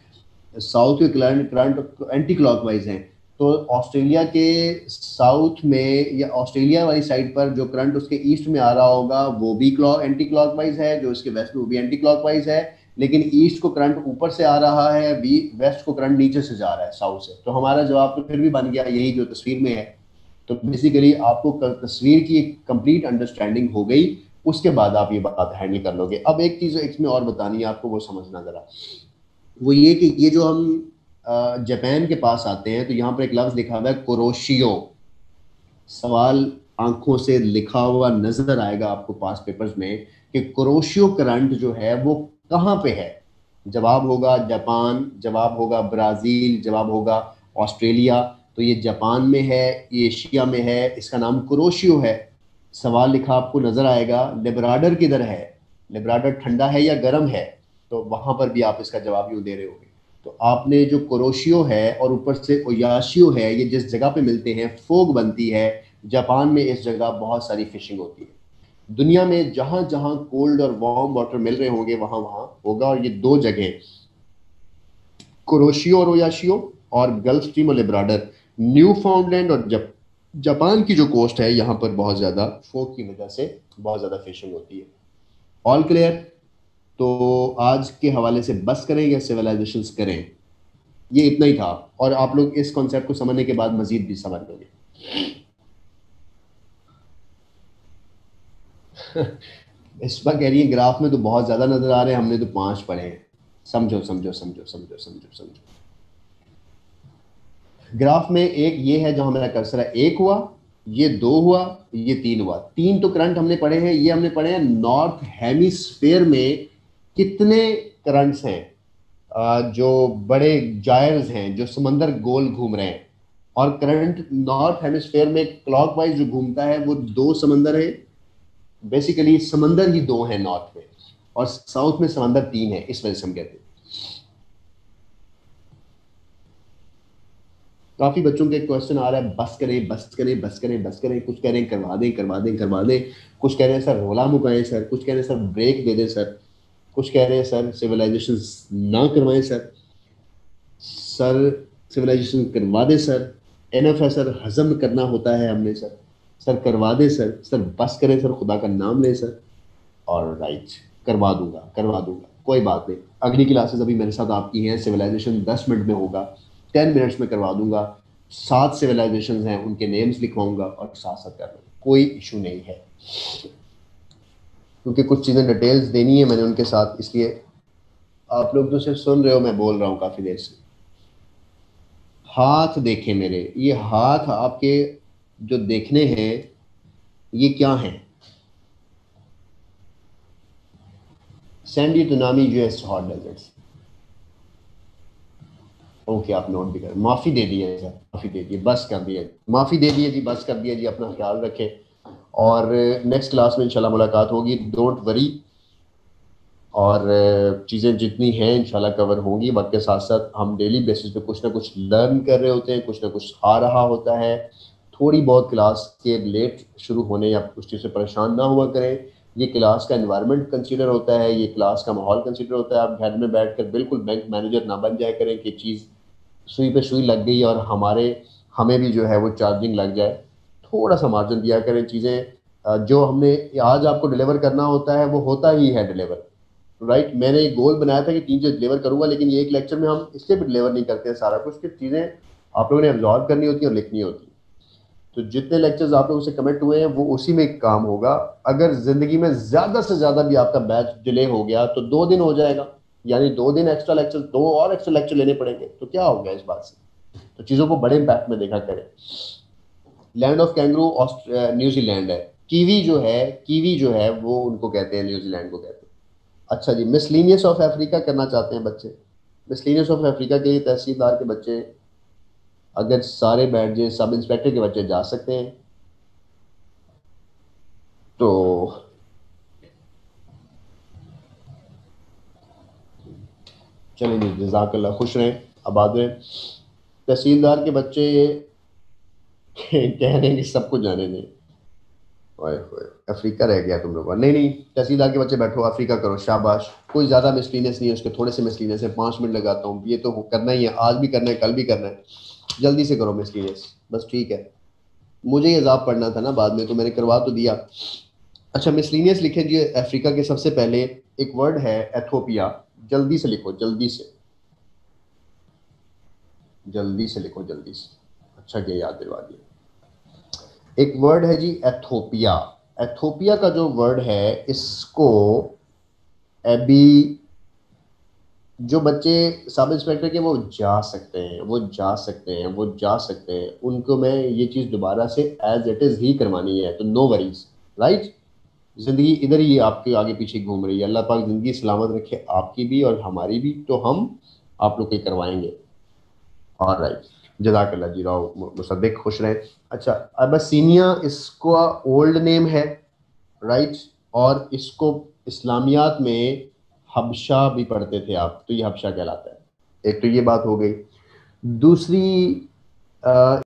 साउथ के करंट एंटी क्लॉकवाइज हैं। तो ऑस्ट्रेलिया के साउथ में या ऑस्ट्रेलिया वाली साइड पर जो करंट उसके ईस्ट में आ रहा होगा वो भी एंटी क्लॉकवाइज है, जो इसके वेस्ट में वो भी एंटी क्लॉकवाइज है, लेकिन ईस्ट को करंट ऊपर से आ रहा है, वेस्ट को करंट नीचे से जा रहा है, साउथ से। तो हमारा जवाब तो फिर भी बन गया यही जो तस्वीर में है। तो बेसिकली आपको तस्वीर की एक कंप्लीट अंडरस्टैंडिंग हो गई, उसके बाद आप ये बात हैंडल कर लोगे। अब एक चीज इसमें और बतानी है आपको, वो समझना जरा, वो ये कि ये जो हम जापान के पास आते हैं तो यहाँ पर एक लफ्ज लिखा हुआ है कुरोशियो। सवाल आंखों से लिखा हुआ नजर आएगा आपको पास पेपर्स में कि कुरोशियो करंट जो है वो कहाँ पे है। जवाब होगा जापान, जवाब होगा ब्राजील, जवाब होगा ऑस्ट्रेलिया। तो ये जापान में है, ये एशिया में है, इसका नाम कुरोशियो है। सवाल लिखा आपको नजर आएगा लिब्राडर किधर है, लिब्राडर ठंडा है या गर्म है, तो वहां पर भी आप इसका जवाब यूं दे रहे होंगे। तो आपने जो कुरोशियो है और ऊपर से ओयाशियो है, ये जिस जगह पे मिलते हैं फोग बनती है। जापान में इस जगह बहुत सारी फिशिंग होती है। दुनिया में जहां जहां कोल्ड और वार्म वाटर मिल रहे होंगे वहां वहां होगा। और ये दो जगह कुरोशियो और ओयाशियो और गल्फ स्ट्रीम और लिब्राडर, न्यू फाउंडलैंड और जापान की जो कोस्ट है यहाँ पर बहुत ज्यादा फोग की वजह से बहुत ज्यादा फिशिंग होती है। All clear? तो आज के हवाले से बस करें या सिविलाइजेशंस करें, ये इतना ही था। और आप लोग इस कॉन्सेप्ट को समझने के बाद मजीद भी समझ लोगे। इस बार कह रही है ग्राफ में तो बहुत ज्यादा नजर आ रहे हैं, हमने तो 5 पढ़े हैं। समझो समझो समझो समझो समझो समझो। ग्राफ में एक ये है जहां मेरा कर्सर है, 1 हुआ, ये 2 हुआ, ये 3 हुआ। 3 तो करंट हमने पढ़े हैं। ये हमने पढ़े हैं नॉर्थ हेमिस्फेयर में कितने करंट्स हैं, जो बड़े जायर्स हैं जो समंदर गोल घूम रहे हैं। और करंट नॉर्थ हेमिस्फेयर में क्लॉकवाइज जो घूमता है वो 2 समंदर है। बेसिकली समंदर ही 2 हैं नॉर्थ में, और साउथ में समंदर 3 है, इस वजह से हम कहते हैं। काफी बच्चों के क्वेश्चन आ रहा है बस करें बस करें बस करें बस करें, कुछ कह रहे हैं करवा दें करवा दें करवा दें, कुछ कह रहे हैं सर रोला मुकाएं सर, कुछ कह रहे हैं सर ब्रेक दे दें सर, कुछ कह रहे हैं सर सिविलाइजेशन ना करवाएं सर, सर सिविलाइजेशन करवा दे सर, एनएफ है सर, हजम करना होता है हमने सर, सर करवा दे सर, सर बस करें सर, खुदा का नाम ले सर। और राइट, करवा दूंगा, कोई बात नहीं। अगली क्लासेस अभी मेरे साथ आपकी हैं, सिविलाइजेशन 10 मिनट में होगा, 10 मिनट्स में करवा दूंगा। 7 सिविलाइजेशन हैं, उनके नेम्स लिखवाऊंगा और साथ साथ कर लूँगा, कोई इशू नहीं है। क्योंकि कुछ चीज़ें डिटेल्स देनी है मैंने उनके साथ, इसलिए आप लोग तो सिर्फ सुन रहे हो, मैं बोल रहा हूँ काफ़ी देर से। हाथ देखें मेरे, ये हाथ आपके जो देखने हैं ये क्या हैं? Sandy Tanami US hot deserts. Okay, आप नोट भी कर, माफ़ी दे दिए सर, माफ़ी दे दिए, बस कर दिया, माफ़ी दे दिए जी, बस कर दिया जी। अपना ख्याल रखें और नेक्स्ट क्लास में इंशाल्लाह मुलाकात होगी, डोंट वरी। और चीज़ें जितनी हैं इंशाल्लाह कवर होंगी। वक्त के साथ साथ हम डेली बेसिस पे कुछ ना कुछ लर्न कर रहे होते हैं, कुछ ना कुछ आ रहा होता है। थोड़ी बहुत क्लास के लेट शुरू होने या कुछ चीज़ से परेशान ना हुआ करें। ये क्लास का एनवायरनमेंट कंसीडर होता है, ये क्लास का माहौल कंसीडर होता है। आप घर में बैठ कर बिल्कुल बैंक मैनेजर ना बन जाए करें कि चीज़ सुई पे सुई लग गई और हमें भी जो है वो चार्जिंग लग जाए। थोड़ा सा मार्जिन दिया करें। चीज़ें जो हमने आज आपको डिलीवर करना होता है वो होता ही है डिलीवर, राइट। मैंने एक गोल बनाया था कि 3 चीज़ डिलीवर करूंगा, लेकिन ये एक लेक्चर में हम इसलिए भी डिलीवर नहीं करते हैं सारा कुछ, कि चीज़ें आप लोगों ने अब्जॉर्व करनी होती है और लिखनी होती है। तो जितने लेक्चर्स आप लोगों से कमेंट हुए हैं वो उसी में काम होगा। अगर जिंदगी में ज़्यादा से ज़्यादा भी आपका बैच डिले हो गया तो 2 दिन हो जाएगा, यानी 2 दिन एक्स्ट्रा लेक्चर, 2 और एक्स्ट्रा लेक्चर लेने पड़ेंगे, तो क्या हो गया इस बात से? तो चीज़ों को बड़े इम्पैक्ट में देखा करें। लैंड ऑफ कैंगरू न्यूजीलैंड है। कीवी जो है वो उनको कहते हैं, न्यूजीलैंड को कहते हैं। अच्छा जी, मिसलीनियस ऑफ अफ्रीका करना चाहते हैं बच्चे। मिसलीनियस ऑफ अफ्रीका के लिए तहसीलदार के बच्चे अगर सारे बैठ जाए, सब इंस्पेक्टर के बच्चे जा सकते हैं। तो चलें जी, जज़ाकल्लाह, खुश रहें, आबाद रहें। तहसीलदार के बच्चे कह रहे हैं कि सबको जाने दें। ओए होए, अफ्रीका रह गया तुम लोग का। नहीं नहीं, तहसीलदार के बच्चे बैठो, अफ्रीका करो, शाबाश। कोई ज़्यादा मिसलीनियस नहीं है, उसके थोड़े से मिसलीनियस है। 5 मिनट लगाता हूँ, ये तो करना ही है, आज भी करना है, कल भी करना है। जल्दी से करो मिसलीनियस, बस ठीक है। मुझे ये हिसाब पढ़ना था ना बाद में, तो मैंने करवा तो दिया। अच्छा मिसलीनियस लिखे जी। अफ्रीका के सबसे पहले एक वर्ड है एथोपिया। जल्दी से लिखो, जल्दी से, जल्दी से लिखो, जल्दी से। अच्छा किया याद दिलवा दिया। एक वर्ड है जी एथोपिया। एथोपिया का जो वर्ड है इसको अभी जो बच्चे सब इंस्पेक्टर के वो जा सकते हैं, वो जा सकते हैं, वो जा सकते हैं, उनको मैं ये चीज़ दोबारा से एज इट इज़ ही करवानी है, तो नो वरीज। राइट। जिंदगी इधर ही आपके आगे पीछे घूम रही है। अल्लाह पाक जिंदगी सलामत रखे, आपकी भी और हमारी भी, तो हम आप लोग को करवाएंगे। और राइट, जज़ाकल्लाह जी, राव मुसद्दिक खुश रहें। अच्छा, अबसीनिया इसका ओल्ड नेम है। राइट। और इसको इस्लामियात में हबशा भी पढ़ते थे आप, तो ये हबशा कहलाता है। एक तो ये बात हो गई। दूसरी